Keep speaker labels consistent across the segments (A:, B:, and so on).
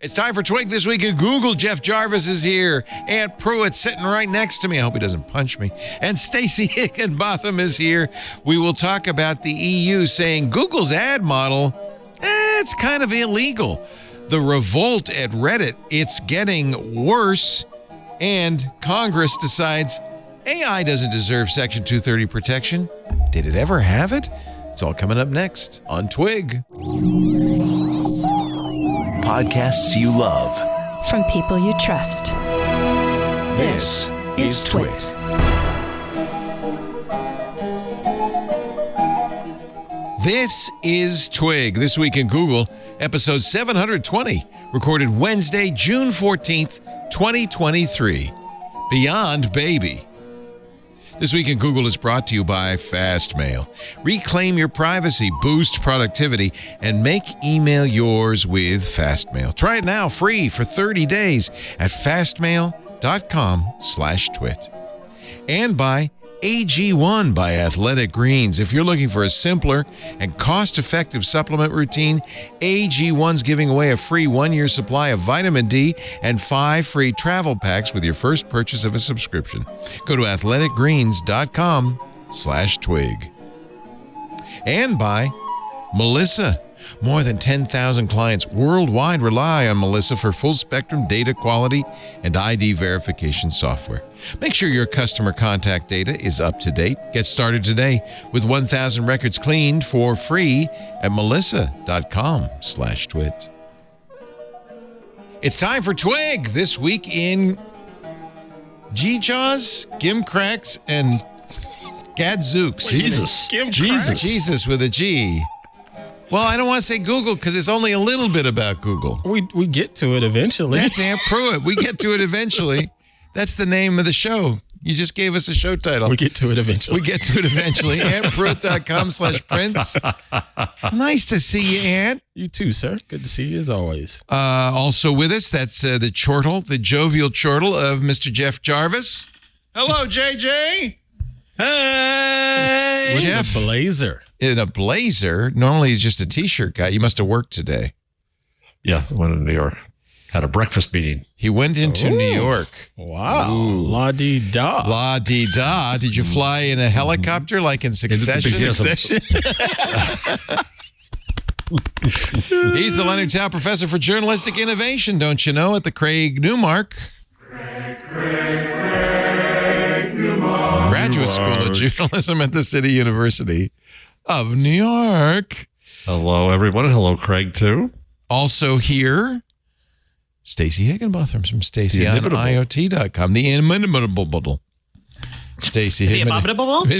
A: It's time for Twig This Week at Google. Jeff Jarvis is here. Aunt Pruitt's sitting right next to me. I hope he doesn't punch me. And Stacey Higginbotham is here. We will talk about the EU saying Google's ad model, it's kind of illegal. The revolt at Reddit, it's getting worse. And Congress decides AI doesn't deserve Section 230 protection. Did it ever have it? It's all coming up next on Twig.
B: Podcasts you love.
C: From people you trust.
B: This is Twig.
A: This is Twig. This Week in Google, episode 720, recorded Wednesday, June 14th, 2023. Beyond Baby. This Week in Google is brought to you by Fastmail. Reclaim your privacy, boost productivity, and make email yours with Fastmail. Try it now, free for 30 days at fastmail.com/twit. And by AG1 by Athletic Greens. If you're looking for a simpler and cost-effective supplement routine, AG1's giving away a free 1-year supply of vitamin D and 5 free travel packs with your first purchase of a subscription. Go to athleticgreens.com/twig. And by Melissa. More than 10,000 clients worldwide rely on Melissa for full-spectrum data quality and ID verification software. Make sure your customer contact data is up to date. Get started today with 1,000 records cleaned for free at melissa.com/twit. It's time for Twig. This week in G-Jaws, Gimcracks, and Gadzooks. Jesus with a G. Well, I don't want to say Google because it's only a little bit about Google.
D: We get to it eventually.
A: That's Aunt Pruitt. We get to it eventually. That's the name of the show. You just gave us a show title.
D: We get to it eventually.
A: AuntPruitt.com/Prince. Nice to see you, Aunt.
D: You too, sir. Good to see you as always.
A: Also with us, that's the chortle, the jovial chortle of Mr. Jeff Jarvis. Hello, JJ. Hey,
D: Jeff. In a blazer.
A: In a blazer? Normally he's just a t-shirt guy. You must have worked today.
E: Yeah, I went to New York. Had a breakfast meeting.
A: He went into New York.
D: Wow. La-dee-da.
A: La-dee-da. Did you fly in a helicopter like in Succession? He's the Leonard Tao Professor for Journalistic Innovation, don't you know, at the Craig Newmark. Graduate School of Journalism at the City University of New York.
E: Hello, everyone. Hello, Craig, too.
A: Also here, Stacey Higginbotham from StaceyOnIoT.com. The inimitable. Stacey Higginbotham.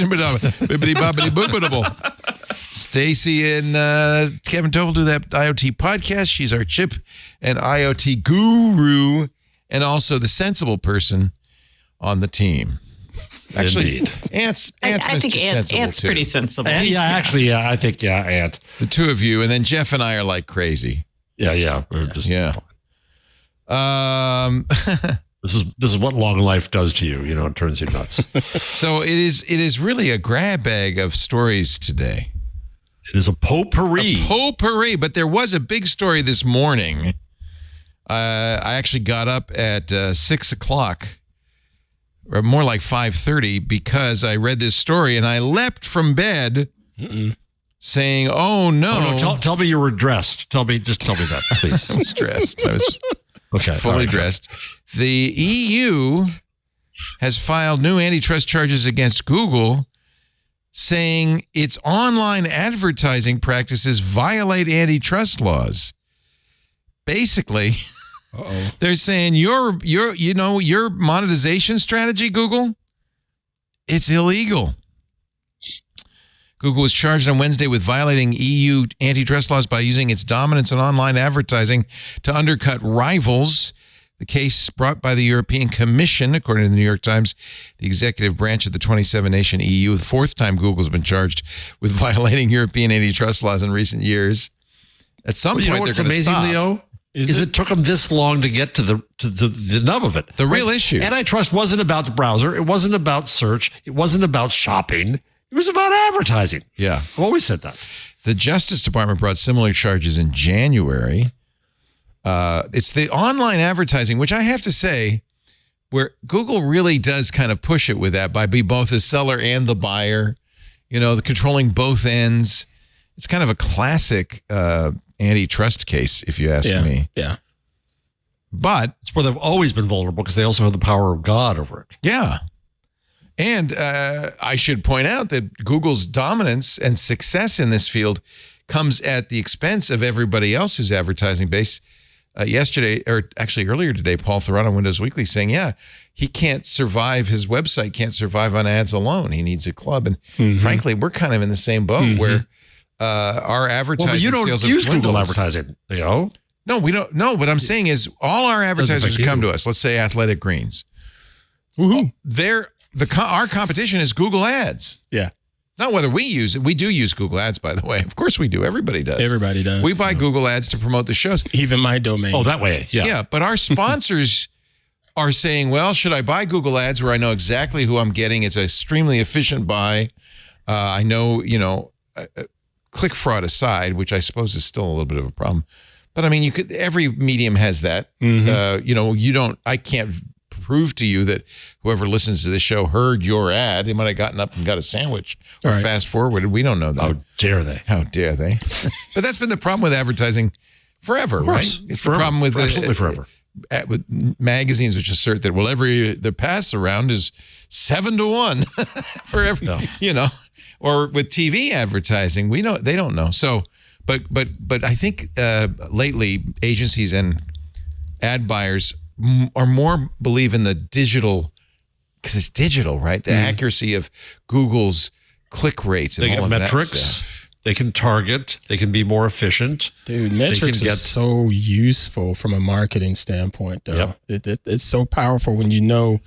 A: Stacey and Kevin Tovell do that IoT podcast. She's our chip and IoT guru and also the sensible person on the team. Actually, Ant's
F: I
A: Mr.
F: think
A: Sensible
F: Ant's
A: too.
F: pretty sensible.
E: I think Ant.
A: The two of you, and then Jeff and I are like crazy.
E: Yeah. We're just,
A: yeah.
E: This is what long life does to you. You know, it turns you nuts.
A: So it is really a grab bag of stories today.
E: It is a potpourri.
A: But there was a big story this morning. I actually got up at 6 o'clock. Or more like 5:30, because I read this story and I leapt from bed saying, "Oh no!"
E: Tell me you were dressed. Tell me that, please.
A: I was dressed. I was
E: fully
A: dressed. The EU has filed new antitrust charges against Google, saying its online advertising practices violate antitrust laws. Basically.
D: Uh-oh.
A: They're saying your monetization strategy, Google, it's illegal. Google was charged on Wednesday with violating EU antitrust laws by using its dominance in online advertising to undercut rivals. The case brought by the European Commission, according to the New York Times, the executive branch of the 27-nation EU, the fourth time Google's been charged with violating European antitrust laws in recent years. At some point, they're going to stop.
E: Leo? Is it took them this long to get to the nub of it.
A: The real issue.
E: Antitrust wasn't about the browser. It wasn't about search. It wasn't about shopping. It was about advertising.
A: Yeah.
E: I've always said that.
A: The Justice Department brought similar charges in January. It's the online advertising, which I have to say, where Google really does kind of push it with that by being both the seller and the buyer, the controlling both ends. It's kind of a classic antitrust case, if you ask me.
D: Yeah.
A: But
E: it's where they've always been vulnerable because they also have the power of God over it.
A: Yeah. And I should point out that Google's dominance and success in this field comes at the expense of everybody else who's advertising based. Yesterday, or actually earlier today, Paul Theron on Windows Weekly saying, he can't survive, his website can't survive on ads alone. He needs a club. And frankly, we're kind of in the same boat where our advertising sales
E: you don't use Google advertising, Leo.
A: No, we don't. No, what I'm saying is all our advertisers who come to us, let's say Athletic Greens, our competition is Google Ads.
D: Yeah.
A: Not whether we use it. We do use Google Ads, by the way. Of course we do. Everybody does.
D: Everybody does.
A: We buy Google Ads to promote the shows.
D: Even my domain.
E: Oh, that way. Yeah.
A: Yeah, but our sponsors are saying, well, should I buy Google Ads where I know exactly who I'm getting? It's an extremely efficient buy. I know, click fraud aside, which I suppose is still a little bit of a problem. But I mean, every medium has that. I can't prove to you that whoever listens to this show heard your ad. They might have gotten up and got a sandwich or fast forwarded. We don't know that.
E: How dare they?
A: How dare they? But that's been the problem with advertising forever, right? It's
E: forever.
A: the problem with
E: absolutely forever.
A: With magazines which assert that the pass around is 7-1 for every, or with TV advertising, they don't know. So, but I think lately agencies and ad buyers are more believe in the digital, because it's digital, right? The accuracy of Google's click rates and
E: they
A: all
E: get
A: of
E: metrics.
A: That stuff.
E: They can target. They can be more efficient.
D: Dude, metrics are so useful from a marketing standpoint, though. Yep. It's so powerful when you know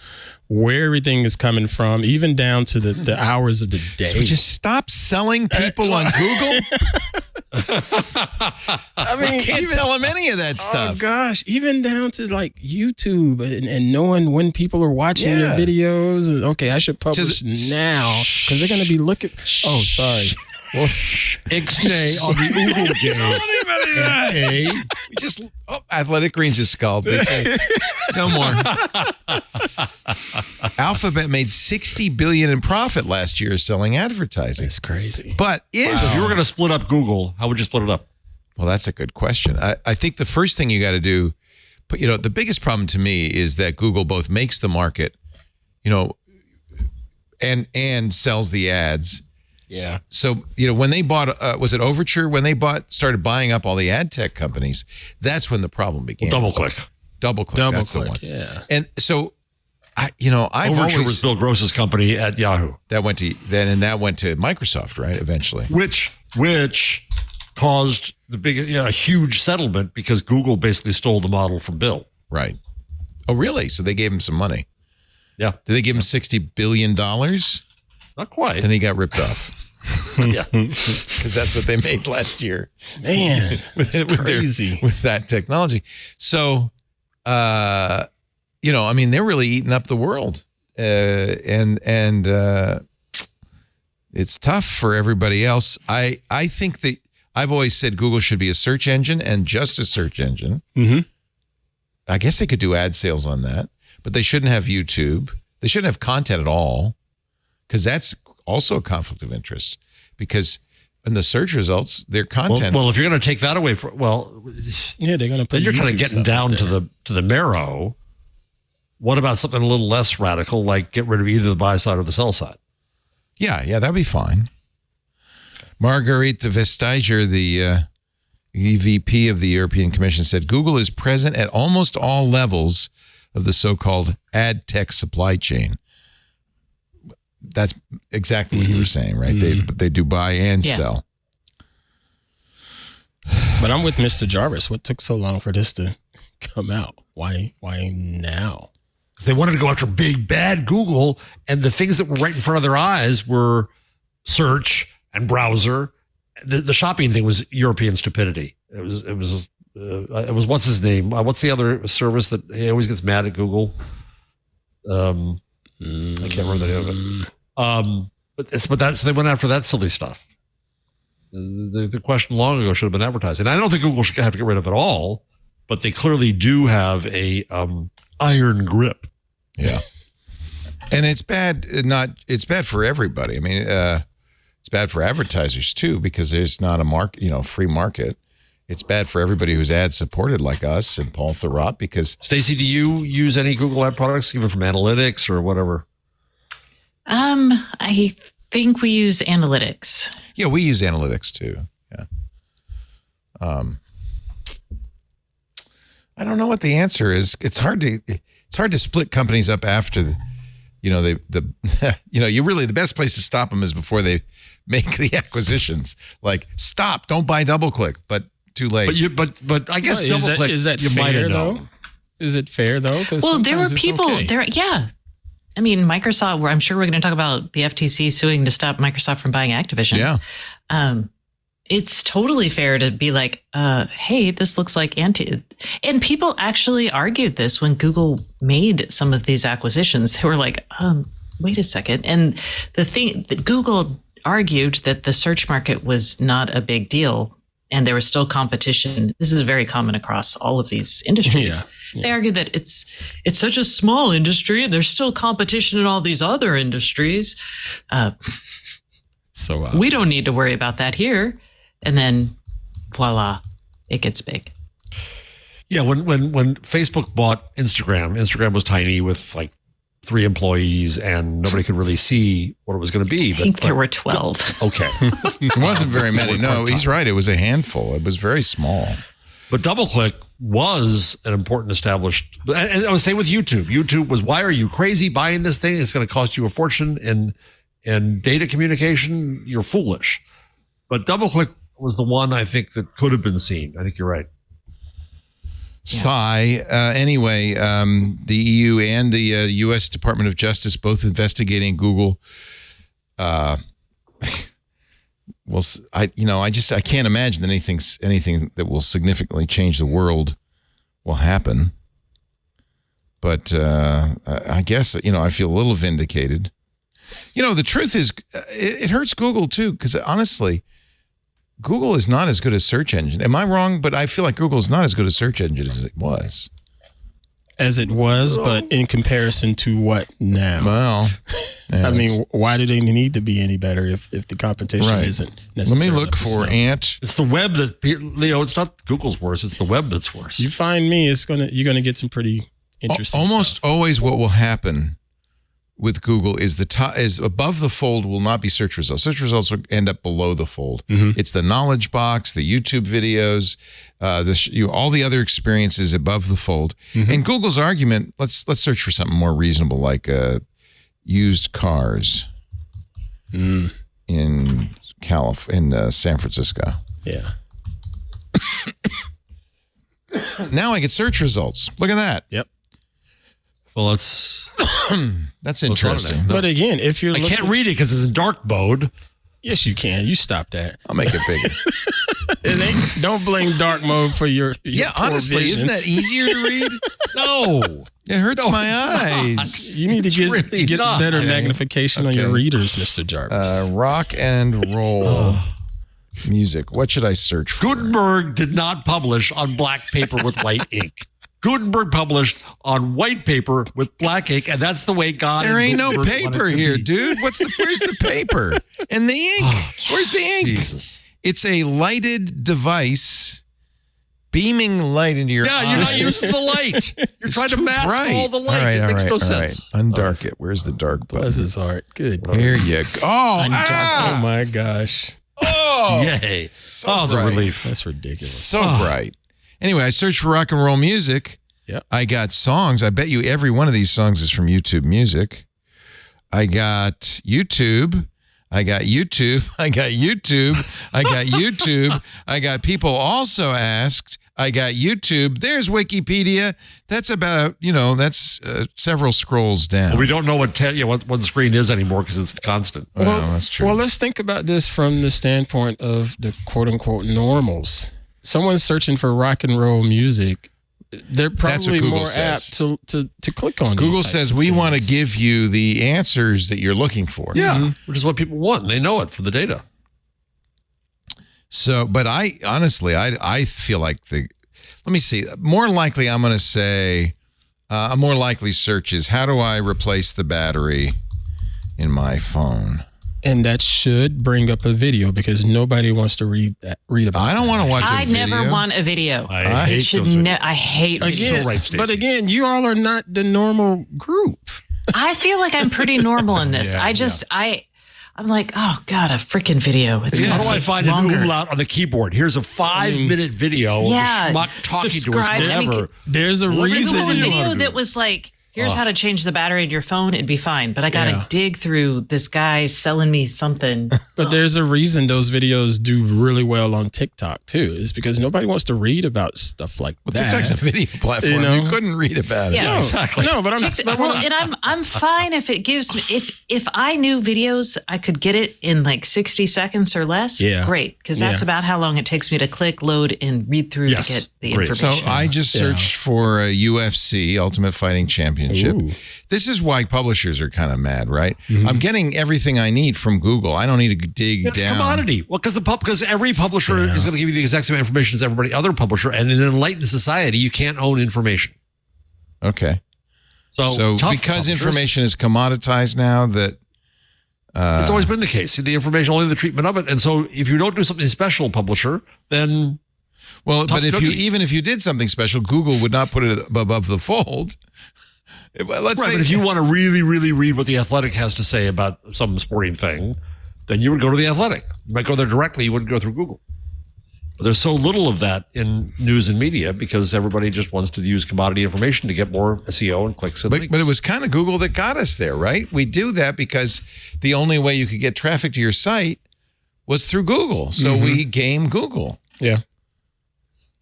D: where everything is coming from, even down to the hours of the day.
A: So just stop selling people on Google.
D: I mean,
A: you can't tell them any of that stuff.
D: Oh gosh, even down to like YouTube and knowing when people are watching your videos. Okay, I should publish now because they're going to be looking. Oh, sorry.
E: Ixnay on the Google game.
A: We just Athletic Greens just called. They say no more. Alphabet made $60 billion in profit last year selling advertising.
D: It's crazy.
A: But if
E: you were going to split up Google, how would you split it up?
A: Well, that's a good question. I think the first thing you got to do, but the biggest problem to me is that Google both makes the market, and sells the ads.
D: Yeah.
A: So, when they bought, was it Overture? When they started buying up all the ad tech companies, that's when the problem began.
E: DoubleClick.
A: That's the one.
D: Yeah.
A: And so, I've
E: Overture
A: always,
E: was Bill Gross's company at Yahoo.
A: That went to Microsoft, right? Eventually.
E: Which caused a huge settlement because Google basically stole the model from Bill.
A: Right. Oh, really? So they gave him some money.
E: Yeah.
A: Did they give him $60 billion?
E: Not quite.
A: Then he got ripped off.
E: Yeah.
A: Because that's what they made last year.
D: Man, it's crazy.
A: With that technology. So, they're really eating up the world. And it's tough for everybody else. I think that I've always said Google should be a search engine and just a search engine.
D: Mm-hmm.
A: I guess they could do ad sales on that, but they shouldn't have YouTube. They shouldn't have content at all, because that's also a conflict of interest. Because in the search results, their content.
E: Well, if you're going to take that away from,
D: they're going to put.
E: Then you're kind of
D: YouTube
E: getting down to the marrow. What about something a little less radical, like get rid of either the buy side or the sell side?
A: Yeah, that'd be fine. Marguerite Vestager, the EVP of the European Commission, said Google is present at almost all levels of the so-called ad tech supply chain. That's exactly what you were saying, right? They do buy and sell.
D: But I'm with Mr. Jarvis. What took so long for this to come out? Why now?
E: Because they wanted to go after big bad Google, and the things that were right in front of their eyes were search and browser. The shopping thing was European stupidity. It was what's his name? What's the other service that he always gets mad at Google? I can't remember the name of it. So they went after that silly stuff. The question long ago should have been advertising. I don't think Google should have to get rid of it all, but they clearly do have a iron grip.
A: Yeah. And it's bad. It's bad for everybody. I mean, it's bad for advertisers too, because there's not a free market. It's bad for everybody who's ad supported like us and Paul Thurrott, because
E: Stacey, do you use any Google ad products, even from analytics or whatever?
F: I think we use analytics.
A: Yeah, we use analytics too. Yeah. I don't know what the answer is. It's hard to split companies up after the best place to stop them is before they make the acquisitions. Like, stop, don't buy DoubleClick, but too late.
E: But I guess DoubleClick,
D: is that
E: you might
D: fair
E: have
D: though?
E: known.
D: Is it fair though?
F: Well, there were people there. Yeah. I mean, Microsoft, where I'm sure we're going to talk about the FTC suing to stop Microsoft from buying Activision.
A: Yeah.
F: It's totally fair to be like, hey, this looks like and people actually argued this when Google made some of these acquisitions. They were like, wait a second. And the thing that Google argued that the search market was not a big deal and there was still competition. This is very common across all of these industries. Yeah. They argue that it's such a small industry and there's still competition in all these other industries.
D: So
F: we don't need to worry about that here. And then voila, it gets big.
E: Yeah, when Facebook bought Instagram was tiny with like 3 employees and nobody could really see what it was going to be.
F: I think there were 12.
E: Okay.
A: It wasn't very many. No, he's right. It was a handful. It was very small.
E: But DoubleClick was an important established, and I would say with YouTube. YouTube was, why are you crazy buying this thing? It's going to cost you a fortune in data communication. You're foolish. But DoubleClick was the one I think that could have been seen. I think you're right.
A: Sigh. Anyway, the EU and the U.S. Department of Justice both investigating Google. Well, I can't imagine that anything that will significantly change the world will happen. But I guess I feel a little vindicated. The truth is, it hurts Google too, because honestly, Google is not as good a search engine. Am I wrong? But I feel like Google is not as good a search engine as it was.
D: But in comparison to what now?
A: Well, yeah,
D: I mean, why do they need to be any better if the competition isn't necessarily?
A: Let me look for Ant.
E: It's the web that, Leo, it's not Google's worse. It's the web that's worse.
D: You find me, you're gonna get some pretty interesting
A: Almost
D: stuff.
A: always what will happen with Google is is above the fold will not be search results. Search results will end up below the fold. Mm-hmm. It's the knowledge box, the YouTube videos, all the other experiences above the fold. Mm-hmm. And Google's argument, let's search for something more reasonable, like used cars in San Francisco.
D: Yeah.
A: Now I get search results. Look at that.
D: Yep.
E: Well, that's
A: interesting.
D: But again, if you're
E: I can't read it because it's in dark mode.
D: Yes, you can. You stop that.
A: I'll make it bigger.
D: Don't blame dark mode for your
A: honestly,
D: vision.
A: Isn't that easier to read?
E: No.
A: It hurts my eyes.
E: Not.
D: You need to get better magnification on your readers, Mr. Jarvis.
A: Rock and roll music. What should I search for?
E: Gutenberg did not publish on black paper with white ink. Gutenberg published on white paper with black ink, and that's the way God.
A: There ain't
E: Gutenberg
A: no paper here, dude. Where's the paper and the ink? Where's the ink?
E: Jesus.
A: It's a lighted device, beaming light into your eyes.
E: You're not using the light. You're trying to mask all the light. It makes no sense.
A: Undark it. Where's the dark button?
D: Bless his heart. Good.
A: Here you go.
D: Oh my gosh.
A: Oh,
E: yay.
A: So
E: the
A: bright.
E: relief.
D: That's ridiculous.
A: So bright. Anyway, I searched for rock and roll music.
D: Yep.
A: I got songs. I bet you every one of these songs is from YouTube Music. I got YouTube. I got YouTube. I got YouTube. I got YouTube. I got people also asked. I got YouTube. There's Wikipedia. That's about, that's several scrolls down.
E: Well, we don't know what the screen is anymore because it's constant.
A: Well, that's true.
D: Well, let's think about this from the standpoint of the quote unquote normals. Someone's searching for rock and roll music. They're probably more apt to click on.
A: Google says we want to give you the answers that you're looking for.
E: Yeah, which is what people want. They know it for the data.
A: So, but I honestly, I feel like Let me see. More likely, I'm going to say a more likely search is how do I replace the battery in my phone?
D: And that should bring up a video because nobody wants to read about
A: I don't want to watch a
F: I
A: video.
F: never want a video.
E: I hate
F: should
E: those
F: I hate
D: Again,
F: videos.
E: right, Stacey.
D: but again, you all are not the normal group.
F: I feel like I'm pretty normal in this. I'm like, oh God, a freaking video. It's
E: How
F: gonna
E: do I
F: take
E: find
F: longer.
E: an umlaut on the keyboard? Here's a 5-minute video
F: Yeah,
E: of a schmuck talking to us
F: subscribe. I mean,
E: forever.
D: There's a
F: If it was a
D: reason.
F: video that was like, here's how to change the battery in your phone, it'd be fine. But I got to dig through this guy selling me something.
D: But there's a reason those videos do really well on TikTok too. It's because nobody wants to read about stuff like that.
A: TikTok's a video platform.
D: You know?
A: You couldn't read about it.
F: Yeah.
D: No,
E: Exactly.
D: No, but I'm
F: TikTok- well, and I'm fine if it gives me if I knew videos, I could get it in like 60 seconds or less.
D: Yeah.
F: Great, because that's
D: Yeah.
F: about how long it takes me to click, load, and read through
E: Yes.
F: to get the
E: Great.
F: information.
A: So I just searched for a UFC, Ultimate Fighting Championship.
D: Ooh.
A: This is why publishers are kind of mad, right? I'm getting everything I need from Google. I don't need to dig
E: It's
A: down.
E: commodity. Well, because every publisher is going to give you the exact same information as every other publisher, and in an enlightened society, you can't own information.
A: Okay.
E: So
A: because
E: tough publishers.
A: information is commoditized now, that
E: It's always been the case. The information, only the treatment of it. And so if you don't do something special, publisher, then
A: well,
E: tough
A: but if
E: cookie.
A: even if you did something special, Google would not put it above the fold. Let's
E: right.
A: say,
E: But if you want to really, really read what the Athletic has to say about some sporting thing, then you would go to the Athletic. You might go there directly. You wouldn't go through Google. But there's so little of that in news and media because everybody just wants to use commodity information to get more SEO and clicks and links.
A: but it was kind of Google that got us there, right? We do that because the only way you could get traffic to your site was through Google. So we game Google.
D: Yeah.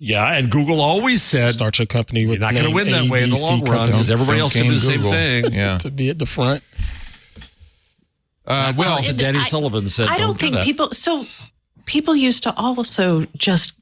E: Yeah, and Google always said
D: Start your company with
E: you're not going to
D: name
E: win that way in the
D: ABC
E: long run
D: company
E: because everybody
A: Don't
E: else can do
A: game
E: the same
A: Google.
E: thing.
A: Yeah.
D: to be at the front.
A: Well,
E: And Danny Sullivan said,
F: I don't
E: do
F: think
E: that.
F: people used to also just,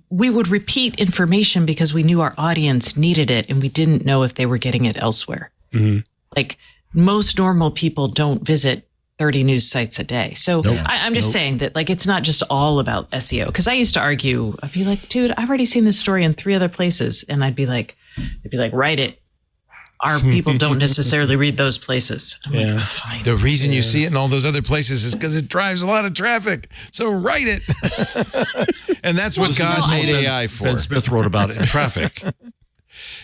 F: we would repeat information because we knew our audience needed it and we didn't know if they were getting it elsewhere.
D: Mhm.
F: Like most normal people don't visit 30 news sites a day. So
D: Nope.
F: I'm just saying that like, it's not just all about SEO. Cause I used to argue, I'd be like, dude, I've already seen this story in 3 other places. And I'd be like, write it. Our people don't necessarily read those places. I'm
D: Yeah.
F: like, oh, fine.
A: the reason you see it in all those other places is because it drives a lot of traffic. So write it. And that's what God made AI for.
E: Ben Smith wrote about it in Traffic.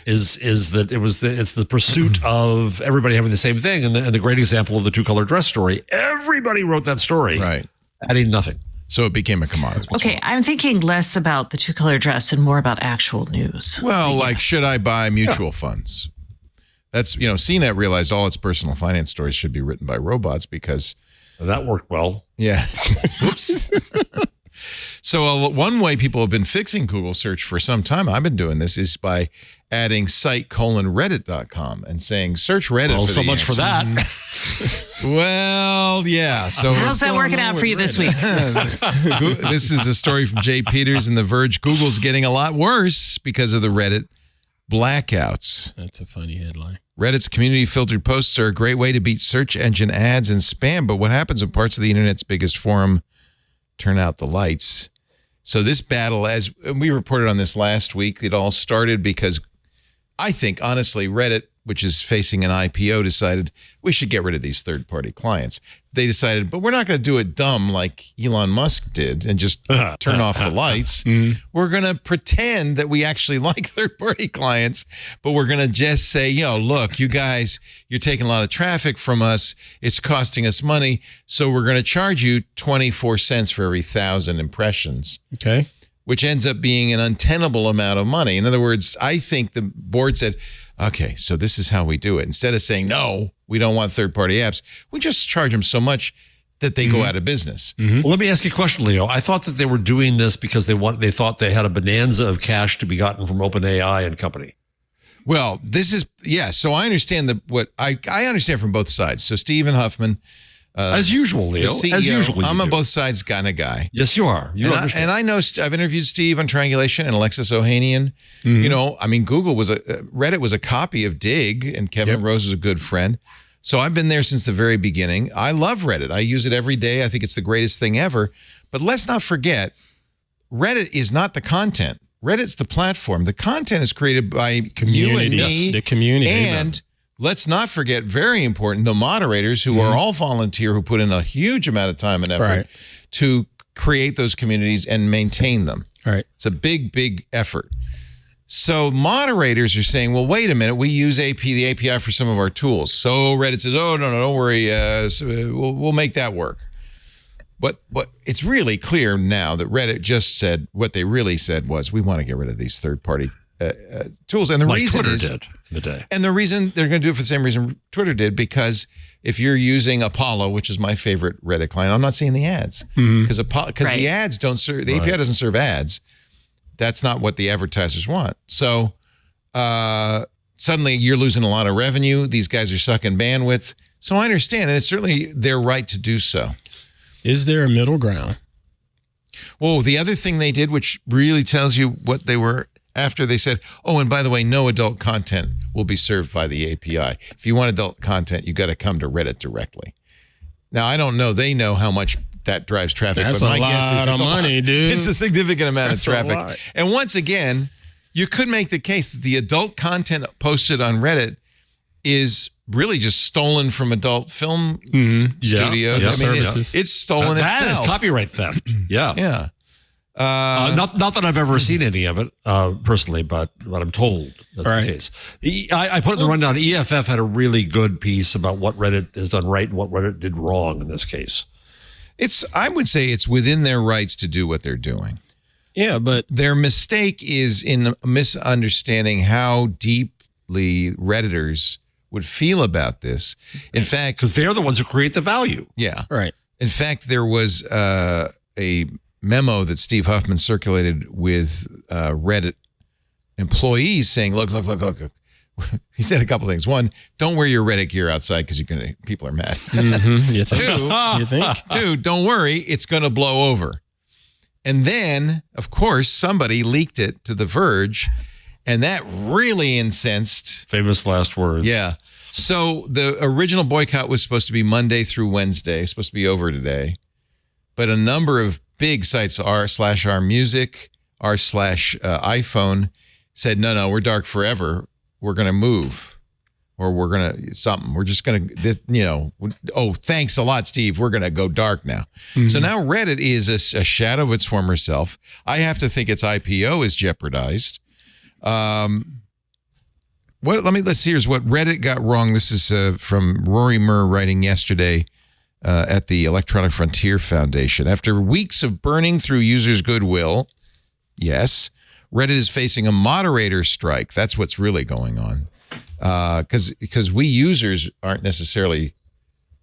E: Is that it's the pursuit of everybody having the same thing, and the great example of the 2-color dress story. Everybody wrote that story,
A: Right.
E: adding nothing.
A: So it became a commodity.
F: Okay, I'm thinking less about the 2-color dress and more about actual news.
A: Well, like, should I buy mutual funds? That's, CNET realized all its personal finance stories should be written by robots because,
E: And that worked well.
A: yeah. Whoops. So one way people have been fixing Google search for some time, I've been doing this, is by adding site:/reddit.com and saying search Reddit.
E: Well,
A: for
E: so
A: the
E: much for
A: answer.
E: that.
A: Well, yeah. So
F: How's that working out for you this week?
A: this is a story from Jay Peters in The Verge. Google's getting a lot worse because of the Reddit blackouts.
D: That's a funny headline.
A: Reddit's community filtered posts are a great way to beat search engine ads and spam. But what happens when parts of the internet's biggest forum turn out the lights? So this battle, as we reported on this last week, it all started because I think, honestly, Reddit, which is facing an IPO, decided we should get rid of these third-party clients. They decided, but we're not going to do it dumb like Elon Musk did and just turn off the lights. We're going to pretend that we actually like third-party clients, but we're going to just say, look, you guys, you're taking a lot of traffic from us. It's costing us money. So we're going to charge you 24 cents for every 1,000 impressions.
D: Okay.
A: Which ends up being an untenable amount of money. In other words, I think the board said, okay, so this is how we do it. Instead of saying, no, we don't want third-party apps, we just charge them so much that they go out of business.
E: Well, let me ask you a question, Leo. I thought that they were doing this because they thought they had a bonanza of cash to be gotten from OpenAI and company.
A: Well, this is, so I understand I understand from both sides. So Stephen Huffman,
E: As usual, Leo.
A: the CEO,
E: As usual,
A: I'm
E: you
A: a
E: do.
A: both sides kind of guy.
E: Yes, you are. You understand.
A: And I know I've interviewed Steve on Triangulation and Alexis Ohanian. Google Reddit was a copy of Dig, and Kevin Rose is a good friend. So I've been there since the very beginning. I love Reddit. I use it every day. I think it's the greatest thing ever. But let's not forget, Reddit is not the content. Reddit's the platform. The content is created by
D: Community,
A: you and me.
D: the community.
A: And let's not forget, very important, the moderators who are all volunteer, who put in a huge amount of time and effort to create those communities and maintain them.
D: Right.
A: It's a big, big effort. So moderators are saying, well, wait a minute, we use the API for some of our tools. So Reddit says, oh, no, don't worry, we'll make that work. But it's really clear now that Reddit just said, what they really said was, we want to get rid of these third-party tools. And the reason
E: Twitter
A: is,
E: did in the day.
A: And the reason they're going to do it for the same reason Twitter did, because if you're using Apollo, which is my favorite Reddit client, I'm not seeing the ads because the ads don't serve, the API doesn't serve ads. That's not what the advertisers want. So suddenly you're losing a lot of revenue. These guys are sucking bandwidth. So I understand, and it's certainly their right to do so.
D: Is there a middle ground?
A: Well, the other thing they did, which really tells you what they were after, they said, oh, and by the way, no adult content will be served by the API. If you want adult content, you got to come to Reddit directly. Now, I don't know. They know how much that drives traffic.
D: That's
A: but my
D: a
A: guess is
D: lot of money, dude.
A: It's a significant amount of
D: That's a
A: traffic.
D: lot.
A: And once again, you could make the case that the adult content posted on Reddit is really just stolen from adult film studios.
D: Yeah,
A: I mean,
D: services.
A: it's stolen
E: That
A: itself.
E: is copyright theft. Yeah.
A: Yeah.
E: Not that I've ever seen any of it personally, but I'm told that's the case. I put it in the rundown. EFF had a really good piece about what Reddit has done right and what Reddit did wrong in this case.
A: I would say it's within their rights to do what they're doing.
D: Yeah, but
A: Their mistake is in misunderstanding how deeply Redditors would feel about this. In fact,
E: Because they're the ones who create the value.
A: yeah.
D: right.
A: In fact, there was a memo that Steve Huffman circulated with Reddit employees saying, look. He said a couple things. One, don't wear your Reddit gear outside because people are mad.
D: Mm-hmm. You think?
A: Two,
D: You think?
A: Two, don't worry, it's going to blow over. And then, of course, somebody leaked it to The Verge, and that really incensed.
E: Famous last words.
A: Yeah. So the original boycott was supposed to be Monday through Wednesday, supposed to be over today. But a number of big sites, r/r music, r/iPhone, said, no, we're dark forever. We're going to move, or we're going to something. We're just going to, oh, thanks a lot, Steve. We're going to go dark now.
D: Mm-hmm.
A: So now Reddit is a shadow of its former self. I have to think its IPO is jeopardized. Here's what Reddit got wrong. This is from Rory Murr writing yesterday at the Electronic Frontier Foundation. After weeks of burning through users' goodwill, yes, Reddit is facing a moderator strike. That's what's really going on. Because we users aren't necessarily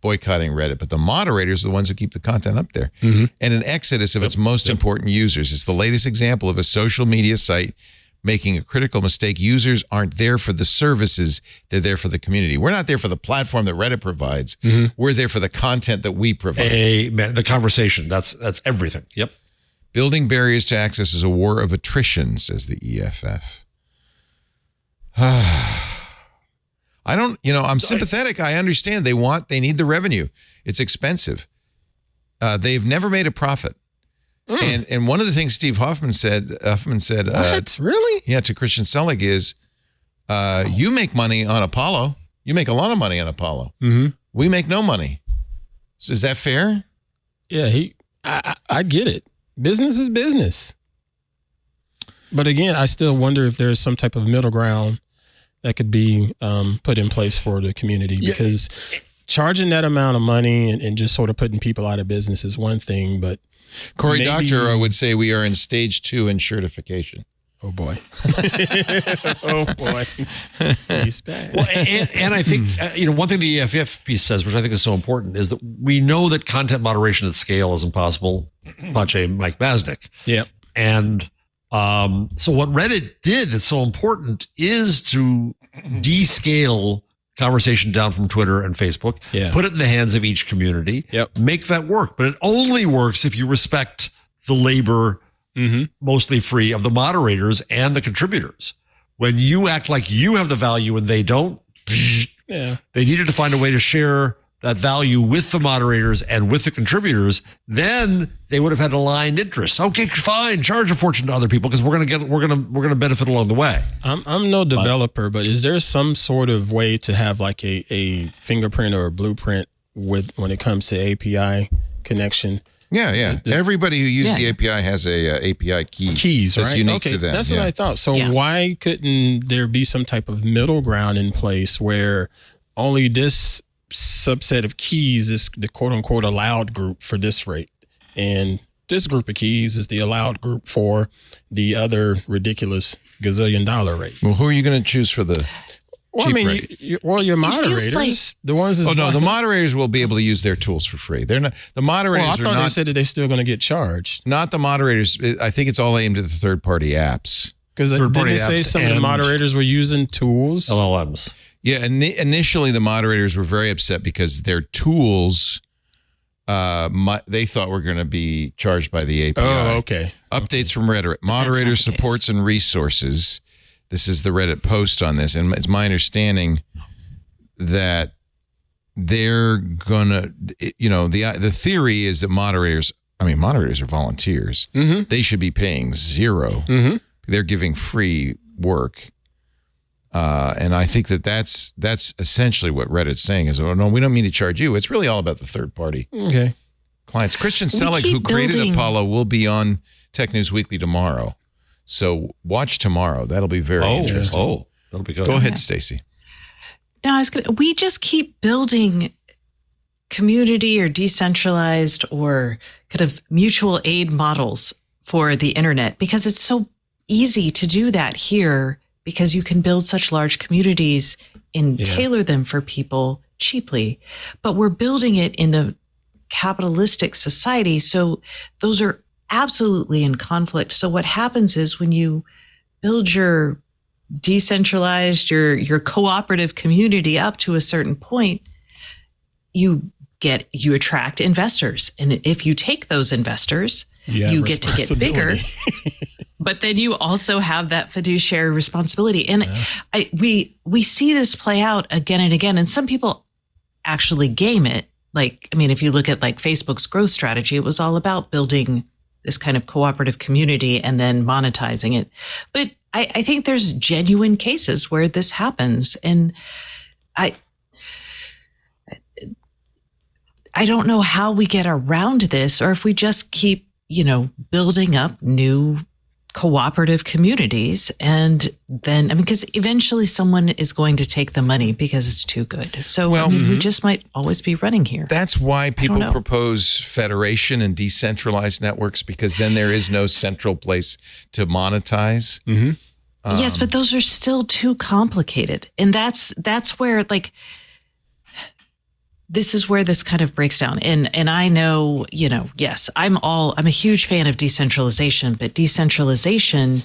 A: boycotting Reddit, but the moderators are the ones who keep the content up there. Mm-hmm. And an exodus of its most important users. It's the latest example of a social media site making a critical mistake. Users aren't there for the services. They're there for the community. We're not there for the platform that Reddit provides. Mm-hmm. We're there for the content that we provide.
E: Amen. The conversation. That's everything. Yep.
A: Building barriers to access is a war of attrition, says the EFF. I'm sympathetic. I understand they need the revenue. It's expensive. They've never made a profit. And one of the things Steve Huffman said,
D: What? Really?
A: Yeah, to Christian Selig is, you make money on Apollo. You make a lot of money on Apollo. Mm-hmm. We make no money. So is that fair?
D: Yeah, I get it. Business is business. But again, I still wonder if there's some type of middle ground that could be put in place for the community, because charging that amount of money and just sort of putting people out of business is one thing, but
A: Cory Doctorow would say we are in stage 2 in certification.
D: Oh boy. Oh boy. He's back.
E: Well, and I think, one thing the EFF piece says, which I think is so important, is that we know that content moderation at scale is impossible. Pache Mike Masnick.
D: Yep.
E: And so what Reddit did that's so important is to descale conversation down from Twitter and Facebook, put it in the hands of each community, make that work. But it only works if you respect the labor, mostly free, of the moderators and the contributors. When you act like you have the value and they don't, they needed to find a way to share that value with the moderators and with the contributors, then they would have had aligned interests. Okay, fine, charge a fortune to other people because we're gonna benefit along the way.
D: I'm no developer, but is there some sort of way to have like a fingerprint or a blueprint when it comes to API connection?
A: Yeah. Everybody who uses the API has a API keys,
D: right?
A: That's unique to them.
D: That's what I thought. So why couldn't there be some type of middle ground in place where only this subset of keys is the quote unquote allowed group for this rate, and this group of keys is the allowed group for the other ridiculous gazillion-dollar rate?
A: Well, who are you going to choose for the
D: Well, I mean, your moderators,
F: like,
D: the ones.
A: The moderators will be able to use their tools for free. They're not the moderators.
D: Well, I thought
A: are not,
D: they said that they're still going to get charged.
A: Not the moderators. I think it's all aimed at the third-party apps.
D: Because didn't they say some of the moderators were using tools?
E: LLMs.
A: Yeah, initially the moderators were very upset because their tools, they thought were going to be charged by the API.
D: Oh, okay.
A: Updates from Reddit. Moderator supports and resources. This is the Reddit post on this, and it's my understanding that they're gonna, the theory is that moderators are volunteers.
D: Mm-hmm.
A: They should be paying zero.
D: Mm-hmm.
A: They're giving free work. And I think that's essentially what Reddit's saying is, oh, no, we don't mean to charge you. It's really all about the third party clients. Christian Selig, who created Apollo, will be on Tech News Weekly tomorrow. So watch tomorrow. That'll be very interesting.
E: Oh, that'll be good.
A: Go ahead, Stacey.
F: No, we just keep building community or decentralized or kind of mutual aid models for the internet because it's so easy to do that here because you can build such large communities and tailor them for people cheaply. But we're building it in a capitalistic society. So those are absolutely in conflict. So what happens is when you build your decentralized, your cooperative community up to a certain point, you attract investors. And if you take those investors, you get to get bigger, but then you also have that fiduciary responsibility. And we see this play out again and again. And some people actually game it. Like, I mean, if you look at like Facebook's growth strategy, it was all about building this kind of cooperative community and then monetizing it. But I think there's genuine cases where this happens. And I don't know how we get around this, or if we just keep, building up new cooperative communities. And then, because eventually someone is going to take the money because it's too good. So, we just might always be running here.
A: That's why people propose federation and decentralized networks, because then there is no central place to monetize.
D: Mm-hmm.
F: Yes, but those are still too complicated. And that's where, like, this is where this kind of breaks down. And I know, yes, I'm a huge fan of decentralization, but decentralization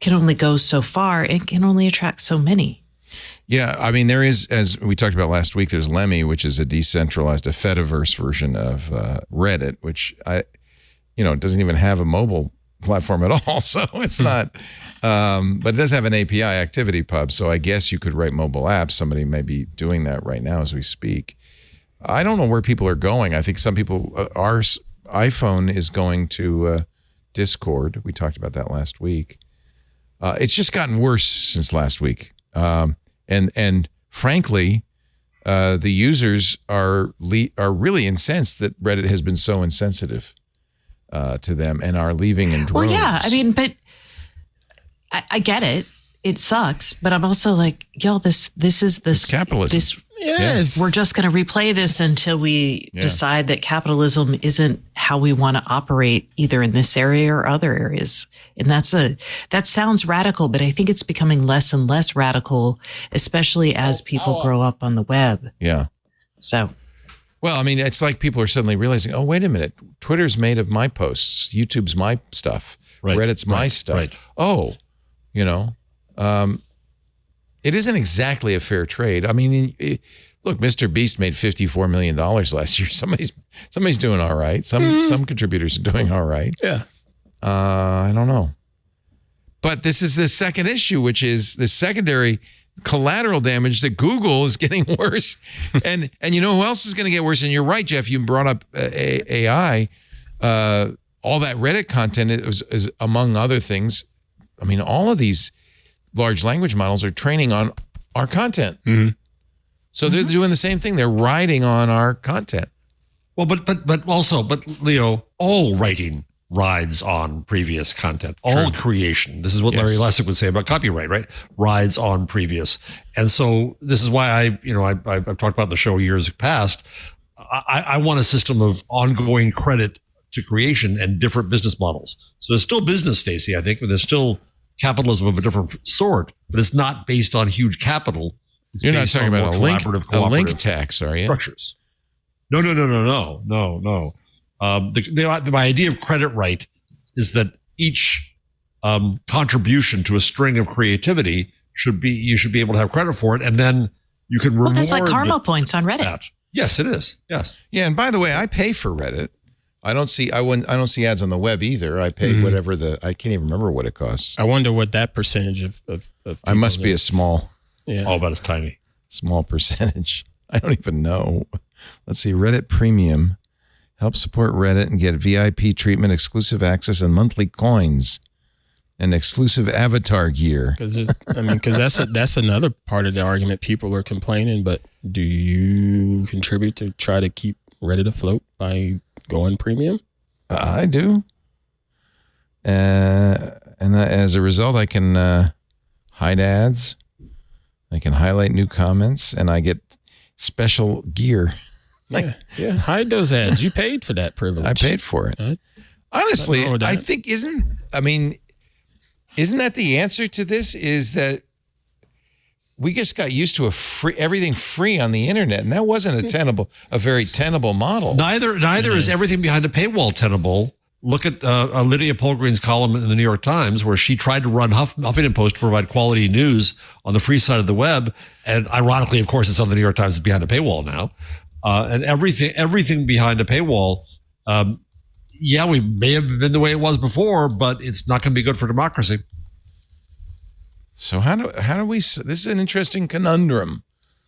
F: can only go so far and can only attract so many.
A: Yeah, I mean, there is, as we talked about last week, there's Lemmy, which is a Fediverse version of Reddit, which it doesn't even have a mobile platform at all. So it's not, but it does have an API activity pub. So I guess you could write mobile apps. Somebody may be doing that right now as we speak. I don't know where people are going. I think some people, our iPhone is going to Discord. We talked about that last week. It's just gotten worse since last week. And frankly, the users are really incensed that Reddit has been so insensitive to them and are leaving in droves.
F: Well, yeah, I mean, but I get it. It sucks, but I'm also like, y'all, this is
A: it's capitalism.
D: Yes.
F: We're just going to replay this until we decide that capitalism isn't how we want to operate either in this area or other areas. And that sounds radical, but I think it's becoming less and less radical, especially as people grow up on the web.
A: Yeah.
F: So.
A: Well, I mean, it's like people are suddenly realizing, oh, wait a minute. Twitter's made of my posts. YouTube's my stuff. Right. Reddit's my stuff. Right. Oh, it isn't exactly a fair trade. I mean, look, Mr. Beast made $54 million last year. Somebody's doing all right. Some contributors are doing all right.
D: Yeah.
A: I don't know. But this is the second issue, which is the secondary. collateral damage that Google is getting worse. And you know who else is going to get worse? And you're right, Jeff, you brought up AI. All that Reddit content is among other things. I mean, all of these large language models are training on our content.
D: Mm-hmm.
A: So they're doing the same thing. They're riding on our content.
E: Well, but Leo, all writing rides on previous content. All creation. This is what Larry Lessig would say about copyright, right? Rides on previous. And so this is why I've talked about the show years past. I want a system of ongoing credit to creation and different business models. So there's still business, Stacey, I think, and there's still capitalism of a different sort, but it's not based on huge capital.
A: You're not talking about a link tax, are you?
E: Structures. No. My idea of credit right is that each contribution to a string of creativity you should be able to have credit for it, and then you can reward.
F: That's like karma points on Reddit.
E: That. Yes, it is. Yes.
A: Yeah, and by the way, I pay for Reddit. I don't see ads on the web either. I pay whatever I can't even remember what it costs.
D: I wonder what that percentage of
A: I must be a small.
D: Yeah.
E: Oh, but it's tiny.
A: Small percentage. I don't even know. Let's see. Reddit Premium. Help support Reddit and get VIP treatment, exclusive access, and monthly coins, and exclusive avatar gear.
D: Because that's another part of the argument. People are complaining, but do you contribute to try to keep Reddit afloat by going premium?
A: I do. And as a result, I can hide ads. I can highlight new comments, and I get special gear.
D: Yeah. Hide those ads. You paid for that privilege.
A: I paid for it. Honestly, I think isn't that the answer to this? Is that we just got used to everything free on the internet, and that wasn't a very tenable model.
E: Neither is everything behind a paywall tenable. Look at Lydia Polgreen's column in the New York Times, where she tried to run Huffington Post to provide quality news on the free side of the web, and ironically, of course, it's on the New York Times. It's behind a paywall now, and everything behind a paywall. We may have been the way it was before, but it's not going to be good for democracy.
A: So how do we? This is an interesting conundrum.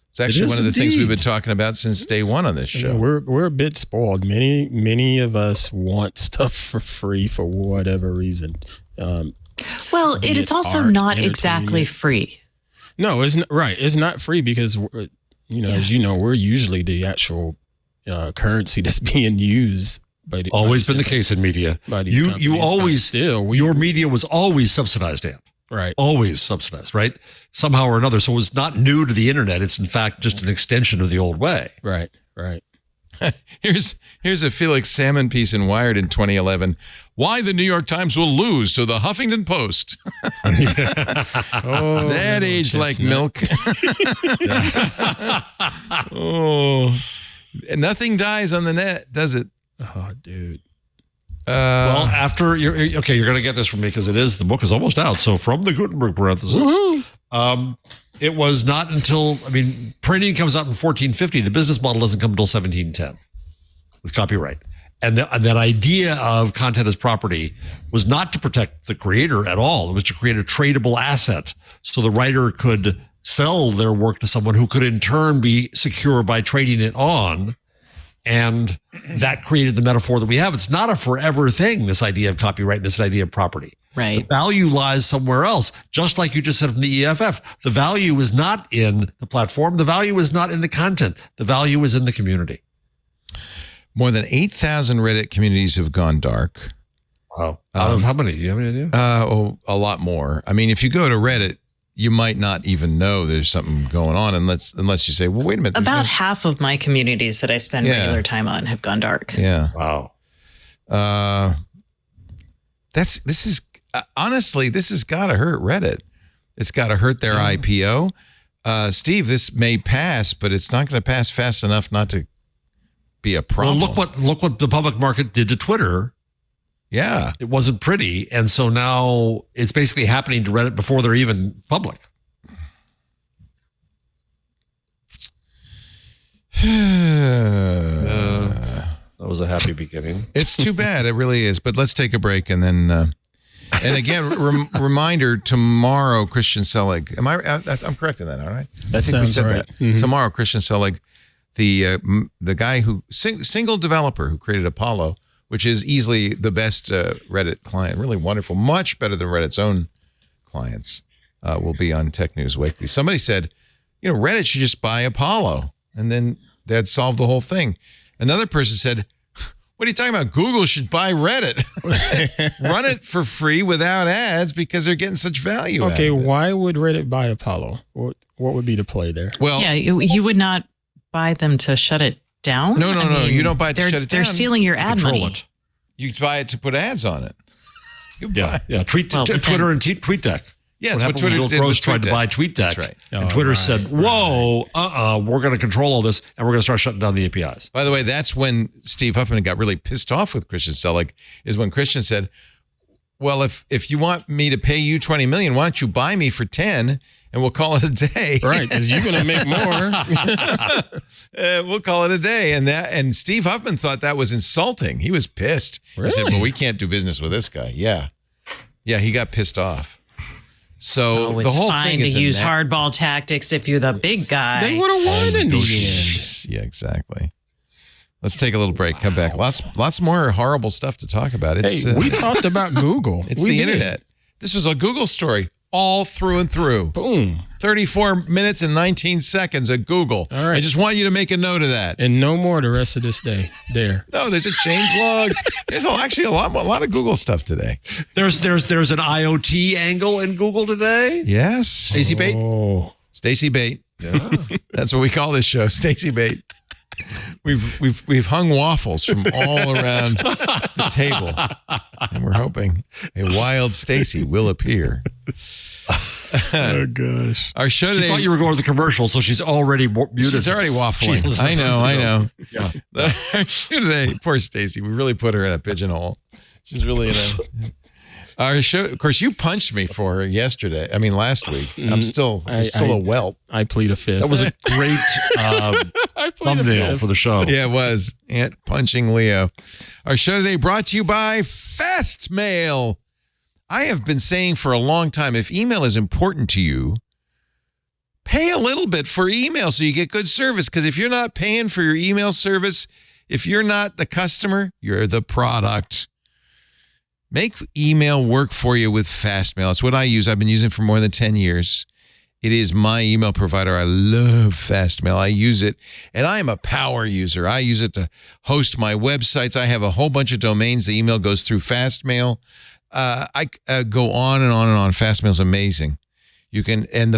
A: It's actually one of the things we've been talking about since day one on this show.
D: We're a bit spoiled. Many of us want stuff for free for whatever reason.
F: It's also not exactly free.
D: No, it's not right. It's not free because as you know, we're usually the actual currency that's being used.
E: Always been the case in media. You always your media was always subsidized, Dan.
D: Right.
E: Always subsidized, right? Somehow or another. So it's not new to the internet. It's in fact just an extension of the old way.
D: Right.
A: Here's a Felix Salmon piece in Wired in 2011. Why the New York Times will lose to the Huffington Post. That aged like milk. Nothing dies on the net, does it?
D: Oh, dude.
E: Well, after you're going to get this from me because the book is almost out. So from the Gutenberg parenthesis, it was not until, printing comes out in 1450. The business model doesn't come until 1710 with copyright. And that idea of content as property was not to protect the creator at all. It was to create a tradable asset so the writer could sell their work to someone who could in turn be secure by trading it on. And that created the metaphor that we have. It's not a forever thing, this idea of copyright, this idea of property.
F: Right.
E: The value lies somewhere else. Just like you just said from the EFF, the value is not in the platform. The value is not in the content. The value is in the community.
A: More than 8,000 Reddit communities have gone dark.
E: Wow. Out of how many? Do you have any idea?
A: A lot more. If you go to Reddit, you might not even know there's something going on unless you say, well, wait a minute.
F: About half of my communities that I spend regular time on have gone dark.
A: Yeah.
E: Wow.
A: This has got to hurt Reddit. It's got to hurt their IPO. Steve, this may pass, but it's not going to pass fast enough not to be a problem.
E: Well, look what the public market did to Twitter.
A: Yeah.
E: It wasn't pretty. And so now it's basically happening to Reddit before they're even public. That was a happy beginning.
A: It's too bad. It really is. But let's take a break and then And again, reminder: tomorrow, Christian Selig. I'm correct in that, all right? I think we said
D: right.
A: that. Mm-hmm. Tomorrow, Christian Selig, the guy who single developer who created Apollo, which is easily the best Reddit client, really wonderful, much better than Reddit's own clients, will be on Tech News Weekly. Somebody said, Reddit should just buy Apollo, and then that'd solve the whole thing. Another person said, what are you talking about? Google should buy Reddit. Run it for free without ads because they're getting such value.
D: Okay,
A: out of it.
D: why would Reddit buy Apollo? What would be the play there?
A: Well,
F: yeah, you would not buy them to shut it down.
A: No. You don't buy it to shut it down.
F: They're stealing your ad money.
E: It.
A: You buy it to put ads on it.
E: Yeah. Twitter and TweetDeck.
A: Yes,
E: what Twitter
A: Bill
E: did
A: Gross
E: was tried to buy TweetDeck.
A: That's right.
E: And Twitter said, whoa, we're going to control all this, and we're going to start shutting down the APIs.
A: By the way, that's when Steve Huffman got really pissed off with Christian Selig, is when Christian said, well, if you want me to pay you $20 million, why don't you buy me for 10 and we'll call it a day.
D: Right, because you're going to make more.
A: We'll call it a day. And Steve Huffman thought that was insulting. He was pissed.
D: Really?
A: He said, well, we can't do business with this guy. Yeah, he got pissed off. So
F: it's
A: the whole
F: fine
A: thing
F: to
A: is
F: use hardball tactics if you're the big guy.
D: They would have won in the end.
A: Yeah, exactly. Let's take a little break. Come back. Lots more horrible stuff to talk about. It's,
D: we talked about Google.
A: It's the internet. This was a Google story all through and through.
D: Boom.
A: 34 minutes and 19 seconds at Google.
D: All right.
A: I just want you to make a note of that.
D: And no more the rest of this day. There.
A: No, there's a change log. There's actually a lot of Google stuff today.
E: There's an IoT angle in Google today.
A: Yes.
E: Stacey Bate.
D: Oh.
A: Stacey Bate. Yeah. That's what we call this show, Stacey Bate. We've hung waffles from all around the table, and we're hoping a wild Stacey will appear.
D: Oh gosh!
A: Our show today.
E: She thought you were going to the commercial, so she's already muted.
A: She's already waffling. I know.
E: Yeah.
A: Our show today, poor Stacey. We really put her in a pigeonhole. She's really in a. Our show, of course, you punched me for her yesterday. I mean, last week. I'm still a welt.
D: I plead a fifth.
E: That was a great thumbnail for the show.
A: Yeah, it was. Ant punching Leo. Our show today brought to you by Fastmail. I have been saying for a long time, if email is important to you, pay a little bit for email so you get good service. Because if you're not paying for your email service, if you're not the customer, you're the product. Make email work for you with Fastmail. It's what I use. I've been using it for more than 10 years. It is my email provider. I love Fastmail. I use it, and I am a power user. I use it to host my websites. I have a whole bunch of domains. The email goes through Fastmail. I go on and on and on. Fastmail's amazing. You can, and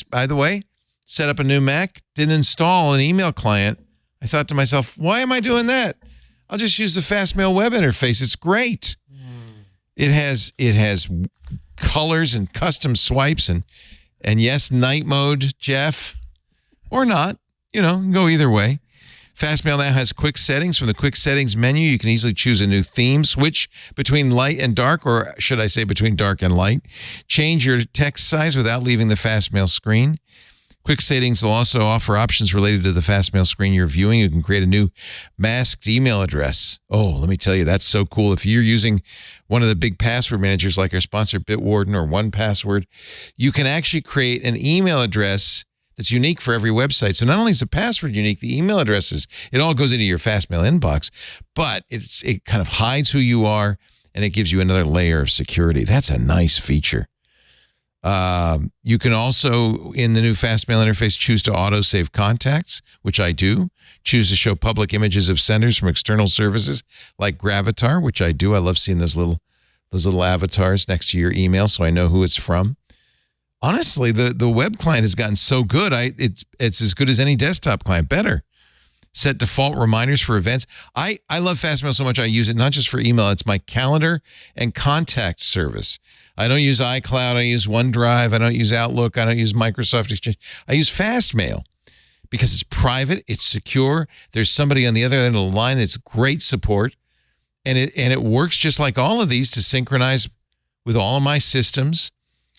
A: by the way, set up a new Mac, didn't install an email client. I thought to myself, why am I doing that? I'll just use the Fastmail web interface. It's great. It has colors and custom swipes and yes, night mode, Jeff, or not. Go either way. Fastmail now has quick settings. From the quick settings menu, you can easily choose a new theme, switch between light and dark, or should I say between dark and light. Change your text size without leaving the Fastmail screen. Quick settings will also offer options related to the Fastmail screen you're viewing. You can create a new masked email address. Oh, let me tell you, that's so cool. If you're using one of the big password managers like our sponsor Bitwarden or 1Password, you can actually create an email address that's unique for every website. So not only is the password unique, the email addresses, it all goes into your Fastmail inbox, but it kind of hides who you are and it gives you another layer of security. That's a nice feature. You can also, in the new Fastmail interface, choose to auto-save contacts, which I do. Choose to show public images of senders from external services like Gravatar, which I do. I love seeing those little avatars next to your email so I know who it's from. Honestly, the web client has gotten so good. It's as good as any desktop client, better. Set default reminders for events. I love Fastmail so much I use it not just for email. It's my calendar and contact service. I don't use iCloud. I use OneDrive. I don't use Outlook. I don't use Microsoft Exchange. I use Fastmail because it's private. It's secure. There's somebody on the other end of the line that's great support. And it works just like all of these to synchronize with all of my systems.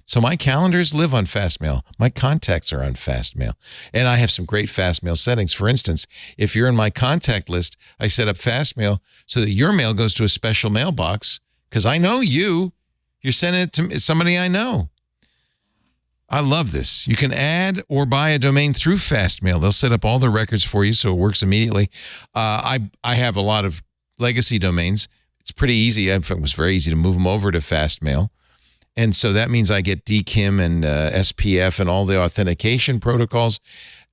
A: So my calendars live on Fastmail. My contacts are on Fastmail. And I have some great Fastmail settings. For instance, if you're in my contact list, I set up Fastmail so that your mail goes to a special mailbox because I know you. You're sending it to somebody I know. I love this. You can add or buy a domain through Fastmail. They'll set up all the records for you, so it works immediately. I have a lot of legacy domains. It's pretty easy. It was very easy to move them over to Fastmail. And so that means I get DKIM and SPF and all the authentication protocols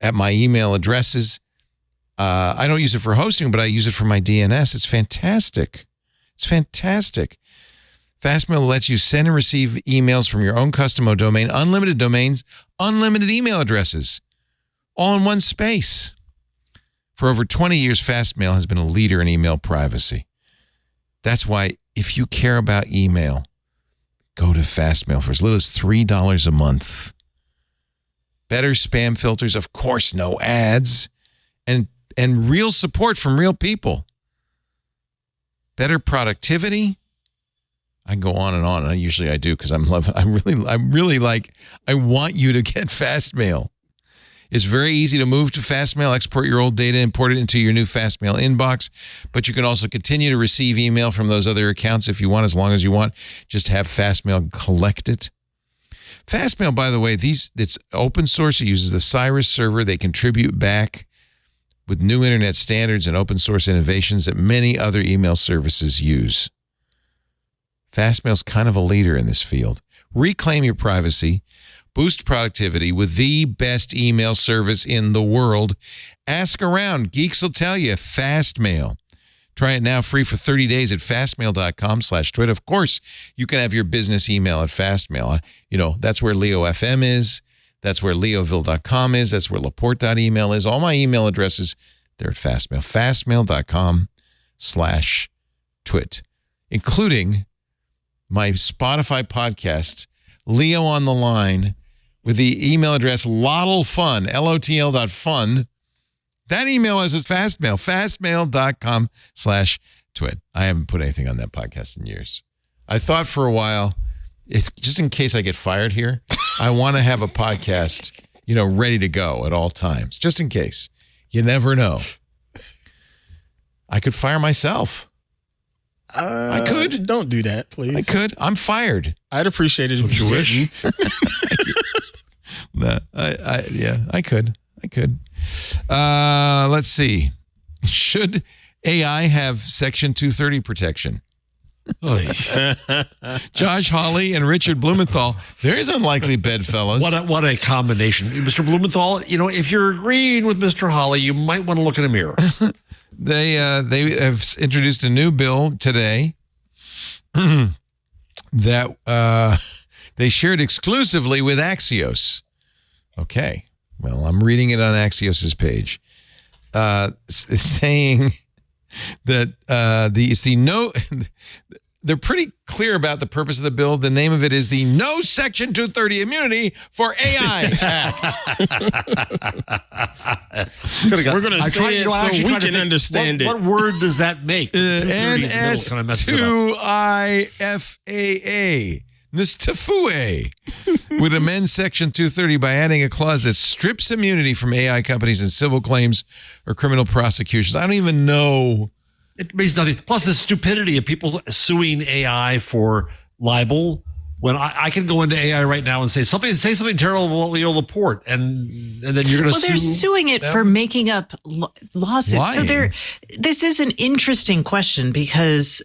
A: at my email addresses. I don't use it for hosting, but I use it for my DNS. It's fantastic. It's fantastic. Fastmail lets you send and receive emails from your own custom domain, unlimited domains, unlimited email addresses, all in one space. For over 20 years, Fastmail has been a leader in email privacy. That's why if you care about email, go to Fastmail for as little as $3 a month. Better spam filters, of course, no ads, and real support from real people. Better productivity. I can go on and on, and usually I do because I want you to get Fastmail. It's very easy to move to Fastmail, export your old data, import it into your new Fastmail inbox, but you can also continue to receive email from those other accounts if you want, as long as you want. Just have Fastmail collect it. Fastmail, by the way, it's open source. It uses the Cyrus server. They contribute back with new internet standards and open source innovations that many other email services use. Fastmail's kind of a leader in this field. Reclaim your privacy. Boost productivity with the best email service in the world. Ask around. Geeks will tell you. Fastmail. Try it now free for 30 days at fastmail.com/twit. Of course, you can have your business email at Fastmail. That's where Leo FM is. That's where leoville.com is. That's where laporte.email is. All my email addresses, they're at Fastmail. Fastmail.com/twit, including my Spotify podcast, Leo on the Line, with the email address lotl.fun, LOTL.fun. That email is Fastmail, fastmail.com/twit. I haven't put anything on that podcast in years. I thought for a while, it's just in case I get fired here, I want to have a podcast, ready to go at all times, just in case. You never know. I could fire myself. I could.
D: Don't do that, please.
A: I could. I'm fired.
D: I'd appreciate it if you wish.
A: No, I could. Let's see. Should AI have Section 230 protection? Josh Hawley and Richard Blumenthal. There's unlikely bedfellows.
E: What a combination. Mr. Blumenthal, if you're agreeing with Mr. Hawley, you might want to look in a mirror.
A: They have introduced a new bill today that they shared exclusively with Axios. Okay. Well, I'm reading it on Axios's page. It's saying that they're pretty clear about the purpose of the bill. The name of it is the No Section 230 Immunity for AI Act.
D: We're going to say it so we can understand it.
E: What word does that make?
A: NS2IFAA. Nistafue would amend Section 230 by adding a clause that strips immunity from AI companies in civil claims or criminal prosecutions. I don't even know.
E: It means nothing. Plus the stupidity of people suing AI for libel. When I can go into AI right now and say something terrible about Leo Laporte, and then you're going to sue.
F: Well, they're suing it for making up lawsuits.
A: Lying.
F: So this is an interesting question because,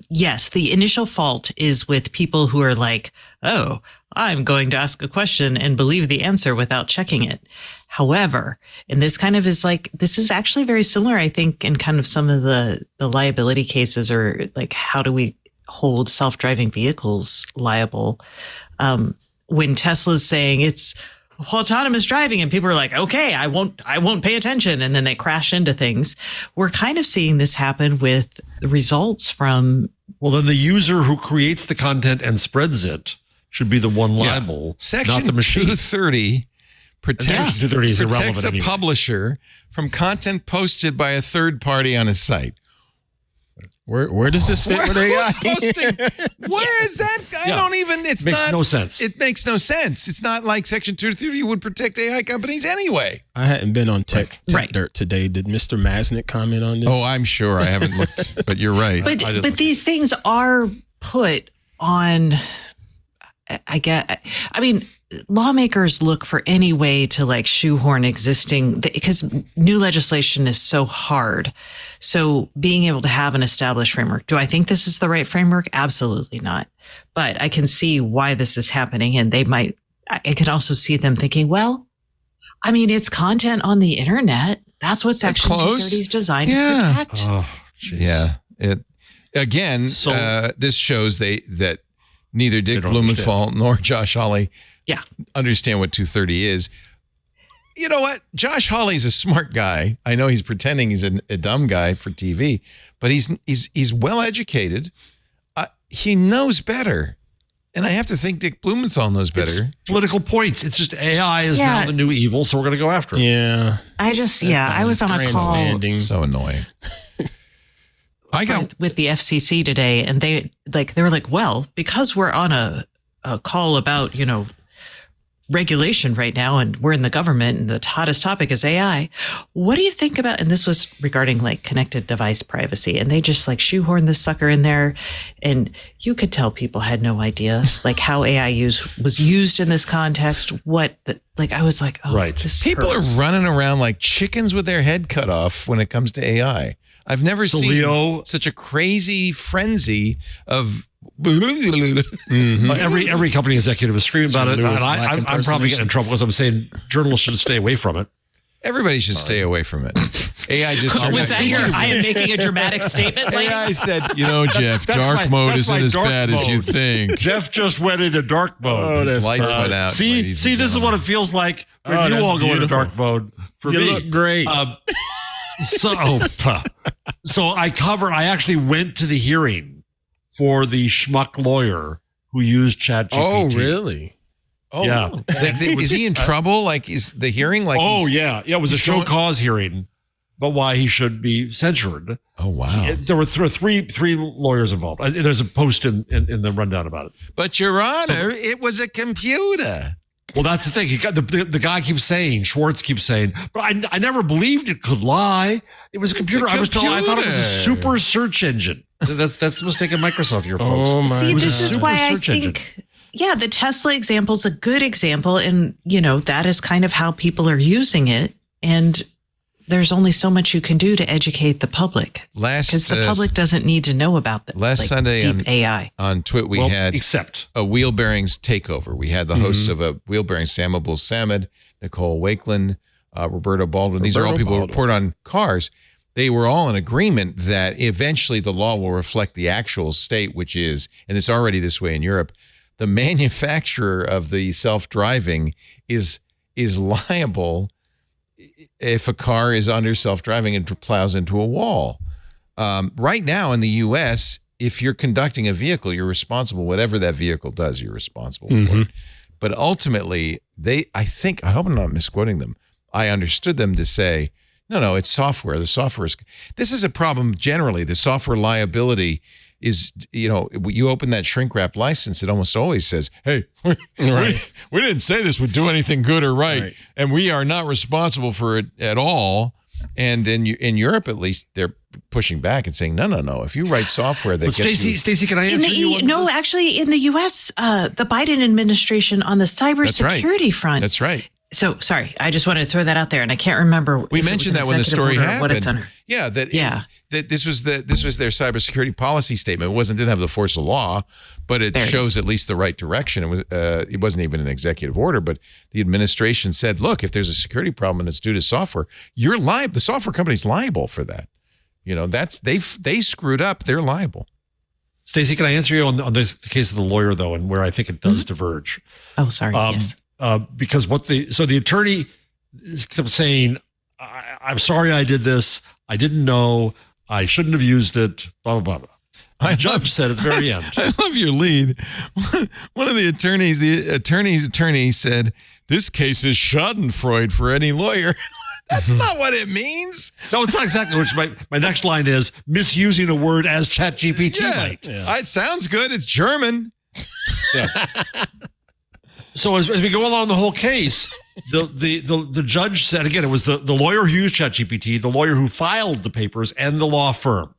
F: yes, the initial fault is with people who are like, oh, I'm going to ask a question and believe the answer without checking it. However, and this kind of is this is actually very similar, I think, in kind of some of the liability cases, or like, how do we hold self-driving vehicles liable? When Tesla's saying it's autonomous driving and people are like, okay, I won't pay attention. And then they crash into things. We're kind of seeing this happen with the results from.
E: Well, then the user who creates the content and spreads it should be the one liable,
A: Section
E: not the machine.
A: 230 protects a
E: anyway.
A: publisher from content posted by a third party on his site.
D: Where does this fit with AI?
A: Where is that? I don't even. It
E: makes no sense.
A: It makes no sense. It's not like Section 230 would protect AI companies anyway.
D: I hadn't been on Tech Dirt today. Did Mr. Masnick comment on this?
A: Oh, I'm sure. I haven't looked, but you're right.
F: But these things are put on I mean, lawmakers look for any way to like shoehorn existing, because new legislation is so hard. So being able to have an established framework, do I think this is the right framework? Absolutely not. But I can see why this is happening. And I can also see them thinking, well, I mean, it's content on the internet. That's what Section 230 is designed to protect.
E: Oh, geez.
A: Yeah. This shows that neither Dick Blumenthal nor Josh Hawley understand what 230 is. You know what? Josh Hawley's a smart guy. I know he's pretending he's a dumb guy for TV, but he's well educated. He knows better. And I have to think Dick Blumenthal knows better.
E: It's political points. It's just AI is now the new evil, so we're going to go after it.
D: Yeah.
F: I was on a call.
A: So annoying. I got
F: with the FCC today, and they were like, well, because we're on a call about, regulation right now, and we're in the government, and the hottest topic is AI. What do you think about, and this was regarding like connected device privacy, and they just like shoehorned this sucker in there, and you could tell people had no idea like how AI was used in this context. I was like, oh,
E: right.
A: People are running around like chickens with their head cut off when it comes to AI. I've never seen such a crazy frenzy of.
E: Mm-hmm. Every company executive is screaming about it, and I'm probably getting in trouble because I'm saying journalists should stay away from it.
A: Everybody should stay away from it. AI just
F: was that I am making a dramatic statement?
A: AI said, Jeff, dark mode isn't as bad as you think.
E: Jeff just went into dark mode.
A: His lights went out.
E: See, this is what it feels like when you all go into dark mode. For me,
D: you look great.
E: So I actually went to the hearing for the schmuck lawyer who used ChatGPT.
D: Oh, really?
A: Oh, yeah. Is he in trouble? Like, is the hearing like?
E: Oh, yeah. It was a show cause hearing, but why he should be censured.
A: Oh, wow.
E: There were three lawyers involved. There's a post in the rundown about it.
A: But Your Honor, it was a computer.
E: Well, that's the thing. The guy keeps saying, Schwartz keeps saying, but I never believed it could lie. It was a computer. I thought it was a super search engine. That's the mistake of Microsoft here, folks.
F: Oh, see, this is why I think, the Tesla example is a good example. And, that is kind of how people are using it. And there's only so much you can do to educate the public. Because the public doesn't need to know about the
A: Sunday
F: deep AI.
A: On Twit, we had a Wheel Bearings takeover. We had the hosts of a Wheel Bearings, Sam Abul-Samad, Nicole Wakeland, Roberto Baldwin. These are all people who report on cars. They were all in agreement that eventually the law will reflect the actual state, which is, and it's already this way in Europe, the manufacturer of the self-driving is liable if a car is under self-driving and plows into a wall. Right now in the U.S., if you're conducting a vehicle, you're responsible. Whatever that vehicle does, you're responsible for it. But ultimately, I hope I'm not misquoting them. I understood them to say, no, it's software. The software is, this is a problem generally. The software liability is, you open that shrink wrap license, it almost always says, hey, we didn't say this would do anything good or right, and we are not responsible for it at all. And in Europe, at least, they're pushing back and saying, no. If you write software that
E: Stacey, can I answer you?
F: No, actually, in the U.S., the Biden administration on the cybersecurity front.
A: That's right.
F: So, sorry, I just wanted to throw that out there, and I can't remember.
A: We mentioned that when the story happened.
F: What it's under.
A: Yeah, that this was their cybersecurity policy statement. Didn't have the force of law, but it shows at least the right direction. It wasn't even an executive order, but the administration said, look, if there's a security problem and it's due to software, you're liable. The software company's liable for that. They screwed up. They're liable.
E: Stacey, can I answer you on the case of the lawyer though, and where I think it does diverge?
F: Oh, sorry. Yes.
E: Because the attorney kept saying, I'm sorry I did this. I didn't know. I shouldn't have used it. Blah, blah, blah. The judge said at the very end.
A: I love your lead. One of the attorney's attorney said, this case is schadenfreude for any lawyer. That's not what it means.
E: No, it's not exactly which my next line is misusing a word as ChatGPT might.
A: Yeah. It sounds good. It's German.
E: Yeah. So as we go along the whole case, the judge said, again, it was the lawyer who used ChatGPT, the lawyer who filed the papers, and the law firm.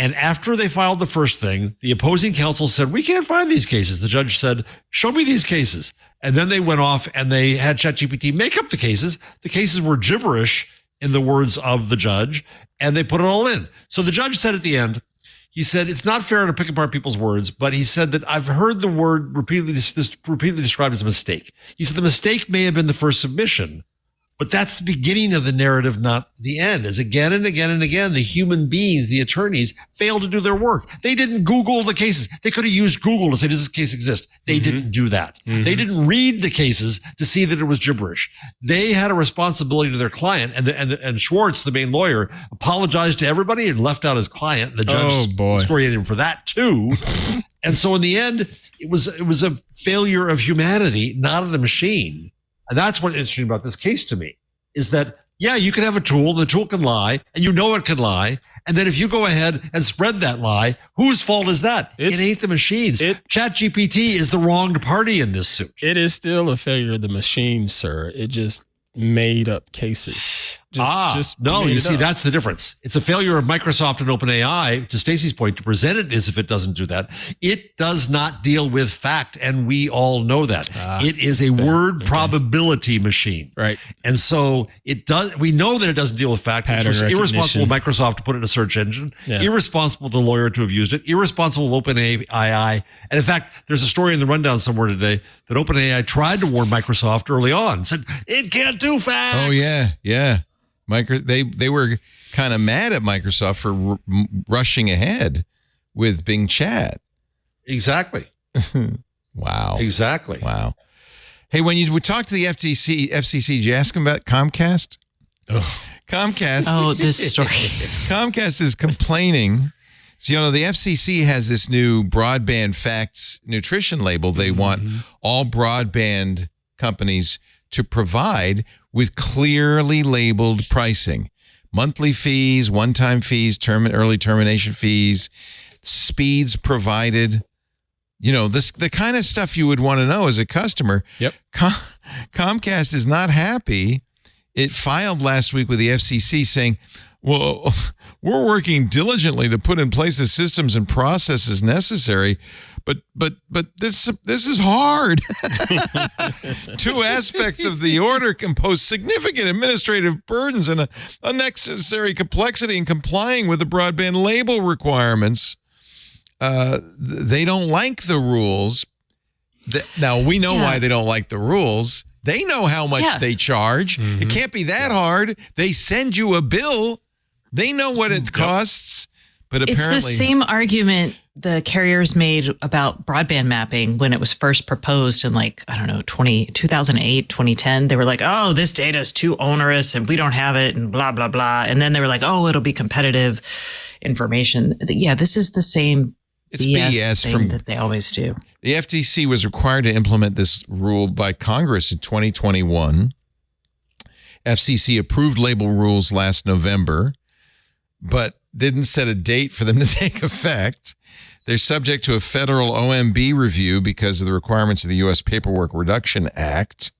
E: And after they filed the first thing, the opposing counsel said, we can't find these cases. The judge said, show me these cases. And then they went off and they had ChatGPT make up the cases. The cases were gibberish in the words of the judge, and they put it all in. So the judge said at the end, he said, it's not fair to pick apart people's words, but he said that I've heard the word repeatedly described as a mistake. He said the mistake may have been the first submission, but that's the beginning of the narrative, not the end. As again and again and again, the human beings, the attorneys, failed to do their work. They didn't Google the cases. They could have used Google to say, does this case exist? They didn't do that. They didn't read the cases to see that it was gibberish. They had a responsibility to their client, and Schwartz, the main lawyer, apologized to everybody and left out his client. The judge excoriated him for that too. And so in the end, it was a failure of humanity, not of the machine. And that's what's interesting about this case to me, is that, yeah, you can have a tool, the tool can lie, and you know it can lie. And then if you go ahead and spread that lie, whose fault is that? It ain't the machines. ChatGPT is the wronged party in this suit.
D: It is still a failure of the machine, sir. It just made up cases. That's the difference. It's a failure of Microsoft and OpenAI, to Stacey's point, to present it as if it doesn't do that. It does not deal with fact, and we all know that. It is a word probability machine. Right.
E: And so it does. We know that it doesn't deal with fact.
D: Pattern
E: It's irresponsible of
D: recognition.
E: Microsoft to put it in a search engine, irresponsible of the lawyer to have used it, irresponsible of OpenAI. And in fact, there's a story in the rundown somewhere today that OpenAI tried to warn Microsoft early on, said, it can't do facts.
A: Oh, yeah. They were kind of mad at Microsoft for rushing ahead with Bing Chat.
E: Exactly.
A: Wow.
E: Exactly.
A: Wow. Hey, when you would talk to the FCC, did you ask them about Comcast? Comcast.
F: Oh, this story.
A: Comcast is complaining. So, the FCC has this new broadband facts nutrition label they want all broadband companies to provide with clearly labeled pricing. Monthly fees, one-time fees, early termination fees, speeds provided. The kind of stuff you would want to know as a customer.
D: Yep.
A: Comcast is not happy. It filed last week with the FCC saying, well, we're working diligently to put in place the systems and processes necessary, but this is hard. Two aspects of the order can pose significant administrative burdens and unnecessary complexity in complying with the broadband label requirements. They don't like the rules. Now, we know why they don't like the rules. They know how much they charge. It can't be that hard. They send you a bill. They know what it costs. But apparently,
F: it's the same argument the carriers made about broadband mapping when it was first proposed in 2008, 2010. They were like, oh, this data is too onerous and we don't have it and blah, blah, blah. And then they were like, oh, it'll be competitive information. Yeah, this is the same BS thing that they always do.
A: The FTC was required to implement this rule by Congress in 2021. FCC approved label rules last November, but didn't set a date for them to take effect. They're subject to a federal OMB review because of the requirements of the U.S. Paperwork Reduction Act.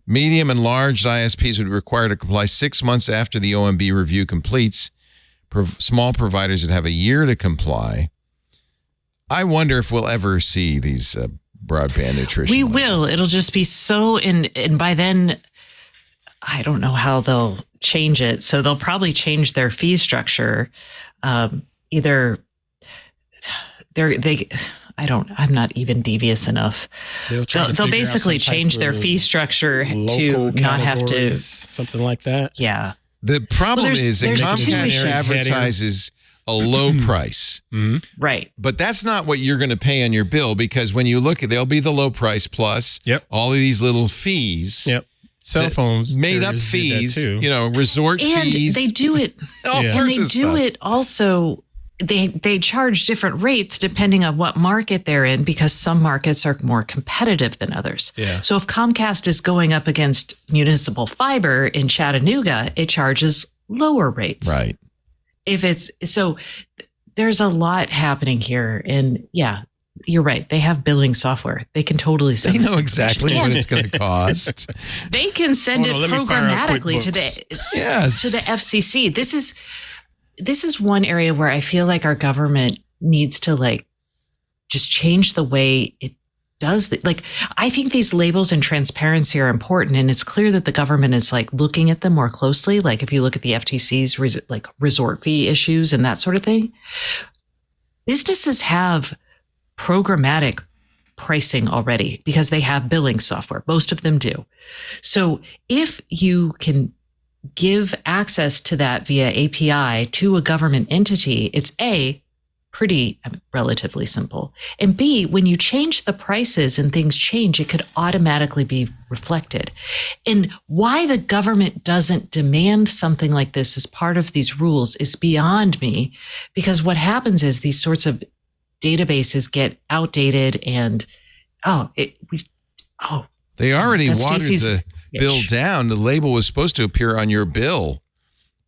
A: Medium and large ISPs would be required to comply 6 months after the OMB review completes. Small providers would have a year to comply. I wonder if we'll ever see these broadband nutrition.
F: We will. It'll just be so, and by then, I don't know how they'll change it. So they'll probably change their fee structure. I'm not even devious enough. They'll basically change their fee structure to not have to.
D: Something like that.
F: Yeah.
A: The problem is that Comcast advertises a low price.
F: Right.
A: But that's not what you're going to pay on your bill, because when you look at, there'll be the low price plus all of these little fees.
D: Yep. Cell phones
A: made up fees, resort fees.
F: And they do it.
A: All sorts
F: and they
A: of
F: do
A: stuff.
F: it also. They charge different rates depending on what market they're in, because some markets are more competitive than others.
D: Yeah.
F: So if Comcast is going up against municipal fiber in Chattanooga, it charges lower rates.
A: Right.
F: So there's a lot happening here. And yeah, you're right. They have billing software. They can totally send
A: They
F: this
A: know exactly what it's going to cost.
F: They can send it
D: let me fire up
F: programmatically to
D: QuickBooks.
F: the FCC. this is one area where I feel like our government needs to like just change the way it does like, I think these labels and transparency are important, and it's clear that the government is like looking at them more closely. Like if you look at the FTC's like resort fee issues and that sort of thing, businesses have programmatic pricing already because they have billing software. Most of them do. So if you can give access to that via API to a government entity, it's pretty relatively simple. And B, when you change the prices and things change, it could automatically be reflected. And why the government doesn't demand something like this as part of these rules is beyond me, because what happens is these sorts of databases get outdated and
A: they already watered
F: Stacey's
A: the bill down. The label was supposed to appear on your bill,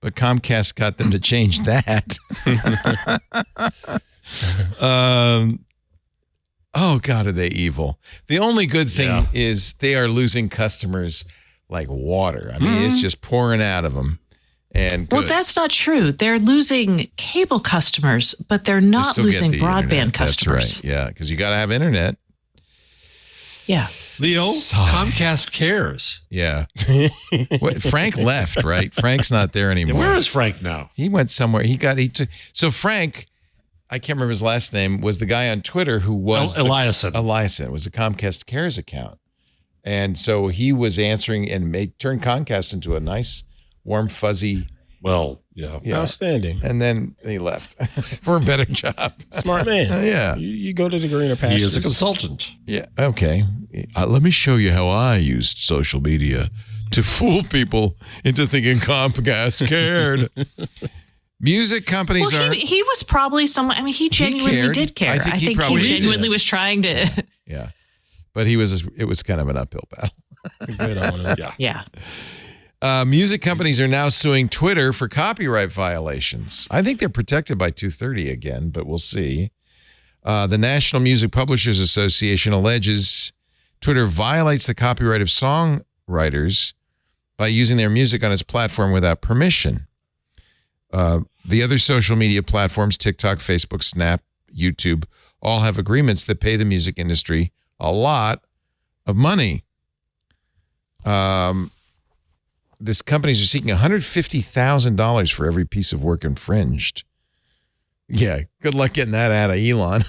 A: but Comcast got them to change that. Oh, God, are they evil? The only good thing is they are losing customers like water. I mean, it's just pouring out of them. And
F: well, that's not true. They're losing cable customers, but they're not losing broadband
A: internet.
F: customers.
A: That's right. Yeah, because you got to have internet.
F: Yeah.
E: Leo, Comcast cares.
A: Yeah. Frank left, right? Frank's not there anymore.
E: Yeah, where is Frank now?
A: He went somewhere. So Frank, I can't remember his last name, was the guy on Twitter who was
E: Eliason.
A: Eliason was the Comcast Cares account. And so he was answering and turned Comcast into a nice, warm, fuzzy.
E: Well, yeah.
D: Outstanding.
A: And then he left for a better job.
D: Smart man.
A: Yeah.
D: You go to the greener pastures.
E: He is a consultant.
A: Yeah. Okay. Let me show you how I used social media to fool people into thinking Comcast cared. Music companies are.
F: He was probably someone. I mean, he genuinely did care.
A: I think he
F: genuinely was trying to.
A: Yeah. But it was kind of an uphill battle.
D: Good on him.
F: Yeah.
A: Music companies are now suing Twitter for copyright violations. I think they're protected by 230 again, but we'll see. The National Music Publishers Association alleges Twitter violates the copyright of songwriters by using their music on its platform without permission. The other social media platforms, TikTok, Facebook, Snap, YouTube, all have agreements that pay the music industry a lot of money. These companies are seeking $150,000 for every piece of work infringed. Yeah, good luck getting that out of Elon.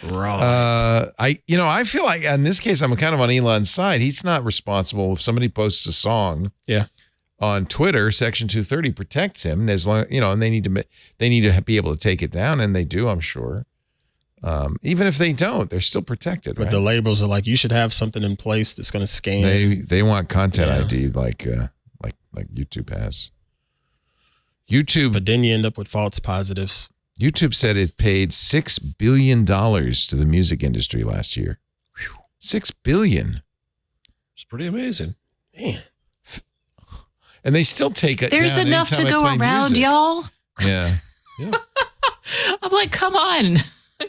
D: Right.
A: I feel like in this case I'm kind of on Elon's side. He's not responsible if somebody posts a song.
D: Yeah.
A: On Twitter, Section 230 protects him as long, and they need to be able to take it down, and they do, I'm sure. Even if they don't, they're still protected.
D: But
A: right?
D: the labels are like, you should have something in place that's going to scan.
A: They want content ID like YouTube has.
D: But then you end up with false positives.
A: YouTube said it paid $6 billion to the music industry last year. $6 billion.
E: It's pretty amazing.
D: Man.
A: And they still take it.
F: There's
A: down
F: enough to
A: anytime I
F: go
A: play
F: around,
A: music.
F: y'all.
A: Yeah.
F: I'm like, come on.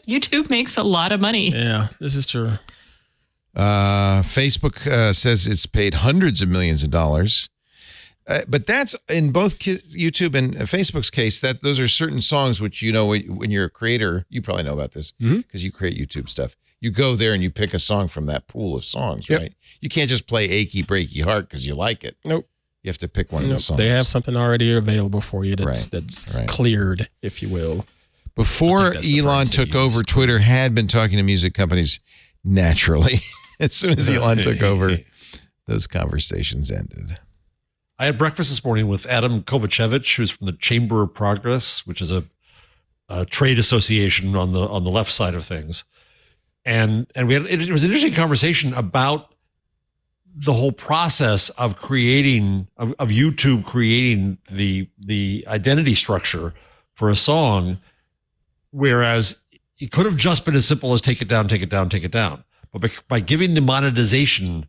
F: YouTube makes a lot of money.
D: Yeah, this is true.
A: Facebook says it's paid hundreds of millions of dollars. But that's in both YouTube and Facebook's case, that those are certain songs which, when you're a creator, you probably know about this because you create YouTube stuff. You go there and you pick a song from that pool of songs, right? You can't just play Achy Breaky Heart because you like it.
D: Nope.
A: You have to pick one of the songs.
D: They have something already available for you that's
A: Right.
D: cleared, if you will.
A: Before Elon took over, Twitter had been talking to music companies naturally. As soon as Elon took over, those conversations ended.
E: I had breakfast this morning with Adam Kovacevic, who's from the Chamber of Progress, which is a trade association on the left side of things. And it was an interesting conversation about the whole process of creating of YouTube creating the identity structure for a song, whereas it could have just been as simple as take it down, take it down, take it down. But by giving the monetization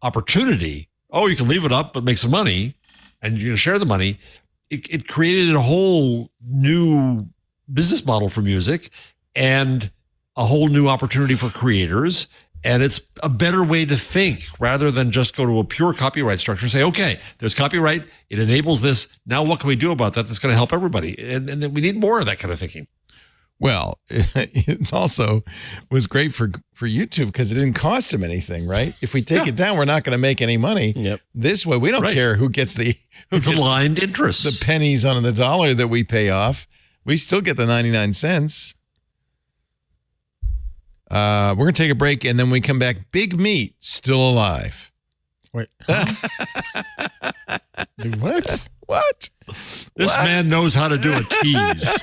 E: opportunity, you can leave it up but make some money, and you're gonna share the money. It created a whole new business model for music and a whole new opportunity for creators. And it's a better way to think rather than just go to a pure copyright structure and say, okay, there's copyright. It enables this. Now what can we do about that that's going to help everybody? And then we need more of that kind of thinking.
A: Well, it also was great for YouTube because it didn't cost them anything, right? If we take it down, we're not going to make any money.
D: Yep.
A: This way, we don't care who gets
E: it's aligned interests.
A: The pennies on the dollar that we pay off. We still get the 99 cents. We're going to take a break, and then when we come back, Big Meat still alive.
D: Wait. Dude, what?
A: What?
E: This man knows how to do a tease.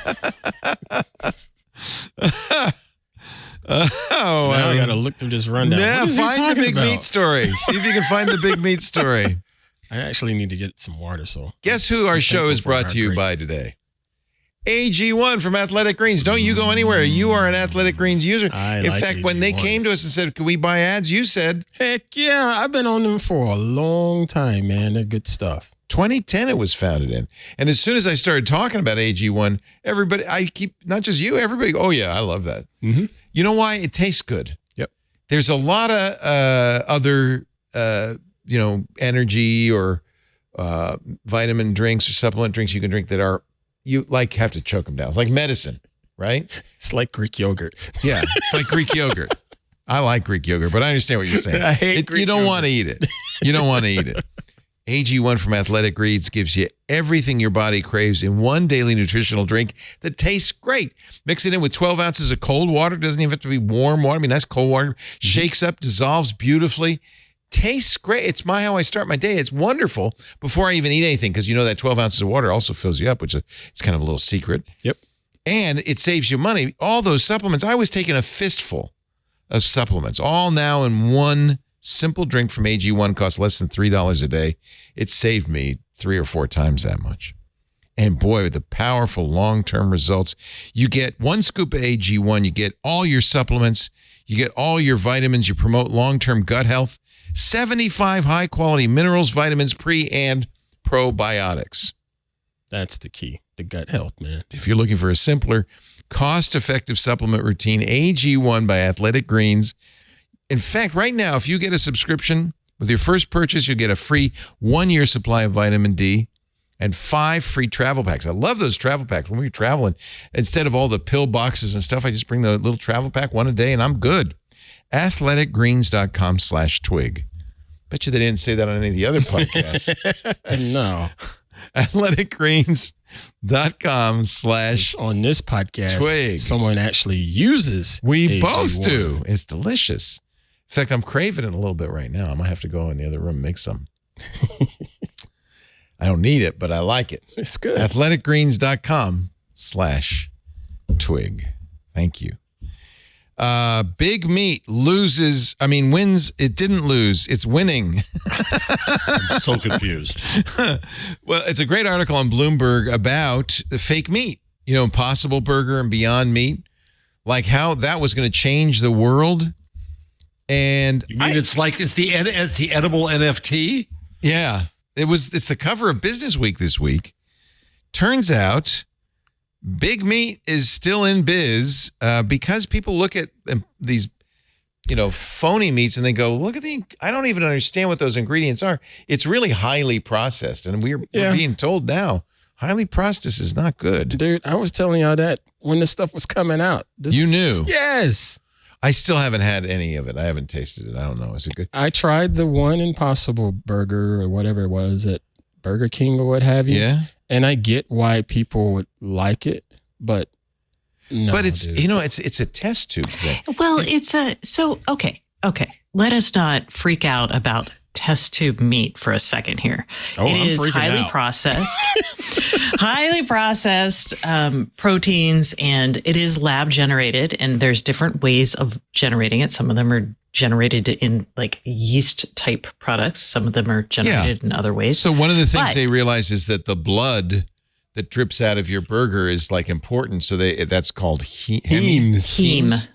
D: Now I got to look through this rundown.
A: Yeah,
D: What is he
A: find the
D: talking
A: Big
D: about?
A: Meat story. See if you can find the Big Meat story.
D: I actually need to get some water. So
A: Guess who our show is
D: thankful for
A: brought to you
D: our
A: by today? AG1 from Athletic Greens. Don't you go anywhere. You are an Athletic Greens user. In
D: like
A: fact, when they
D: AG1.
A: came to us and said, can we buy ads? You said,
D: Heck yeah, I've been on them for a long time, man. They're good stuff.
A: 2010 it was founded in. And as soon as I started talking about AG1, everybody, not just you, everybody, oh yeah, I love that.
D: Mm-hmm.
A: You know why? It tastes good.
D: Yep.
A: There's a lot of other, energy or vitamin drinks or supplement drinks you can drink that are, you like have to choke them down. It's like medicine, right?
D: It's like Greek yogurt.
A: Yeah, it's like Greek yogurt. I like Greek yogurt, but I understand what you're saying.
D: I hate Greek
A: You don't
D: yogurt.
A: want to eat it. You don't want to eat it. AG1 from Athletic Greens gives you everything your body craves in one daily nutritional drink that tastes great. Mix it in with 12 ounces of cold water. Doesn't even have to be warm water. I mean, that's cold water. Shakes up, dissolves beautifully. Tastes great. It's how I start my day. It's wonderful before I even eat anything because you know that 12 ounces of water also fills you up, which it's kind of a little secret.
D: Yep.
A: And it saves you money. All those supplements, I was taking a fistful of supplements, all now in one simple drink from AG1, costs less than $3 a day. It saved me 3 or 4 times that much. And boy, with the powerful long-term results, you get 1 scoop of AG1, you get all your supplements, you get all your vitamins, you promote long-term gut health, 75 high-quality minerals, vitamins, pre- and probiotics.
D: That's the key. The gut health, man.
A: If you're looking for a simpler, cost-effective supplement routine, AG1 by Athletic Greens. In fact, right now, if you get a subscription with your first purchase, you'll get a free 1-year supply of vitamin D and 5 free travel packs. I love those travel packs. When we're traveling, instead of all the pill boxes and stuff, I just bring the little travel pack, 1 a day, and I'm good. athleticgreens.com/twig. Bet you they didn't say that on any of the other podcasts.
D: No.
A: athleticgreens.com/
D: On this podcast,
A: Twig.
D: someone actually uses
A: We
D: AG1.
A: both do. It's delicious. In fact, I'm craving it a little bit right now. I might have to go in the other room and make some. I don't need it, but I like it.
D: It's good.
A: athleticgreens.com/twig. Thank you. Big Meat wins. It didn't lose. It's winning.
E: I'm so confused.
A: Well, it's a great article on Bloomberg about the fake meat, Impossible Burger and Beyond Meat, like how that was going to change the world. And
E: You mean it's the edible NFT?
A: yeah, it's the cover of Business Week this week. Turns out Big Meat is still in biz because people look at these, phony meats and they go, look at I don't even understand what those ingredients are. It's really highly processed. And we're being told now, highly processed is not good.
D: Dude, I was telling y'all that when this stuff was coming out.
A: You knew?
D: Yes.
A: I still haven't had any of it. I haven't tasted it. I don't know. Is it good?
D: I tried the one Impossible Burger or whatever it was at Burger King or what have you.
A: Yeah.
D: And I get why people would like it, but no.
A: But it's,
D: dude.
A: it's a test tube thing.
F: Well, okay. Let us not freak out about test tube meat for a second here.
D: Oh,
F: It
D: I'm
F: is
D: freaking
F: highly
D: out.
F: processed proteins, and it is lab generated, and there's different ways of generating it. Some of them are generated in like yeast type products. Some of them are generated in other ways.
A: So one of the things
F: But-
A: they realize is that the blood that drips out of your burger is like important. So that's called heme.
D: Hemes.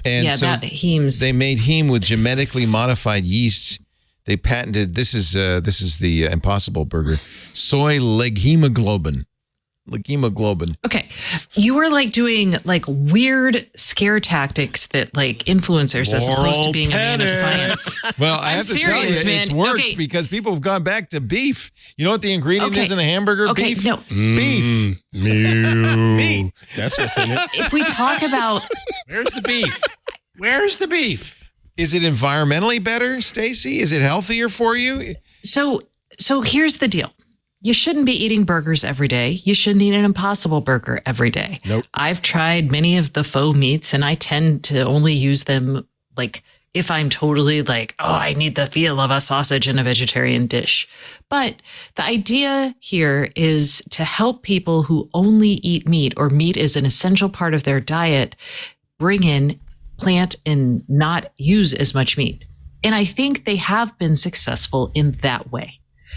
A: And
F: yeah,
A: so
F: that hemes.
A: they made heme with genetically modified yeast. They patented, this is the Impossible Burger, soy leghemoglobin. like hemoglobin.
F: Okay. You were like doing like weird scare tactics that like influencers as opposed to being a man of science.
A: Well, I
F: I'm
A: have to
F: serious,
A: tell you, it's
F: man.
A: worked
F: Okay.
A: because people have gone back to beef. You know what the ingredient
F: Okay.
A: is in a hamburger?
F: Okay,
A: Beef.
F: no.
A: Beef.
D: Mew. That's what's in it.
F: If we talk about
E: Where's the beef? Where's the beef?
A: Is it environmentally better, Stacy? Is it healthier for you?
F: so here's the deal. You shouldn't be eating burgers every day. You shouldn't eat an Impossible Burger every day.
D: Nope.
F: I've tried many of the faux meats and I tend to only use them like if I'm totally like, oh, I need the feel of a sausage in a vegetarian dish. But the idea here is to help people who only eat meat or meat is an essential part of their diet, bring in plant and not use as much meat. And I think they have been successful in that way.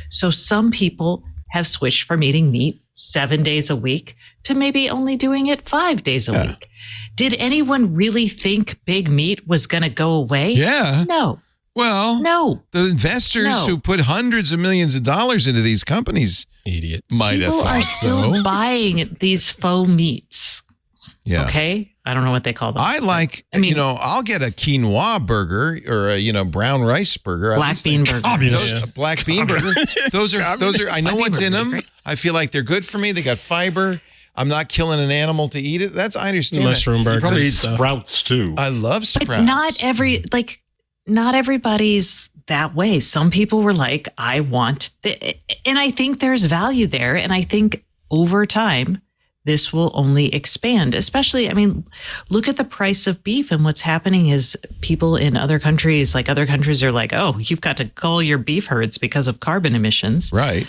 F: So some people have switched from eating meat 7 days a week to maybe only doing it 5 days a week. Did anyone really think big meat was going to go away?
A: Yeah.
F: No.
A: Well,
F: No.
A: the investors
F: No.
A: who put hundreds of millions of dollars into these companies
D: Idiots.
A: might have
F: People
A: thought
F: are still
A: so.
F: buying these faux meats.
A: Yeah.
F: Okay. I don't know what they call them.
A: I like,
F: I mean-
A: I'll get a quinoa burger or a, brown rice burger.
F: Black bean burger.
E: Communist.
A: A black bean burger. Those are, I know
F: Black
A: what's
F: bean
A: in
F: burger,
A: them.
F: great.
A: I feel like they're good for me. They got fiber. I'm not killing an animal to eat it. I understand that.
D: Mushroom burger.
E: Probably eat
D: stuff.
E: sprouts too.
A: I love sprouts.
F: But not everybody's that way. Some people were like, I want and I think there's value there. And I think over time, this will only expand, especially, look at the price of beef and what's happening is people in other countries are like, oh, you've got to cull your beef herds because of carbon emissions.
A: Right.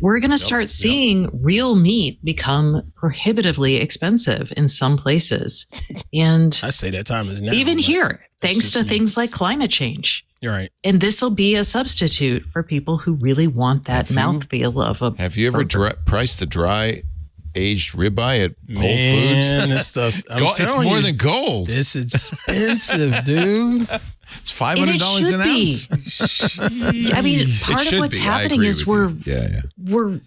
F: We're going to start seeing real meat become prohibitively expensive in some places. And
D: I say that time is now.
F: even
D: but
F: here, thanks
D: just
F: to
D: me.
F: things like climate change.
D: You're right.
F: And this will be a substitute for people who really want that
A: Have you-
F: mouthfeel of a
A: Have you ever
F: burger.
A: priced the dry aged ribeye at Whole
D: Man,
A: Foods?
D: this stuff's, I'm
A: It's
D: telling
A: more
D: you,
A: than gold.
D: It's expensive, dude.
A: It's $500
F: should
A: an
F: be.
A: ounce.
F: Part
A: It
F: of
A: should
F: what's
A: be. I
F: happening
A: agree
F: is
A: with you.
F: we're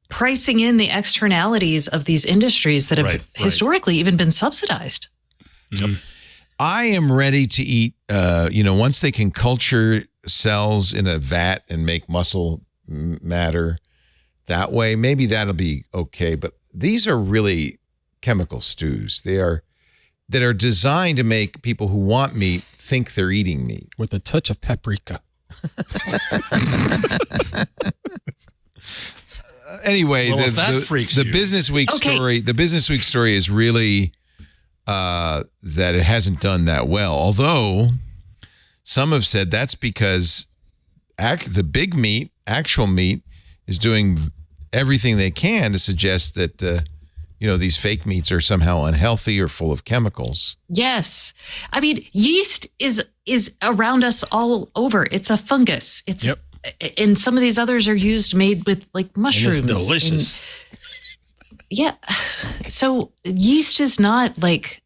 F: pricing in the externalities of these industries that have
E: Right.
F: historically even been subsidized.
A: I am ready to eat, once they can culture cells in a vat and make muscle matter that way, maybe that'll be okay. But these are really chemical stews. That are designed to make people who want meat think they're eating meat.
D: With a touch of paprika.
A: Anyway,
E: Well, if that freaks
A: the
E: you.
A: Business Week
F: Okay.
A: story. The Business Week story is really that it hasn't done that well. Although some have said that's because the big meat, actual meat, is doing everything they can to suggest that these fake meats are somehow unhealthy or full of chemicals.
F: Yes. Yeast is around us all over. It's a fungus. It's
D: Yep.
F: and some of these others are made with like
D: And
F: mushrooms.
D: it's delicious.
F: Yeah. So yeast is not like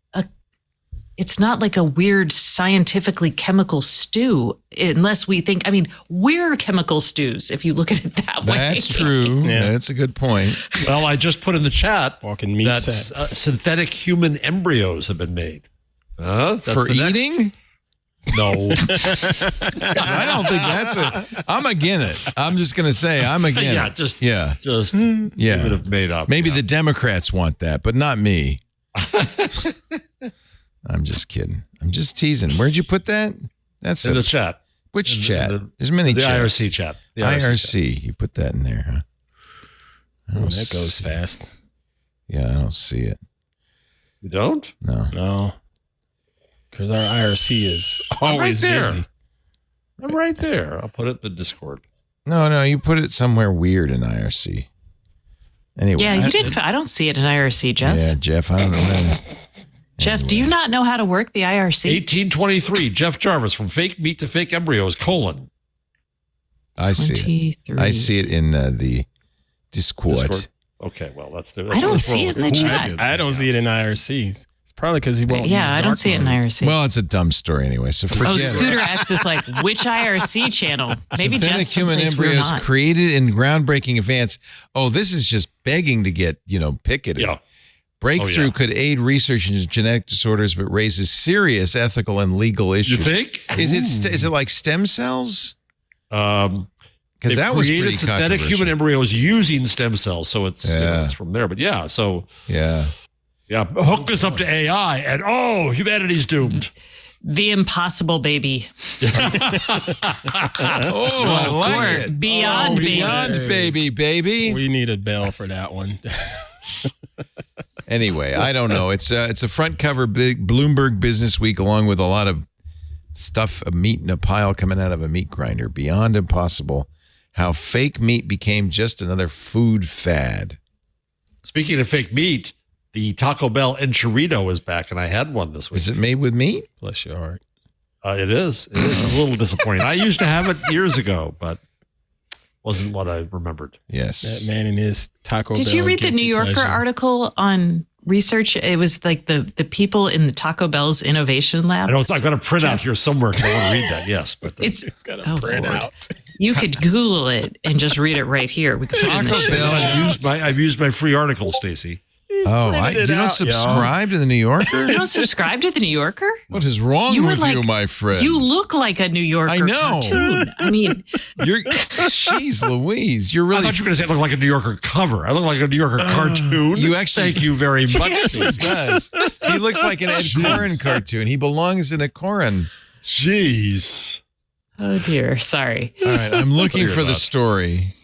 F: a weird scientifically chemical stew unless we think, we're chemical stews if you look at it that way.
A: That's true.
D: Yeah.
A: That's a good point.
E: Well, I just put in the chat
D: Walking meat
E: that
D: sacks.
E: synthetic human embryos have been made. That's
A: For
E: the next-
A: eating?
E: No.
A: I don't think I'm against it. I'm just going to say I'm against
E: Yeah,
A: it.
E: just
A: Yeah.
E: yeah. Would have made up.
A: Maybe
E: yeah.
A: the Democrats want that, but not me. I'm just kidding. I'm just teasing. Where'd you put that? That's
E: in the chat.
A: which
E: in
A: chat?
E: the-
A: There's many
E: The
A: chats.
E: IRC chat. The
A: IRC. You put that in there, huh? I
D: Oh,
A: don't
D: that goes
A: see-
D: fast.
A: Yeah, I don't see it.
E: You don't?
A: No.
D: No. Because our IRC is
E: I'm
D: always
E: right there.
D: busy.
E: I'm right there. I'll put it in the Discord.
A: No, you put it somewhere weird in IRC. Anyway.
F: Yeah, you did. I don't see it in IRC, Jeff.
A: Yeah, Jeff, I don't know.
F: Jeff, do you not know how to work the IRC?
E: 1823. Jeff Jarvis, from fake meat to fake embryos, :
A: I see it.
F: 23.
A: I see it in the Discord.
E: Discord. Okay, well, that's
F: I don't see it in the
E: Who
F: chat.
E: is it?
D: I don't see it in IRC. Probably because he won't.
F: Yeah,
D: use
F: I don't
D: dark
F: see it in
D: mode.
F: IRC.
A: Well, it's a dumb story anyway, so forget
F: Oh,
A: it.
F: Scooter X is like, which IRC channel? Maybe
A: Synthetic
F: just
A: human
F: someplace we're
A: embryos
F: not.
A: created in groundbreaking advance. Oh, this is just begging to get, picketed.
E: Yeah.
A: Breakthrough
E: Oh, yeah.
A: could aid research into genetic disorders, but raises serious ethical and legal
E: You
A: issues.
E: think?
A: Is it like stem cells?
E: Because
A: Because that was
E: created
A: pretty
E: synthetic human
A: controversial.
E: embryos using stem cells, so it's,
A: Yeah.
E: it's from there. But yeah, so
A: Yeah.
E: hook this up to AI, and humanity's doomed.
F: The Impossible Baby.
A: Oh, I like
F: Or
A: it.
F: Beyond Baby.
A: Beyond baby.
D: We needed Bell for that one.
A: Anyway, I don't know. It's a front cover big Bloomberg Business Week, along with a lot of stuff of meat in a pile coming out of a meat grinder. Beyond impossible. How fake meat became just another food fad.
E: Speaking of fake meat, the Taco Bell enchilada is back, and I had one this week.
A: Is it made with meat?
D: Bless your heart.
E: It is. It is a little disappointing. I used to have it years ago, but wasn't what I remembered.
A: Yes.
D: That man and his Taco
F: Did
D: Bell
F: you read the
D: guilty
F: New Yorker
D: pleasure.
F: article on research? It was like the people in the Taco Bell's innovation lab.
E: I know I've got a printout here somewhere because I want to read that. Yes, but
F: It's
D: Got
F: oh,
D: a print
F: Lord.
D: out.
F: You could Google it and just read it right here. We could put it in the
A: Taco
F: show
A: Bell.
F: notes.
E: I've used my free article, Stacy.
A: Oh,
D: printed
A: you
D: it
A: don't
D: out,
A: subscribe to the New Yorker?
F: You don't subscribe to the New Yorker?
A: What is wrong
F: You were
A: with
F: like-
A: you, my friend?
F: You look like a New Yorker
A: I know.
F: cartoon. I mean,
A: You're, jeez Louise, you're
E: I
A: really.
E: thought you were going to say I look like a New Yorker cover. I look like a New Yorker cartoon.
A: You actually-
E: Thank you very much.
A: Yes, he does. He looks like an Ed Koren cartoon. He belongs in a Koren.
E: Jeez.
F: oh dear. Sorry.
A: All right, I'm looking
E: What are you
A: for the
E: about?
A: story.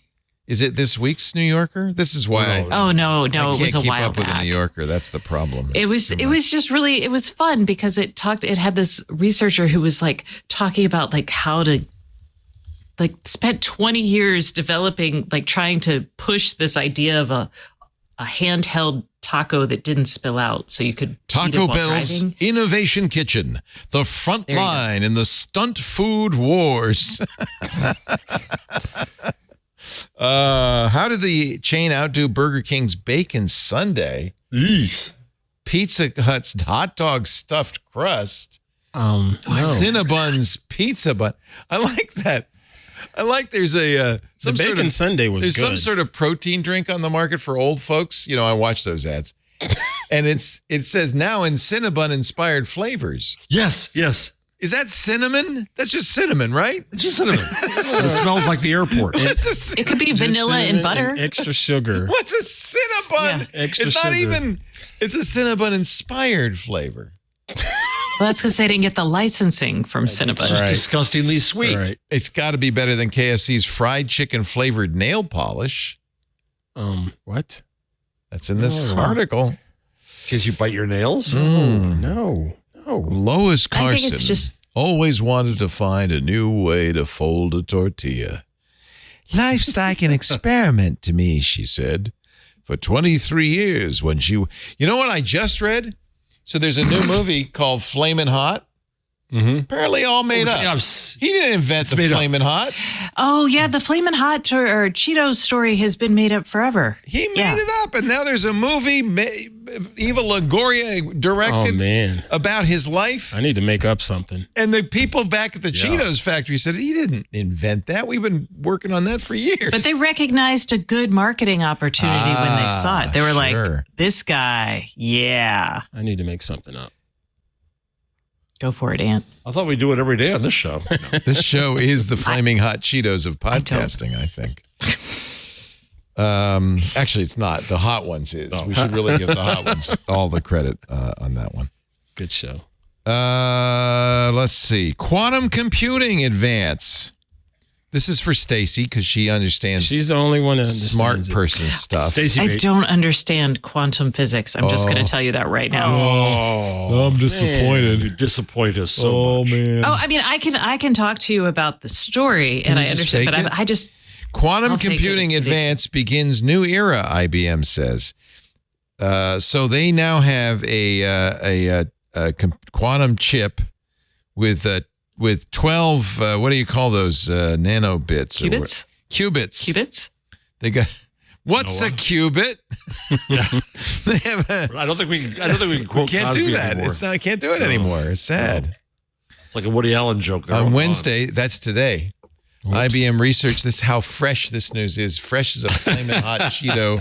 A: Is it this week's New Yorker? This is why
E: No.
F: Oh no,
A: I
F: no, it
A: can't
F: was a
A: keep
F: while
A: up with the
F: back.
A: New Yorker. That's the problem.
F: It was just really it was fun because it had this researcher who was like talking about like how to like spent 20 years developing like trying to push this idea of a handheld taco that didn't spill out so you could eat it
A: Taco
F: while
A: Bell's
F: driving.
A: Innovation Kitchen, the front
F: There you go.
A: line in the Stunt-Food wars. How did the chain outdo Burger King's Bacon Sundae?
E: Eesh.
A: Pizza Hut's hot dog stuffed crust.
D: No.
A: Cinnabon's pizza bun. I like that. I like there's a
D: The
A: some
D: Bacon
A: sort of,
D: Sunday was
A: there's
D: good.
A: some sort of protein drink on the market for old folks. You know, I watch those ads, and it says now in Cinnabon inspired flavors.
E: Yes, yes.
A: Is that cinnamon? That's just cinnamon, right?
E: It's just cinnamon. It smells like the airport.
A: What's a
F: It could be
D: Just
F: vanilla and
D: cinnamon
F: butter.
D: extra sugar.
A: what's a Cinnabon?
F: Yeah.
D: Extra
A: It's not
D: sugar.
A: even. It's a Cinnabon inspired flavor.
F: Well, that's because they didn't get the licensing from
E: It's
F: Cinnabon.
E: just
D: Right.
E: disgustingly sweet.
D: Right.
A: It's got to be better than KFC's fried chicken flavored nail polish.
D: What?
A: That's in this
D: Oh.
A: article.
E: Because you bite your nails.
D: No.
A: Lois
F: I
A: Carson
F: think it's just
A: always wanted to find a new way to fold a tortilla. Life's like an experiment to me, she said. For 23 years when she... You know what I just read? So there's a new movie called Flamin' Hot.
D: Mm-hmm.
A: Apparently all made up. He didn't invent the
E: made up.
A: Flamin' Hot.
F: oh yeah, the Flamin' Hot or Cheetos story has been made up forever.
A: He made
F: Yeah.
A: it up. And now there's a movie Eva Longoria
D: Oh
A: directed
D: man,
A: about his life.
D: I need to make up something.
A: And the people back at the
E: Yeah.
A: Cheetos factory said, he didn't invent that. We've been working on that for years.
F: But they recognized a good marketing opportunity when they saw it. They were
A: sure.
F: like, this guy, yeah.
D: I need to make something up.
F: Go for it, Ant.
E: I thought we do it every day on this show.
A: This show is the flaming hot Cheetos of
F: don't.
A: podcasting, I think. Actually, it's not. The hot ones is.
E: Oh.
A: We should really give the hot ones all the credit on that one.
D: Good show.
A: Let's see. Quantum computing advance. This is for Stacy because she understands
D: She's the only one that understands
A: smart
D: it.
A: person stuff.
E: Stacy,
F: I
E: made-
F: don't understand quantum physics. I'm just going
A: Oh.
F: to tell you that right now.
D: Oh,
A: I'm
D: disappointed.
E: you disappoint us so much.
A: man.
F: Oh, I mean, I can talk to you about the story,
A: Can
F: and
A: you
F: I
A: just
F: understand,
A: take
F: but
A: it?
F: I just
A: Quantum
F: I'll take it
A: computing
F: to the
A: advance begins new era, IBM says. So they now have a quantum chip with 12 what do you call those nanobits?
F: qubits.
A: Qubits.
F: Qubits.
A: They got What's a qubit? They have
E: I don't think we can quote
A: can't
E: Cosby
A: do that.
E: anymore.
A: I can't do it anymore. It's sad.
E: It's like a Woody Allen joke. There
A: On Wednesday, that's today.
D: Whoops.
A: IBM research. This how fresh this news is. Fresh as a flaming hot Cheeto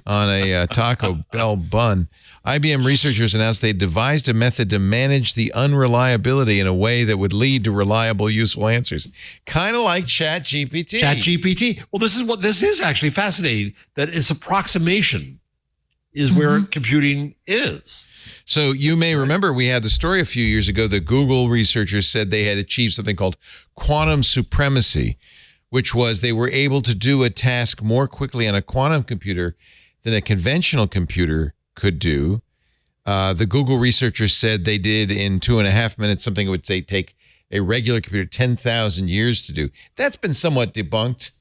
A: on a Taco Bell bun. IBM researchers announced they devised a method to manage the unreliability in a way that would lead to reliable, useful answers. Kind of like ChatGPT.
E: ChatGPT. Well, this is actually fascinating. That its approximation is where computing is.
A: So you may remember we had the story a few years ago that Google researchers said they had achieved something called quantum supremacy, which was they were able to do a task more quickly on a quantum computer than a conventional computer could do. The Google researchers said they did in 2.5 minutes something it would say take a regular computer 10,000 years to do. That's been somewhat debunked.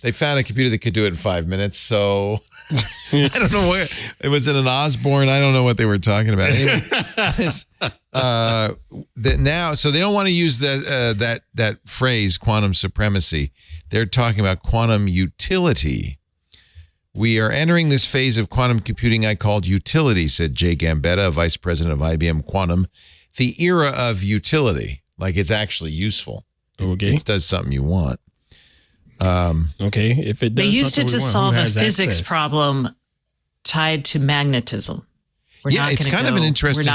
A: They found a computer that could do it in 5 minutes, so I don't know what it was in an Osborne. I don't know what they were talking about. Anyway, so they don't want to use that phrase quantum supremacy. They're talking about quantum utility. We are entering this phase of quantum computing I called utility, said Jay Gambetta, vice president of IBM Quantum. The era of utility, like it's actually useful.
D: Okay.
A: It does something you want.
D: Okay. If it does,
F: They used it to solve a physics
D: access?
F: problem tied to magnetism.
A: Yeah, it's kind of an interesting.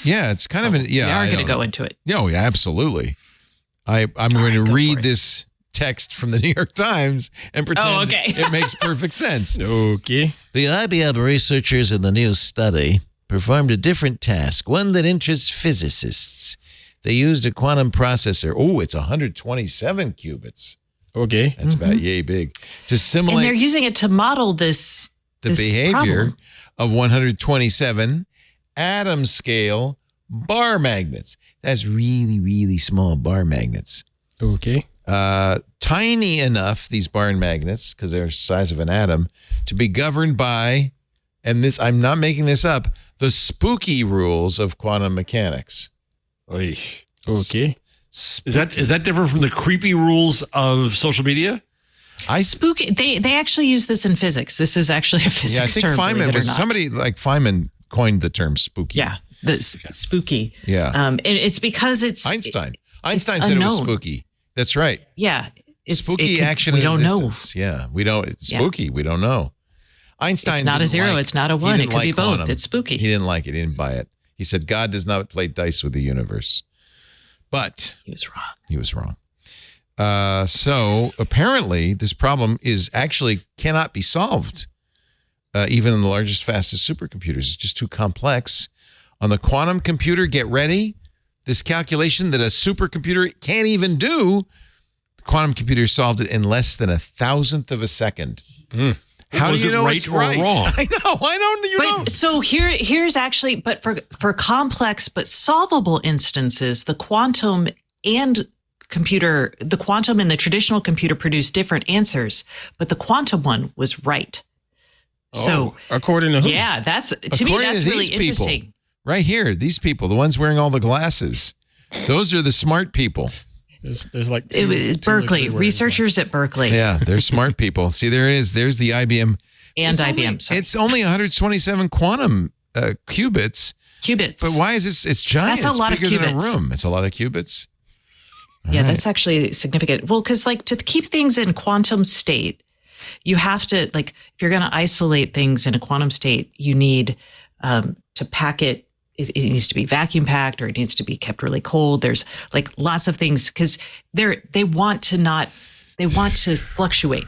A: Yeah, it's kind of an. Yeah,
F: we are
A: I
F: going to
A: don't-
F: go into it.
A: No, yeah, absolutely. I'm going to
F: go
A: read
F: for it.
A: this text from the New York Times and pretend
F: okay.
A: it makes perfect sense.
D: Okay.
G: The IBM researchers in the new study performed a different task, one that interests physicists. They used a quantum processor. Oh, it's 127 qubits.
D: Okay.
A: That's about yay big. To
F: And they're
A: simulate
F: using it to model this
A: the behavior
F: problem.
A: of 127 atom scale bar magnets. That's really, really small bar magnets.
D: Okay.
A: Tiny enough, these bar magnets, because they're the size of an atom, to be governed by, and this I'm not making this up, the spooky rules of quantum mechanics.
E: Oy.
D: Okay.
E: Is that different from the creepy rules of social media?
F: Spooky. They actually use this in physics. This is actually a physics
A: Yeah, I think
F: term. believe
A: Feynman
F: it or
A: was
F: not.
A: somebody like Feynman coined the term spooky.
F: Yeah, the spooky.
A: Yeah.
F: And it's because it's
A: Einstein
F: it's
A: said it was
F: unknown.
A: spooky. That's right.
F: Yeah, it's
A: Spooky
F: it could-
A: action.
F: We
A: at a
F: don't know.
A: distance. Yeah, we don't. It's
F: Yeah.
A: spooky. We don't know. Einstein.
F: It's not a
A: didn't
F: zero.
A: like-
F: It's not a
A: he
F: one.
A: didn't
F: It could be
A: like
F: both.
A: quantum.
F: It's spooky.
A: He didn't like it. He didn't buy it. He said God does not play dice with the universe. But
F: He was wrong.
A: he was wrong. So apparently, this problem is actually cannot be solved, even in the largest, fastest supercomputers. It's just too complex. On the quantum computer, get ready. This calculation that a supercomputer can't even do, the quantum computer solved it in less than 1,000th of a second. How
E: Was
A: do you
E: it
A: know
E: right
A: it's
E: or
A: right?
E: wrong?
A: I know. You know.
F: But so here's actually, but for complex but solvable instances, the quantum and the quantum and the traditional computer produce different answers, but the quantum one was right. So
D: According to who?
F: yeah, that's to me
A: According
F: that's
A: to
F: really
A: these people.
F: interesting.
A: Right here, these people, the ones wearing all the glasses, those are the smart people.
D: There's like
F: It was
D: two or
F: Berkeley
D: three
F: researchers at Berkeley
A: Yeah, they're smart people. See, there it is. There's the IBM.
F: and
A: It's
F: IBM.
A: Only,
F: sorry.
A: it's only 127 quantum qubits.
F: Qubits.
A: But why is this? It's giant.
F: That's a lot of
A: It's bigger than a
F: qubits.
A: room. It's a lot of qubits.
F: Yeah, that's actually significant. Well, because like to keep things in quantum state, you have to like if you're going to isolate things in a quantum state, you need to pack it. It needs to be vacuum packed, or it needs to be kept really cold. There's like lots of things because they want to fluctuate,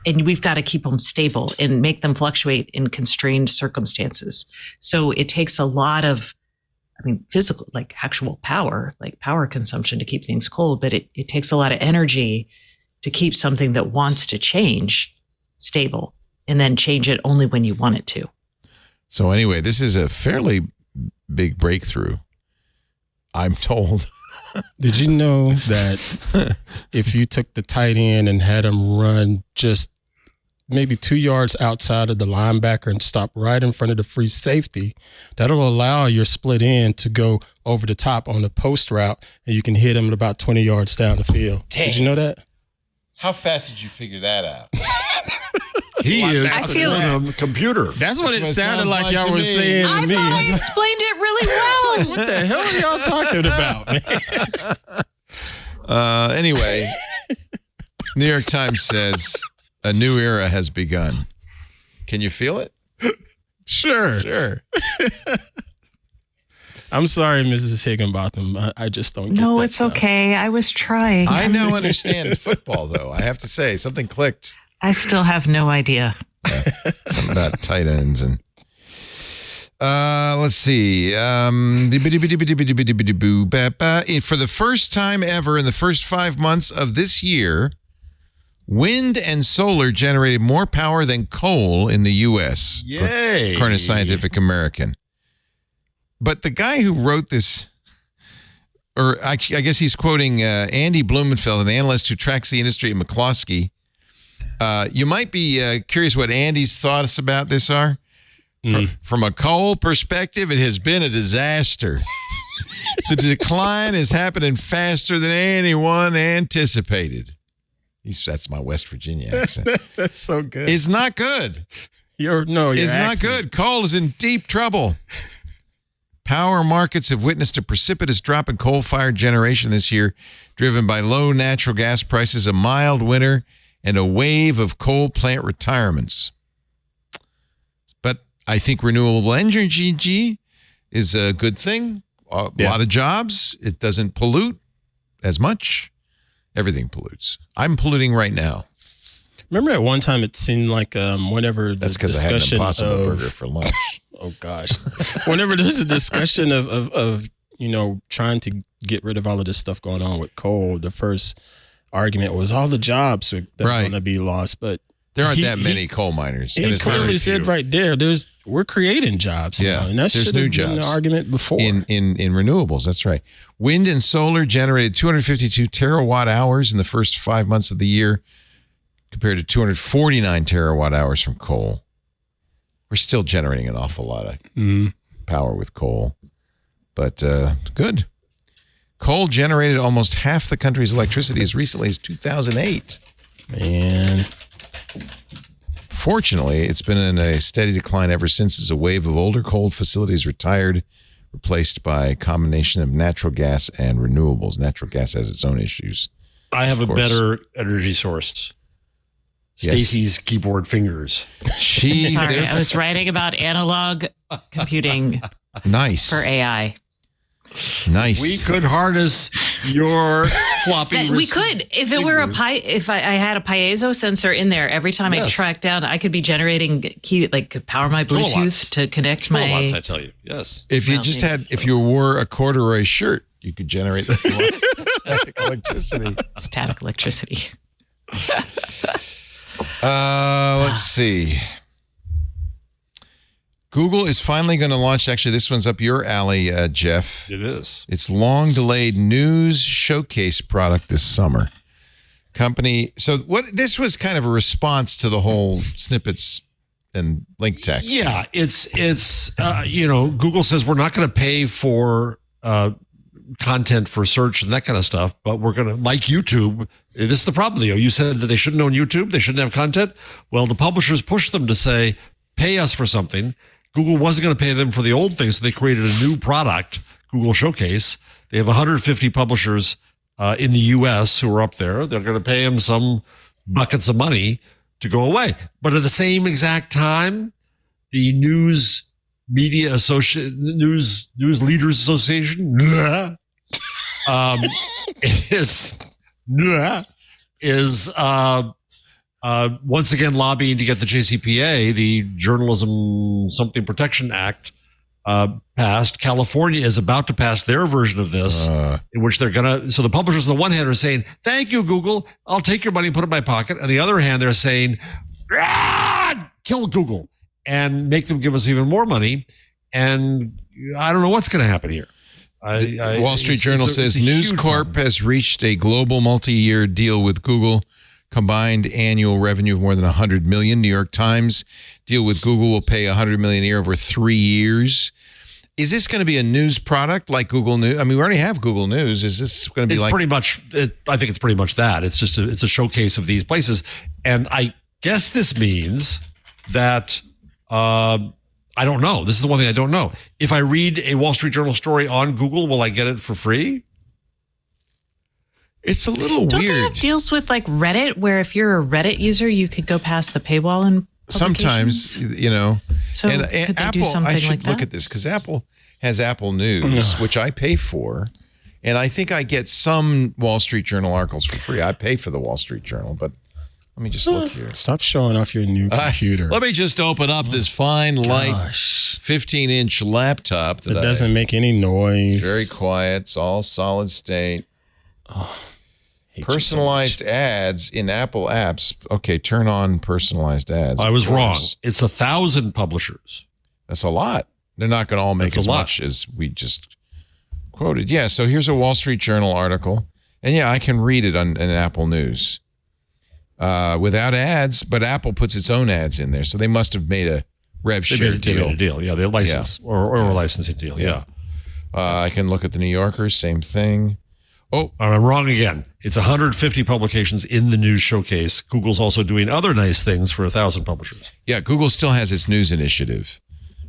F: and we've got to keep them stable and make them fluctuate in constrained circumstances. So it takes a lot of physical, like actual power, like power consumption to keep things cold, but it takes a lot of energy to keep something that wants to change stable and then change it only when you want it to.
A: So anyway, this is a fairly big breakthrough, I'm told.
D: Did you know that if you took the tight end and had him run just maybe 2 yards outside of the linebacker and stop right in front of the free safety, that'll allow your split end to go over the top on the post route, and you can hit him at about 20 yards down the field.
A: Dang.
D: Did you know that?
A: How fast did you figure that out?
E: He is
F: I
E: a
F: feel-
E: quantum computer.
D: That's what it
A: what it
D: sounded
A: sounds
D: like
A: like
D: y'all
A: to
D: were
A: me.
D: saying to
F: I
D: me.
F: thought I explained it really well.
D: What the hell are y'all talking about, man?
A: Anyway, New York Times says a new era has begun. Can you feel it?
D: Sure.
A: Sure.
D: I'm sorry, Mrs. Higginbotham. I just don't get
F: No,
D: that
F: it's
D: stuff.
F: okay. I was trying.
A: I now understand football, though. I have to say, something clicked.
F: I still have no idea.
A: Something about tight ends and. Let's see. For the first time ever in the first 5 months of this year, wind and solar generated more power than coal in the U.S.
E: Yay.
A: According to Scientific American. But the guy who wrote this, or I guess he's quoting Andy Blumenthal, an analyst who tracks the industry at McCloskey. You might be curious what Andy's thoughts about this are. From a coal perspective, it has been a disaster. The decline is happening faster than anyone anticipated. That's my West Virginia accent.
D: That's so good.
A: It's not good.
D: Your
A: It's not
D: accent.
A: good. Coal is in deep trouble. Power markets have witnessed a precipitous drop in coal-fired generation this year, driven by low natural gas prices, a mild winter, and a wave of coal plant retirements. But I think renewable energy is a good thing. A lot of jobs. It doesn't pollute as much. Everything pollutes. I'm polluting right now.
D: Remember at one time it seemed like whenever the
A: That's because I had an
D: discussion
A: Impossible
D: of
A: Burger for lunch.
D: oh gosh, whenever there's a discussion of trying to get rid of all of this stuff going on with coal, the first argument was all the jobs that are
A: Right.
D: going to be lost. But
A: There aren't that many coal miners.
D: He
A: and it's
D: clearly
A: very
D: said
A: few.
D: right there, we're creating jobs.
A: Yeah,
D: now, and that
A: there's
D: should
A: new
D: have been the
A: jobs.
D: argument before.
A: in renewables. That's right. Wind and solar generated 252 terawatt hours in the first 5 months of the year, compared to 249 terawatt hours from coal. We're still generating an awful lot of power with coal, but good. Coal generated almost half the country's electricity as recently as 2008.
D: Man,
A: Fortunately, it's been in a steady decline ever since as a wave of older coal facilities retired, replaced by a combination of natural gas and renewables. Natural gas has its own issues.
E: I have a
A: course.
E: better energy source.
A: Yes.
E: Stacy's keyboard fingers.
A: She,
F: Sorry, I was writing about analog computing
A: nice,
F: for AI.
A: nice.
E: We could harness your floppy.
F: We could, if it were if I had a piezo sensor in there, every time I
E: Yes.
F: track down, I could be generating could power my Bluetooth
E: Kilowatts.
F: to connect
E: Kilowatts,
F: my.
E: I tell you. Yes.
A: If you
F: Well,
A: just
F: maybe
A: had, if you wore a corduroy shirt, you could generate static electricity.
F: Static electricity.
A: Let's see. Google is finally going to launch. Actually, this one's up your alley, Jeff.
E: It is.
A: Its long-delayed news showcase product this summer. Company. So what? This was kind of a response to the whole snippets and link text.
E: Yeah, it's Google says we're not going to pay for content for search and that kind of stuff, but we're going to, like YouTube. This is the problem, Leo. You said that they shouldn't own YouTube. They shouldn't have content. Well, the publishers pushed them to say, pay us for something. Google wasn't going to pay them for the old thing, so they created a new product, Google Showcase. They have 150 publishers in the U.S. who are up there. They're going to pay them some buckets of money to go away. But at the same exact time, the News Leaders Association is once again lobbying to get the JCPA, the Journalism Something Protection Act, passed. California is about to pass their version of this, in which they're going to. So the publishers, on the one hand, are saying, "Thank you, Google. I'll take your money and put it in my pocket." On the other hand, they're saying, "Kill Google and make them give us even more money." And I don't know what's going to happen here.
A: Wall Street Journal says News
E: huge
A: Corp
E: problem.
A: has reached a global multi-year deal with Google. Combined annual revenue of more than $100 million. New York Times deal with Google will pay $100 million a year over 3 years. Is this going to be a news product like Google News? I mean, we already have Google News. Is this going to be
E: It's
A: like?
E: pretty much. I think it's pretty much that. It's just it's a showcase of these places, and I guess this means that I don't know. This is the one thing I don't know. If I read a Wall Street Journal story on Google, will I get it for free?
A: It's a little
F: Don't
A: weird.
F: they have deals with like Reddit, where if you're a Reddit user, you could go past the paywall and
A: Sometimes, you know.
F: So
A: and
F: could they
A: Apple,
F: do something
A: I should
F: like that?
A: look at this because Apple has Apple News, which I pay for. And I think I get some Wall Street Journal articles for free. I pay for the Wall Street Journal, but let me just look here.
D: Stop showing off your new computer.
A: Let me just open up this fine, light 15-inch laptop that
D: It doesn't make any noise.
A: very quiet. It's all solid state.
D: Hate you so
A: Personalized ads in Apple apps. Okay, turn on personalized ads.
E: I
A: of
E: was wrong.
A: course.
E: It's 1,000 publishers.
A: That's a lot. They're not going to all make
E: That's
A: as
E: a lot.
A: much as we just quoted. Yeah, so here's a Wall Street Journal article. And yeah, I can read it on Apple News without ads, but Apple puts its own ads in there. So they must have made a rev
E: They
A: share
E: made
A: deal.
E: a deal. Yeah, they license or a licensing deal. Yeah.
A: I can look at the New Yorker, same thing. Oh,
E: I'm wrong again. It's 150 publications in the news showcase. Google's also doing other nice things for 1,000 publishers.
A: yeah, Google still has its news initiative,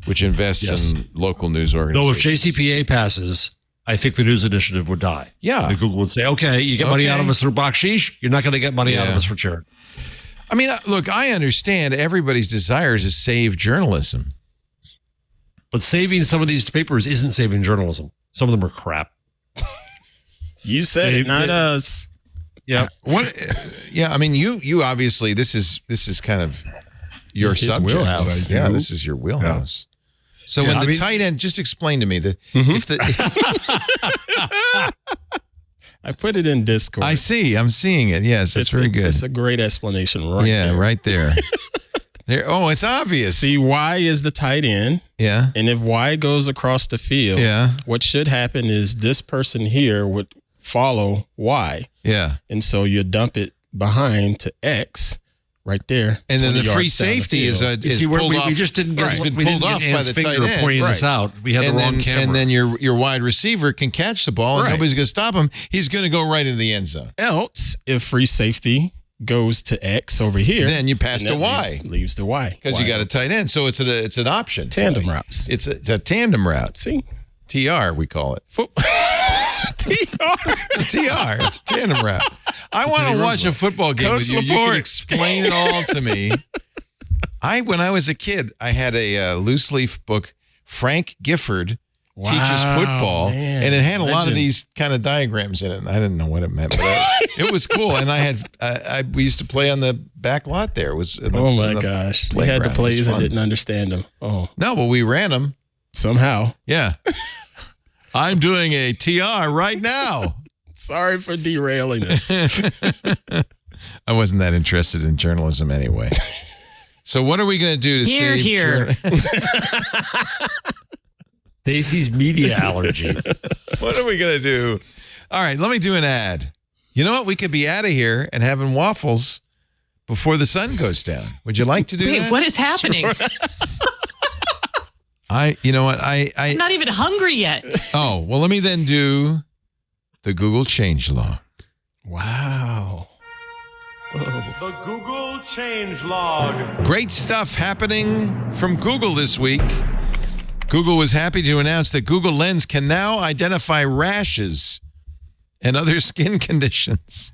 A: which invests
E: Yes.
A: in local news
E: Though if
A: organizations.
E: JCPA passes, I think the news initiative would die.
A: Yeah.
E: And Google would say, okay, you get money out of
A: Okay.
E: us through baksheesh. You're not going to get money out of
A: Yeah.
E: us for charity.
A: I mean, look, I understand everybody's desire is to save journalism.
E: But saving some of these papers isn't saving journalism. Some of them are crap.
D: You said it, not us.
E: Yeah.
A: What? Yeah, I mean, you obviously this is kind of your
D: His
A: subject.
D: wheelhouse.
A: Yeah, this is your wheelhouse. So
E: Yeah,
A: when
E: I
A: the
E: mean-
A: tight end, just explain to me that if the
D: I put it in Discord.
A: I see, I'm seeing it. Yes, it's very good.
D: It's a great explanation right
A: Yeah,
D: there.
A: right there. There. Oh, it's obvious.
D: See, Y is the tight end.
A: Yeah.
D: And if Y goes across the field,
A: Yeah.
D: what should happen is this person here would follow Y.
A: Yeah.
D: And so you dump it behind to X right there.
A: And then
D: 20
A: the free
D: yards down the
A: safety is
D: field.
A: is
E: See,
A: pulled
E: we
A: off.
E: just didn't get,
A: Right.
E: we
A: Been
E: didn't
A: pulled off
E: get
A: by
E: Anne's
A: the
E: finger
A: tight end.
E: pointing this
A: Right.
E: out. We had
A: and
E: the wrong
A: then,
E: camera.
A: And then your wide receiver can catch the ball and
D: Right.
A: nobody's going to stop him. He's going to go right into the end zone.
D: Else, if free safety goes to X over here,
A: Then you pass
D: and
A: to
D: that
A: Y.
D: leaves to Y.
A: Because you got a tight end. So it's an option.
D: tandem routes.
A: It's a tandem route.
D: See?
A: TR, we call it.
D: TR.
A: It's a TR. It's a tandem route. I want to watch a football game
D: Coach
A: with you. You
D: Laporte.
A: can explain it all to me. When I was a kid, I had a loose leaf book, Frank Gifford Teaches Football,
D: man.
A: and it had a lot of
D: Legend.
A: these kind of diagrams in it. And I didn't know what it meant, but it was cool. And I had we used to play on the back lot there. It was in the,
D: Oh
A: in
D: my
A: the
D: gosh. We
A: playground.
D: had the
A: It was
D: plays and
A: fun.
D: didn't understand them. Oh,
A: No, but we ran them.
D: somehow.
A: Yeah. I'm doing a TR right now.
D: Sorry for derailing us.
A: I wasn't that interested in journalism anyway. So what are we going to do to
F: Here,
A: save
F: here.
E: Daisy's media allergy.
A: What are we going to do? All right, let me do an ad. You know what? We could be out of here and having waffles before the sun goes down. Would you like to do
F: Wait,
A: that?
F: what is happening?
A: You know what?
F: I'm not even hungry yet.
A: Oh, well, let me then do the Google changelog.
D: Wow.
H: The Google changelog.
A: Great stuff happening from Google this week. Google was happy to announce that Google Lens can now identify rashes and other skin conditions.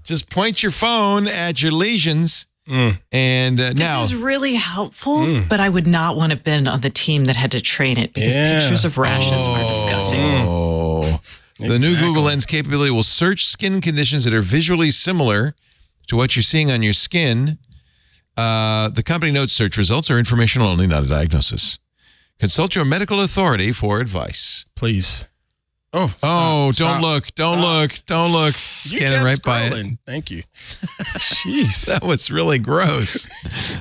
A: Just point your phone at your lesions, and now
F: This is really helpful, but I would not want to have been on the team that had to train it because
D: Yeah.
F: pictures of rashes are disgusting.
A: Oh. The new Google Lens capability will search skin conditions that are visually similar to what you're seeing on your skin. The company notes search results are informational only, not a diagnosis. Consult your medical authority for advice.
D: Please. Oh,
A: Don't look. Don't look. Don't look. Scanning right by it.
D: it. Thank you. Jeez.
A: That was really gross.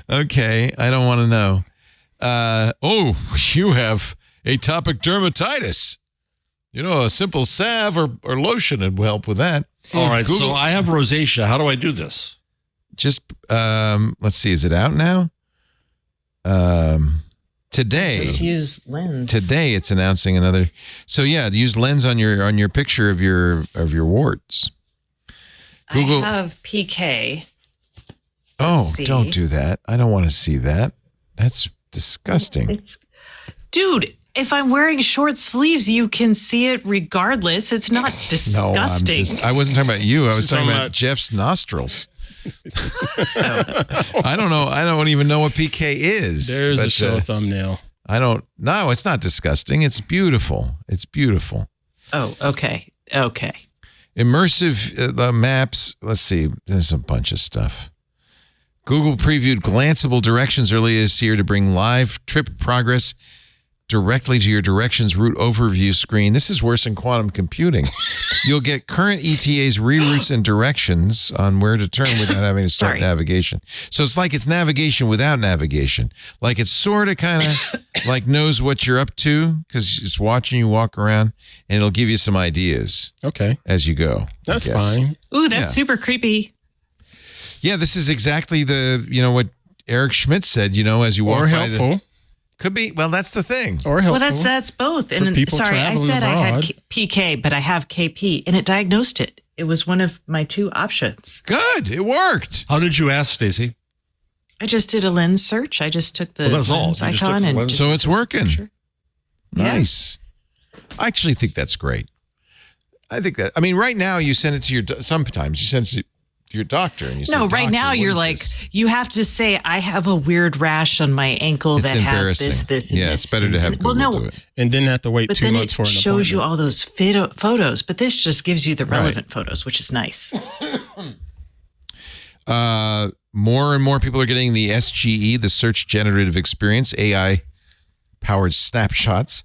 A: Okay, I don't want to know. You have atopic dermatitis. You know, a simple salve or lotion would help with that.
E: All right,
A: Google-
E: so I have rosacea. How do I do this?
A: Just let's see. Is it out now? Today.
F: Just use Lens.
A: Today it's announcing another. So yeah, use Lens on your picture of your warts. Google-
F: I have PK.
A: Oh,
F: see.
A: don't do that. I don't want to see that. That's disgusting.
F: Dude, if I'm wearing short sleeves, you can see it regardless. It's not disgusting.
A: I wasn't talking about you. I was
D: She's
A: talking
D: talking
A: about
D: about-
A: Jeff's nostrils. I don't know. I don't even know what PK is.
D: There's
A: but,
D: a show thumbnail.
A: I don't. No, it's not disgusting. It's beautiful. It's beautiful.
F: Oh, okay. Okay.
A: Immersive the maps. Let's see. There's a bunch of stuff. Google previewed glanceable directions earlier this year to bring live trip progress directly to your directions route overview screen. This is worse than quantum computing. You'll get current ETAs, reroutes, and directions on where to turn without having to start
F: Sorry.
A: navigation. So it's navigation without navigation. Like it sort of kind of like knows what you're up to because it's watching you walk around, and it'll give you some ideas
D: Okay.
A: as you go. I
D: That's
A: guess.
D: fine.
F: Ooh, that's
A: Yeah.
F: super creepy.
A: Yeah, this is exactly what Eric Schmidt said, as you walk
D: Or
A: by
D: helpful.
A: could be. Well, that's the thing.
D: Or helpful.
F: Well, that's both. And
D: people
F: sorry, I
D: traveling
F: said I had
D: abroad.
F: PK, but I have KP, and it diagnosed it. It was one of my two options.
A: Good. It worked.
E: How did you ask, Stacey?
F: I just did a lens search. I just took the
E: Well, that's all.
F: lens
E: You just took
F: icon
E: the
F: and
E: lens.
F: just
A: So it's working.
F: Sure. Yeah.
A: Nice. I actually think that's great. I think that, right now you send it to sometimes you send it to your doctor and you say,
F: No, right
A: "Doctor,
F: now
A: what
F: you're
A: is
F: like,
A: this?"
F: you have to say, I have a weird rash on my ankle
A: It's
F: that has
A: embarrassing.
F: this, and
A: Yeah,
F: this.
A: it's better to have
F: Well,
A: Google
F: no,
A: do it.
D: and then have to wait
F: but
D: 2
F: then
D: months
F: it
D: for an
F: shows you
D: appointment.
F: all those photos. But this just gives you the relevant photos, which is nice.
A: More and more people are getting the SGE, the Search Generative Experience, AI powered snapshots.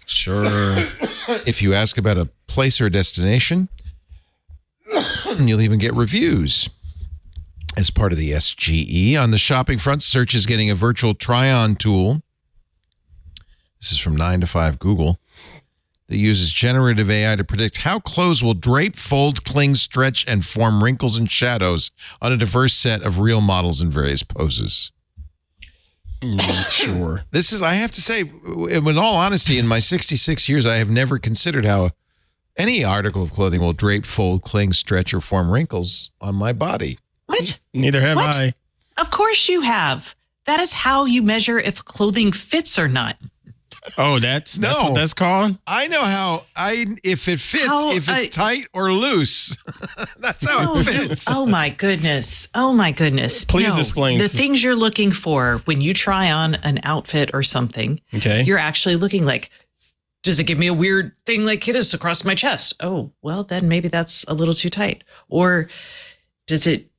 D: Sure.
A: If you ask about a place or a destination, you'll even get reviews as part of the SGE. On the shopping front, Search is getting a virtual try-on tool. This is from 9 to 5 Google that uses generative AI to predict how clothes will drape, fold, cling, stretch, and form wrinkles and shadows on a diverse set of real models in various poses.
D: Sure.
A: This is, I have to say, in all honesty, in my 66 years, I have never considered how any article of clothing will drape, fold, cling, stretch, or form wrinkles on my body.
F: What?
D: Neither have
F: What?
D: I.
F: Of course you have. That is how you measure if clothing fits or not.
D: Oh, that's
A: No.
D: what that's called?
A: I know if it fits,
F: How
A: if it's tight or loose. That's how it fits.
F: Oh my goodness. Oh my goodness.
D: Please explain
F: The
D: to-
F: things you're looking for when you try on an outfit or something,
D: Okay.
F: you're actually looking like, does it give me a weird thing like this across my chest? Oh, well, then maybe that's a little too tight. Or does it,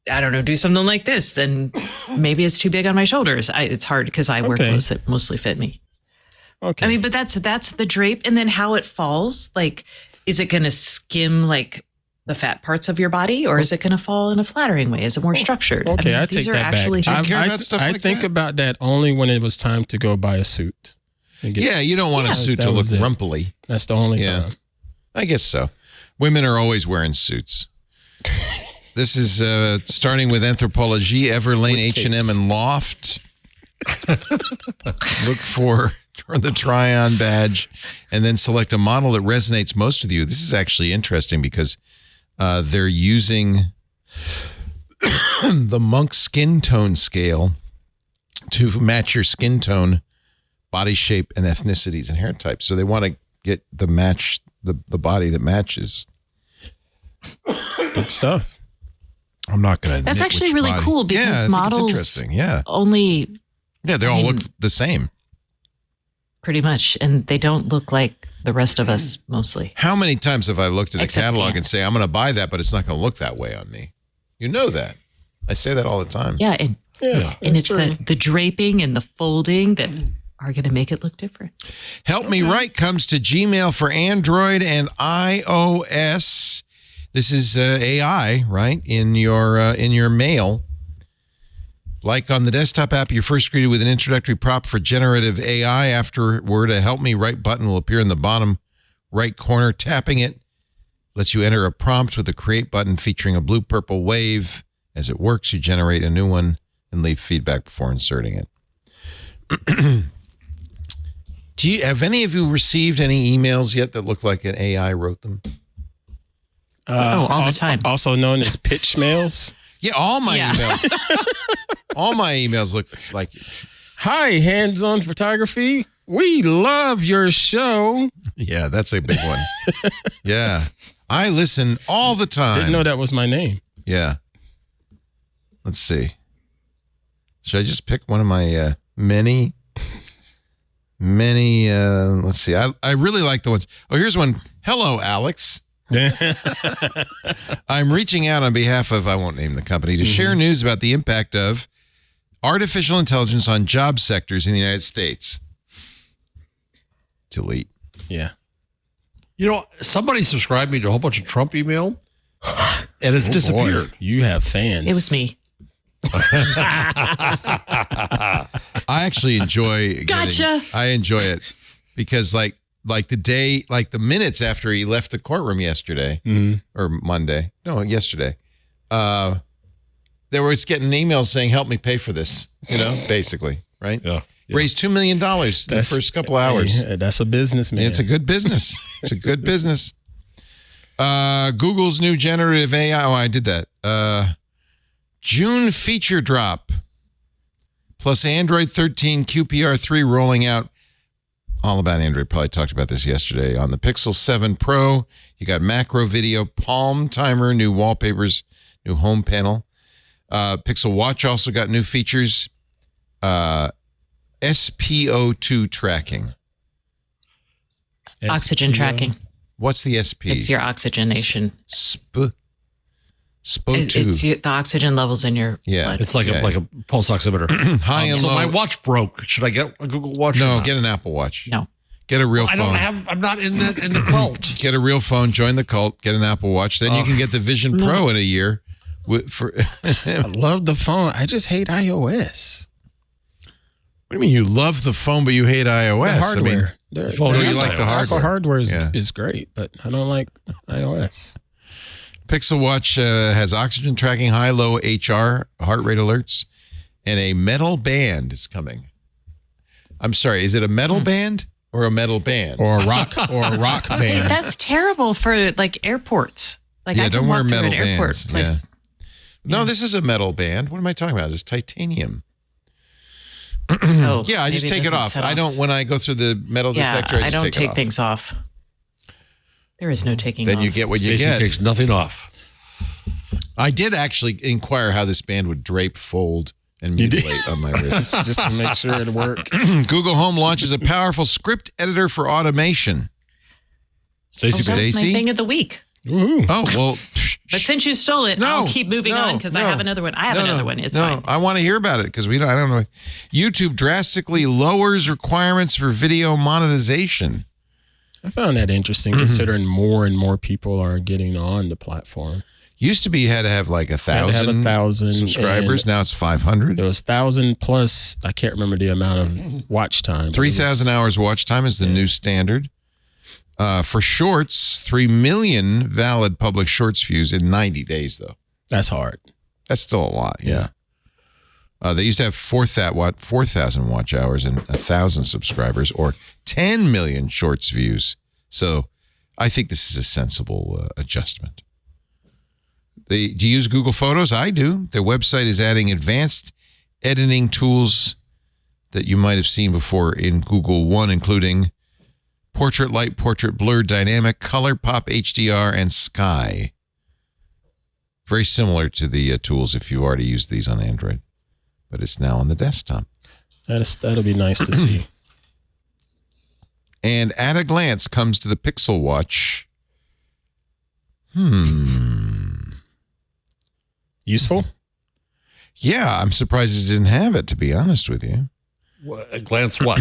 F: I don't know, do something like this? Then maybe it's too big on my shoulders. It's hard because I wear
D: Okay.
F: clothes that mostly fit me.
D: Okay.
F: I mean, but that's the drape, and then how it falls. Like, is it going to skim like the fat parts of your body, or is it going to fall in a flattering way? Is it more structured?
D: Okay, I
F: these
D: take
F: are
D: that
F: actually
D: back.
A: Do you care about stuff
D: I
A: like
D: think
A: that?
D: about that only when it was time to go buy a suit. And get-
A: Yeah, you don't want a suit
D: That
A: to look
D: was it.
A: rumply.
D: That's the only
A: Yeah.
D: time.
A: I guess so. Women are always wearing suits. This is starting with Anthropologie, Everlane,
D: With
A: H&M,
D: capes.
A: and Loft. Look for the try-on badge and then select a model that resonates most with you. This is actually interesting because they're using the Monk skin tone scale to match your skin tone, body shape, and ethnicities and hair types. So they want to get the body that matches.
D: Good stuff.
A: I'm not going to.
F: That's actually really cool because
A: I think it's
F: models
A: interesting. Yeah,
F: only
A: they all look the same.
F: pretty much, and they don't look like the rest of us mostly.
A: How many times have I looked at a
F: Except
A: catalog
F: Anne.
A: and say I'm going to buy that, but it's not going to look that way on me? You know that. I say that all the time.
F: Yeah, and
D: Yeah.
F: it's the draping and the folding that are going to make it look different.
A: Help Me Write comes to Gmail for Android and iOS. This is AI, right? In your mail. Like on the desktop app, you're first greeted with an introductory prompt for generative AI. Afterward, a Help Me Write button will appear in the bottom right corner. Tapping it lets you enter a prompt with a create button featuring a blue-purple wave. As it works, you generate a new one and leave feedback before inserting it. Have any of you received any emails yet that look like an AI wrote them?
F: All the time.
D: Also known as pitch mails.
A: Yeah, all my
F: Yeah.
A: emails. All my emails look like you.
D: Hi, hands-on photography. We love your show.
A: Yeah, that's a big one. Yeah. I listen all the time.
D: Didn't know that was my name.
A: Yeah. Let's see. Should I just pick one of my many? Let's see. I really like the ones. Oh, here's one. Hello, Alex. I'm reaching out on behalf of, I won't name the company, to share news about the impact of artificial intelligence on job sectors in the United States. Delete.
D: Yeah.
E: You know, somebody subscribed me to a whole bunch of Trump email, and it's disappeared.
D: Boy, you have fans.
F: It was me.
A: I actually enjoy
F: Gotcha.
A: I enjoy it because like the minutes after he left the courtroom yesterday or Monday. No, yesterday. They were getting emails saying, help me pay for this, basically, right?
E: Yeah.
A: Raised $2 million in the first couple hours.
D: Yeah, that's a business, man.
A: It's a good business. It's a good business. Google's new generative AI. Oh, I did that. June feature drop. Plus Android 13 QPR3 rolling out. All about Android. Probably talked about this yesterday. On the Pixel 7 Pro, you got macro video, palm timer, new wallpapers, new home panel. Pixel Watch also got new features. SpO2 tracking.
F: Oxygen tracking.
A: What's the SP?
F: It's your oxygenation.
A: SpO2.
F: It's the oxygen levels in your blood.
E: It's like a pulse oximeter.
A: High and
E: so
A: low.
E: my watch broke. Should I get a Google Watch?
A: No, get an Apple Watch.
F: No.
A: Get a real phone.
E: I'm not in the cult.
A: Get a real phone. Join the cult. Get an Apple Watch. Then you can get the Vision Pro in a year.
D: I love the phone. I just hate iOS.
A: What do you mean you love the phone, but you hate iOS?
D: The hardware.
A: You like the hardware.
D: The hardware is great, but I don't like iOS.
A: Pixel Watch has oxygen tracking, high-low HR, heart rate alerts, and a metal band is coming. I'm sorry, is it a metal band or a metal band?
D: Or a rock band.
F: Okay, that's terrible for like airports. Like I
A: don't
F: can
A: wear
F: walk through
A: metal
F: an airport
A: bands.
F: place.
A: No, this is a metal band. What am I talking about? It's titanium.
F: Oh,
A: Yeah, I just
F: maybe
A: take it
F: doesn't
A: off.
F: set
A: I don't, when I go through the metal detector, I just
F: don't
A: take it off.
F: things off. There is no taking
A: Then
F: off.
A: you get what you
E: Stacey
A: get.
E: takes nothing off.
A: I did actually inquire how this band would drape, fold, and mutilate on my wrist.
D: Just to make sure it works.
A: Google Home launches a powerful script editor for automation.
E: Stacey,
F: That's my
A: Stacey?
F: thing of the week.
D: Woohoo.
A: Oh, well.
F: But since you stole it, I'll keep moving on because I have another one. I have another one. It's fine.
A: I want to hear about it because I don't know. YouTube drastically lowers requirements for video monetization.
D: I found that interesting considering more and more people are getting on the platform.
A: Used to be you had to have like 1,000 subscribers. Now it's 500.
D: There was 1,000 plus. I can't remember the amount of watch time.
A: 3,000 hours watch time is the new standard. For shorts, 3 million valid public shorts views in 90 days, though.
D: That's hard.
A: That's still a lot, yeah. They used to have 4,000 watch hours and 1,000 subscribers, or 10 million shorts views. So I think this is a sensible adjustment. Do you use Google Photos? I do. Their website is adding advanced editing tools that you might have seen before in Google One, including Portrait Light, Portrait Blur, Dynamic, Color, Pop, HDR, and Sky. Very similar to the tools if you already used these on Android, but it's now on the desktop.
D: That'll be nice to see.
A: And at a glance comes to the Pixel Watch.
D: Useful?
A: Yeah, I'm surprised it didn't have it, to be honest with you.
E: A glance what?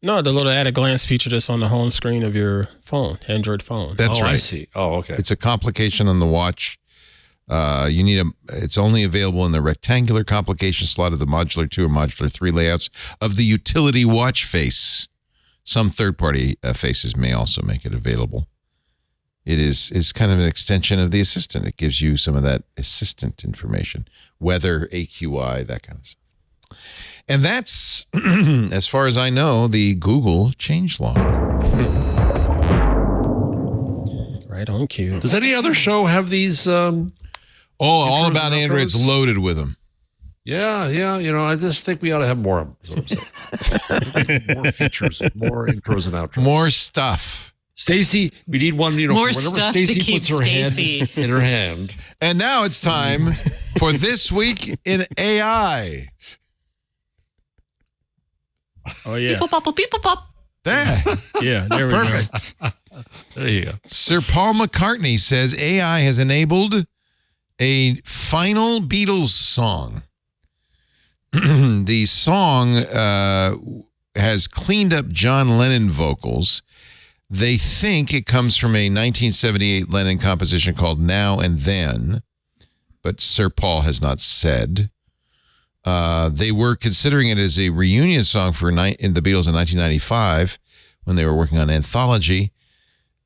D: No, the little at-a-glance feature that's on the home screen of your phone, Android phone.
A: That's right.
E: I see. Oh, okay.
A: It's a complication on the watch. It's only available in the rectangular complication slot of the Modular 2 or Modular 3 layouts of the utility watch face. Some third-party faces may also make it available. It is kind of an extension of the assistant. It gives you some of that assistant information, weather, AQI, that kind of stuff. And that's, as far as I know, the Google changelog.
D: Right on cue.
E: Does any other show have these?
A: all
E: Intros
A: about
E: and
A: Android's
E: outros?
A: loaded with them.
E: Yeah. I just think we ought to have more of them. Is what I'm saying. More features, more intros and outros.
A: More stuff.
E: Stacy, we need one.
F: More
E: for whenever
F: stuff to
E: Stacy
F: keep
E: puts her
F: Stacy.
E: hand in her hand.
A: And now it's time for This Week in AI.
D: Oh yeah,
F: People pop, people pop.
A: There.
D: yeah. There we
A: Perfect.
E: There you go.
A: Sir Paul McCartney says AI has enabled a final Beatles song. The song has cleaned up John Lennon vocals. They think it comes from a 1978 Lennon composition called Now and Then, but Sir Paul has not said. They were considering it as a reunion song for in the Beatles in 1995 when they were working on Anthology.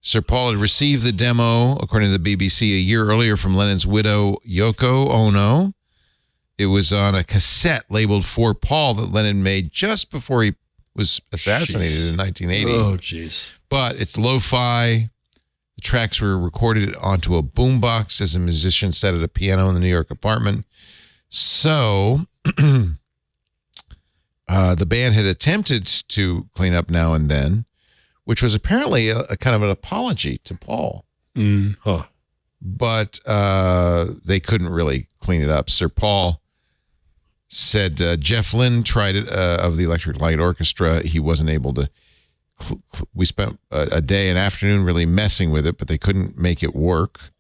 A: Sir Paul had received the demo, according to the BBC, a year earlier from Lennon's widow, Yoko Ono. It was on a cassette labeled For Paul that Lennon made just before he was assassinated in 1980.
E: Oh, jeez.
A: But it's lo-fi. The tracks were recorded onto a boombox as a musician sat at a piano in the New York apartment. So the band had attempted to clean up Now and Then, which was apparently a kind of an apology to Paul.
E: Huh.
A: But they couldn't really clean it up. Sir Paul said Jeff Lynne tried it of the Electric Light Orchestra. He wasn't able to. We spent a day and afternoon really messing with it, but they couldn't make it work.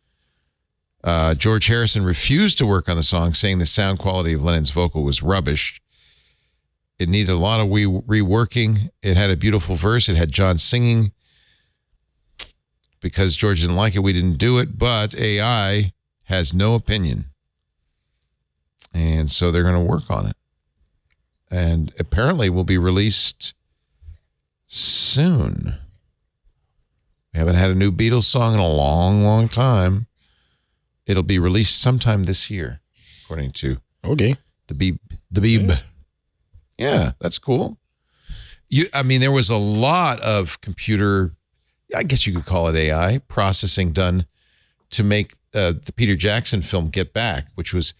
A: George Harrison refused to work on the song, saying the sound quality of Lennon's vocal was rubbish. It needed a lot of reworking. It had a beautiful verse. It had John singing. Because George didn't like it, we didn't do it, but AI has no opinion. And so they're going to work on it. And apparently will be released soon. We haven't had a new Beatles song in a long, long time. It'll be released sometime this year, according to
D: the
A: Beeb. Yeah, that's cool. There was a lot of computer, I guess you could call it AI, processing done to make the Peter Jackson film Get Back, which was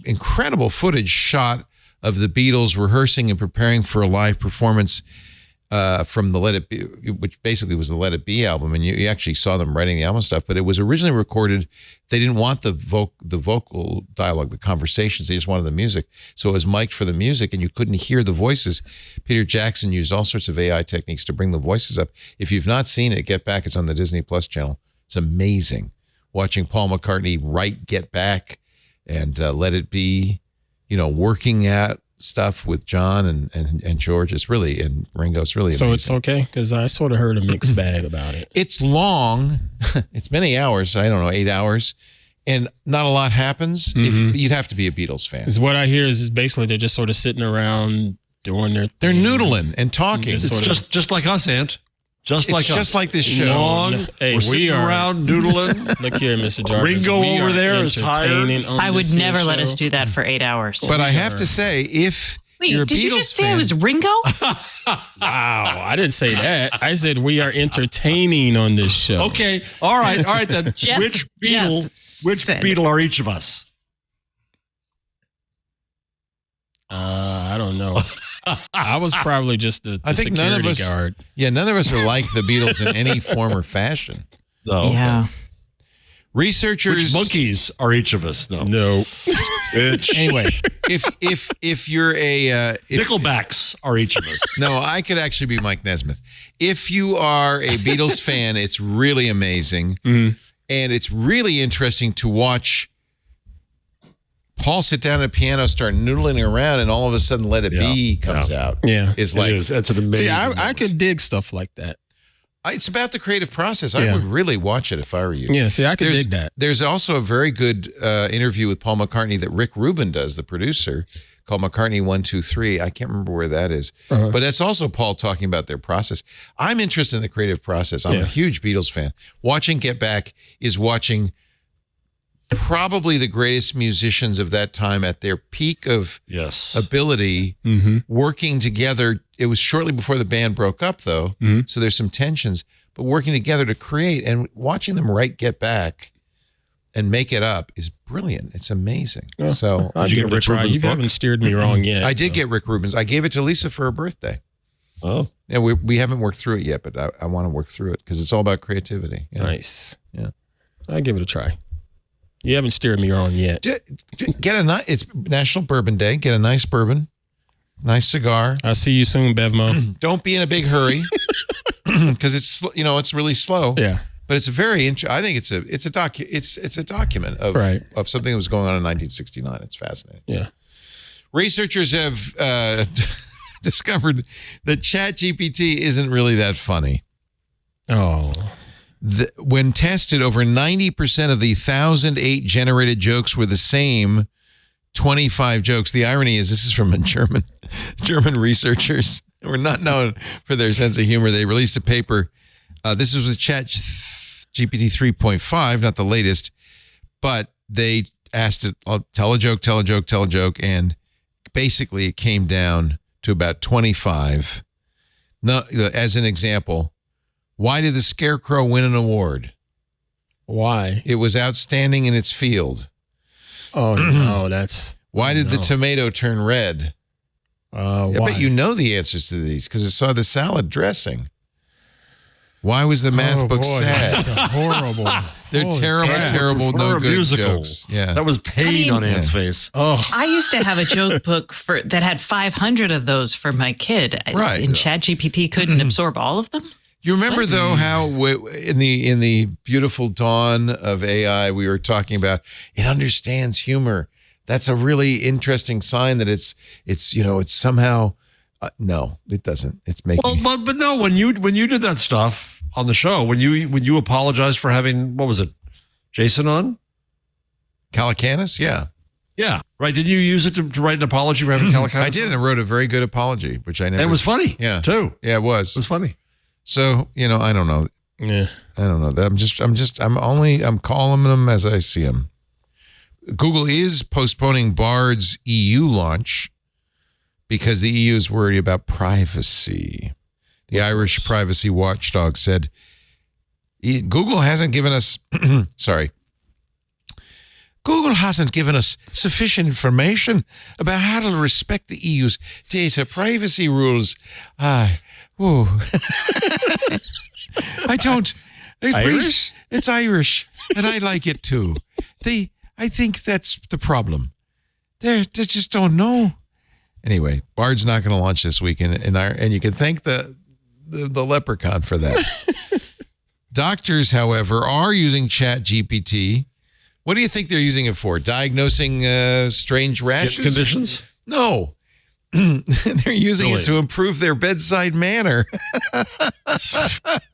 A: incredible footage shot of the Beatles rehearsing and preparing for a live performance from the Let It Be, which basically was the Let It Be album, and you actually saw them writing the album stuff. But it was originally recorded. They didn't want the vocal dialogue, the conversations. They just wanted the music. So it was mic'd for the music, and you couldn't hear the voices. Peter Jackson used all sorts of AI techniques to bring the voices up. If you've not seen it, Get Back. It's on the Disney Plus channel. It's amazing watching Paul McCartney write Get Back and Let It Be. Working at stuff with John and George. It's really, and Ringo, it's really amazing.
D: So it's okay? Because I sort of heard a mixed bag about it.
A: It's long. It's many hours. I don't know, 8 hours. And not a lot happens. You'd have to be a Beatles fan.
D: Because what I hear is basically they're just sort of sitting around doing their
A: They're
D: thing.
A: noodling and talking.
E: It's just like us, Ant. Just like us.
A: Just like this show.
E: Long.
D: Hey,
E: we're sitting around noodling.
D: Look here, Mr. Jarvis.
E: Ringo
D: we
E: over
D: are
E: there is
D: entertaining
E: tired.
D: on
F: I would
D: this here
F: never let
D: show.
F: us do that for 8 hours.
A: But I have to say, if
F: Wait,
A: you're a
F: did
A: Beatles
F: you just say
A: fan,
F: I was Ringo?
D: Wow, I didn't say that. I said we are entertaining on this show.
E: Okay. All right. Then
F: Jeff-
E: which
F: Jeff said.
E: Beatle are each of us?
D: I don't know. I was probably just the
A: I think
D: security
A: none of us,
D: guard.
A: none of us are like the Beatles in any form or fashion.
E: No.
F: Yeah.
A: Researchers.
E: Which monkeys are each of us? No.
D: No.
A: Anyway, if you're a
E: Nickelbacks are each of us.
A: no, I could actually be Mike Nesmith. If you are a Beatles fan, it's really amazing, and it's really interesting to watch Paul sit down at a piano, start noodling around, and all of a sudden "Let It Be" comes out.
D: Yeah.
A: It's
E: It
A: like
E: is. That's an amazing.
D: See, I
E: moment.
D: could dig stuff like that.
A: it's about the creative process. I
D: Yeah.
A: would really watch it if I were you.
D: Yeah, see, I could dig that.
A: There's also a very good interview with Paul McCartney that Rick Rubin does, the producer, called McCartney 123. I can't remember where that is.
D: Uh-huh.
A: But that's also Paul talking about their process. I'm interested in the creative process. I'm a huge Beatles fan. Watching Get Back is watching probably the greatest musicians of that time at their peak of ability working together. It was shortly before the band broke up, though, so there's some tensions, but working together to create and watching them write Get Back and make it up is brilliant. It's amazing.
D: Yeah.
A: So
D: I'll
E: Did you
D: give
E: get
D: it a
E: Rick
D: try.
E: Rubin's
D: You
E: book?
D: haven't steered me wrong yet.
A: I did
D: so.
A: get Rick Rubin's. I gave it to Lisa for her birthday.
E: Oh,
A: And we haven't worked through it yet, but I want to work through it because it's all about creativity. Yeah.
D: Nice.
A: Yeah.
D: I'll give it a try. You haven't steered me wrong yet.
A: It's National Bourbon Day. Get a nice bourbon, nice cigar.
D: I'll see you soon, Bevmo.
A: Don't be in a big hurry because it's really slow.
D: Yeah.
A: But it's a very I think it's a document of
D: Right.
A: of something that was going on in 1969. It's fascinating.
D: Yeah.
A: Researchers have discovered that ChatGPT isn't really that funny.
D: Oh.
A: When tested, over 90% of the 1,008 generated jokes were the same 25 jokes. The irony is this is from German researchers who are not known for their sense of humor. They released a paper. This was with ChatGPT 3.5, not the latest, but they asked it, tell a joke, and basically it came down to about 25. Now, as an example, why did the Scarecrow win an award?
D: Why?
A: It was outstanding in its field.
D: Oh, no, that's...
A: Why did the tomato turn red? I
D: why?
A: bet you know the answers to these because it saw the salad dressing. Why was the math book sad?
D: That's a horrible...
A: They're
D: holy
A: terrible,
D: crap.
A: terrible,
E: for
A: no
E: a
A: good
E: musical.
A: jokes. Yeah.
E: That was pain on Anne's
A: Yeah.
E: face.
D: Oh,
F: I used to have a joke book that had 500 of those for my kid.
A: Right.
F: And ChatGPT couldn't absorb all of them.
A: You remember though how in the beautiful dawn of AI we were talking about it understands humor. That's a really interesting sign that it's somehow no, it doesn't. It's making
E: But no, when you did that stuff on the show, when you apologized for having, what was it, Jason on?
A: Calacanis, yeah.
E: Yeah, right. Didn't you use it to write an apology for having Calacanis?
A: I did, and I wrote a very good apology, which I never.
E: And it was funny.
A: Yeah.
E: too.
A: Yeah, it was.
E: It was funny.
A: So I don't know.
D: yeah.
A: I don't know. I'm calling them as I see them. Google is postponing Bard's EU launch because the EU is worried about privacy. The Irish privacy watchdog said, Google hasn't given us, Google hasn't given us sufficient information about how to respect the EU's data privacy rules. I don't.
D: Irish?
A: It's Irish, and I like it too. I think that's the problem. They just don't know. Anyway, Bard's not going to launch this week, and you can thank the leprechaun for that. Doctors, however, are using ChatGPT. What do you think they're using it for? Diagnosing strange rashes?
E: Skin conditions?
A: No. They're using it to improve their bedside manner.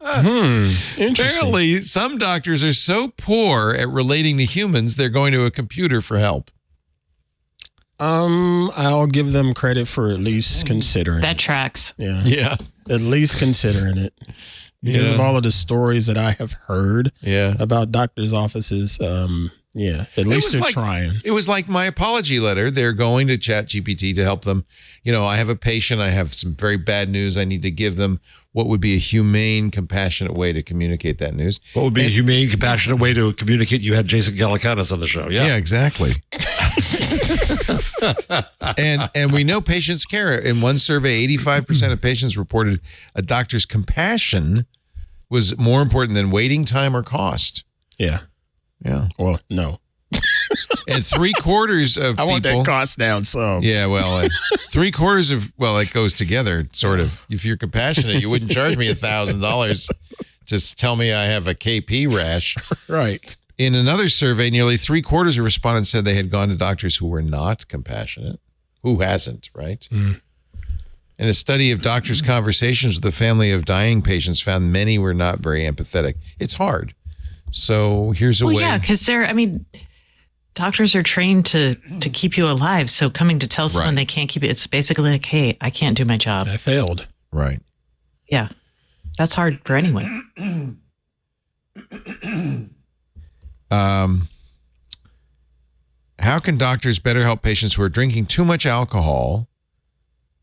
D: Interesting.
A: Apparently, some doctors are so poor at relating to humans, they're going to a computer for help.
D: I'll give them credit for at least considering
F: That
D: it.
F: tracks.
D: Yeah.
A: Yeah.
D: At least considering it. Because of all of the stories that I have heard about doctors' offices, at least they're trying.
A: It was like my apology letter. They're going to ChatGPT to help them. I have a patient. I have some very bad news. I need to give them what would be a humane, compassionate way to communicate that news.
E: What would be a humane, compassionate way to communicate you had Jason Gallicanis on the show?
A: Yeah, exactly. and we know patients care. In one survey, 85% of patients reported a doctor's compassion was more important than waiting time or cost.
D: Yeah.
A: Yeah.
D: Well, no.
A: And 3/4 of people.
D: I want that cost down some.
A: Yeah, well, 3/4 of, it goes together, sort of. If you're compassionate, you wouldn't charge me $1,000 to tell me I have a KP rash.
D: Right.
A: In another survey, nearly 3/4 of respondents said they had gone to doctors who were not compassionate. Who hasn't, right?
D: Mm.
A: And a study of doctors' conversations with the family of dying patients found many were not very empathetic. It's hard. So here's a way.
F: Yeah, because doctors are trained to keep you alive. So coming to tell someone they can't keep it, it's basically like, hey, I can't do my job.
D: I failed.
A: Right.
F: Yeah. That's hard for anyone.
A: How can doctors better help patients who are drinking too much alcohol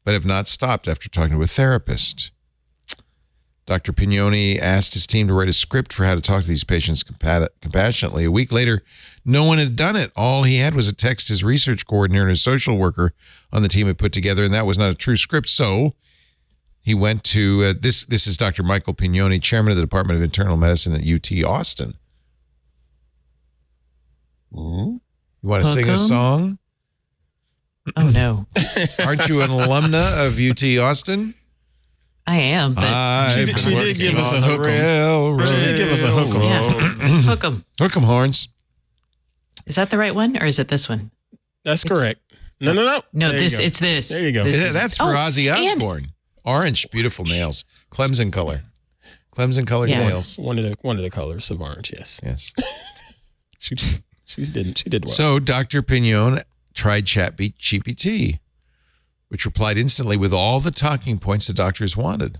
A: but have not stopped after talking to a therapist? Dr. Pignoni asked his team to write a script for how to talk to these patients compassionately. A week later, no one had done it. All he had was a text his research coordinator and a social worker on the team had put together, and that was not a true script. So he went to, this is Dr. Michael Pignoni, chairman of the Department of Internal Medicine at UT Austin. You want to sing a song?
F: Oh, no.
A: Aren't you an alumna of UT Austin?
F: I am, but
D: She did give us a hook 'em. She did give us a hook 'em.
F: yeah. Hook 'em.
A: Hook 'em horns.
F: Is that the right one, or is it this one?
D: That's correct. No.
F: No,
D: There you go.
F: it's this.
D: There you go.
A: That's for Ozzy
F: and-
A: Osbourne. Orange, beautiful nails. Clemson color. Clemson colored
F: Yeah.
A: nails.
D: One of the colors of orange. Yes.
A: Yes.
D: She did well.
A: So Dr. Pignon tried ChatGPT, which replied instantly with all the talking points the doctors wanted.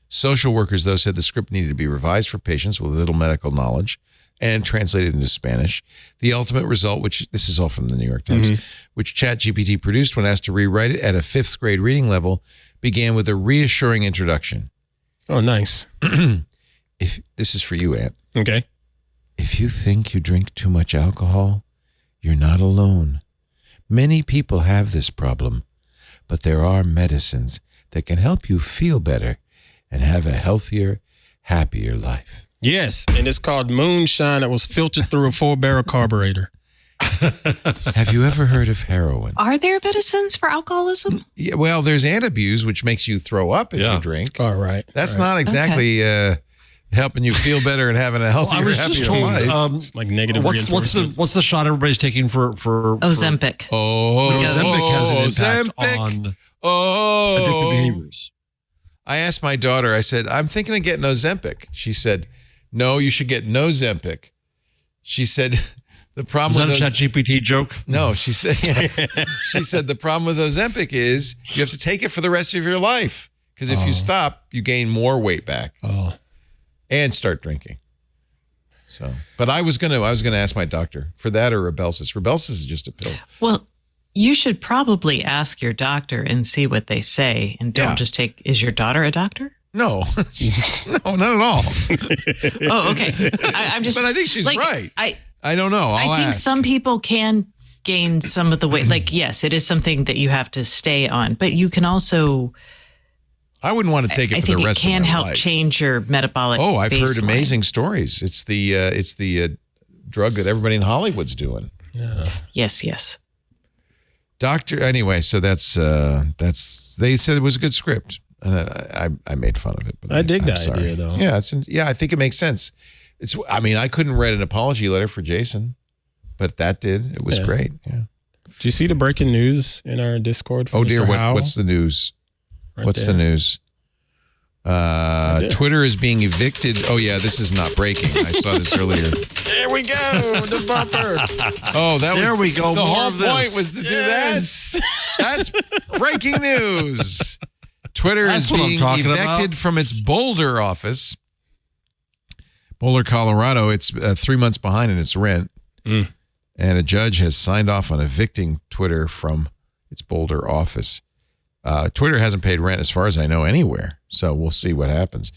A: Social workers, though, said the script needed to be revised for patients with little medical knowledge and translated into Spanish. The ultimate result, which this is all from the New York Times, which ChatGPT produced when asked to rewrite it at a 5th grade reading level, began with a reassuring introduction.
D: Oh, nice.
A: If this is for you, Ant.
D: Okay.
A: If you think you drink too much alcohol, you're not alone. Many people have this problem, but there are medicines that can help you feel better and have a healthier, happier life.
D: Yes, and it's called moonshine that was filtered through a 4-barrel carburetor.
A: Have you ever heard of heroin?
F: Are there medicines for alcoholism?
A: Yeah, well, there's Antabuse, which makes you throw up if you drink.
D: All right.
A: That's not exactly helping you feel better and having a healthier,
E: I was
A: happier
E: just told,
A: life.
D: It's like negative
E: what's the shot everybody's taking for
F: Ozempic.
E: Ozempic has an impact on addictive behaviors.
A: I asked my daughter, I said, I'm thinking of getting Ozempic. She said, no, you should get Nozempic. She said, the problem
E: Was
A: with
E: that a ChatGPT joke?
A: No, she said, yes. She said, the problem with Ozempic is you have to take it for the rest of your life. Because if you stop, you gain more weight back. And start drinking. So, but I was gonna ask my doctor for that or Rybelsus. Rybelsus is just a pill.
F: Well, you should probably ask your doctor and see what they say, and don't just take. Is your daughter a doctor?
A: No, no, not at all.
F: Oh, okay. I'm just.
A: But I think she's right. I don't know.
F: I think some people can gain some of the weight. Like, yes, it is something that you have to stay on, but you can also.
A: I wouldn't want to take it for the rest of my life.
F: I think it can help change your metabolic.
A: Oh, I've heard
F: baseline.
A: amazing stories. It's the drug that everybody in Hollywood's doing.
F: Yes.
A: Doctor. Anyway, so that's. They said it was a good script, and I made fun of it. But
D: I dig
A: I'm
D: that
A: sorry.
D: idea, though.
A: Yeah, I think it makes sense. I couldn't write an apology letter for Jason, but that did. It was great. Yeah.
D: Do you see the breaking news in our Discord?
A: Oh dear,
D: Mr. Howell?
A: what's the news? What's
D: there.
A: the news? Twitter is being evicted. Oh yeah, this is not breaking. I saw this earlier.
D: There we go, the bumper.
A: Oh,
E: There we go.
A: The
E: More
A: whole
E: of this.
A: point was to do that. That's breaking news. Twitter
E: That's
A: is
E: what I'm
A: being
E: talking
A: evicted
E: about.
A: from its Boulder office. Boulder, Colorado. It's 3 months behind in its rent, and a judge has signed off on evicting Twitter from its Boulder office. Twitter hasn't paid rent, as far as I know, anywhere. So we'll see what happens.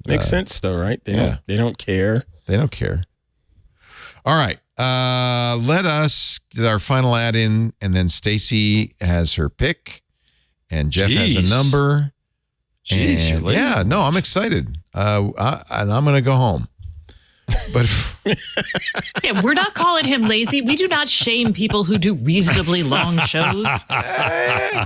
D: Makes sense, though, right? They don't care.
A: They don't care. All right. Let us get our final ad in, and then Stacy has her pick, and Jeff has a number.
E: Jeez, you're lazy.
A: I'm excited. And I'm going to go home. But
F: Yeah, we're not calling him lazy. We do not shame people who do reasonably long shows.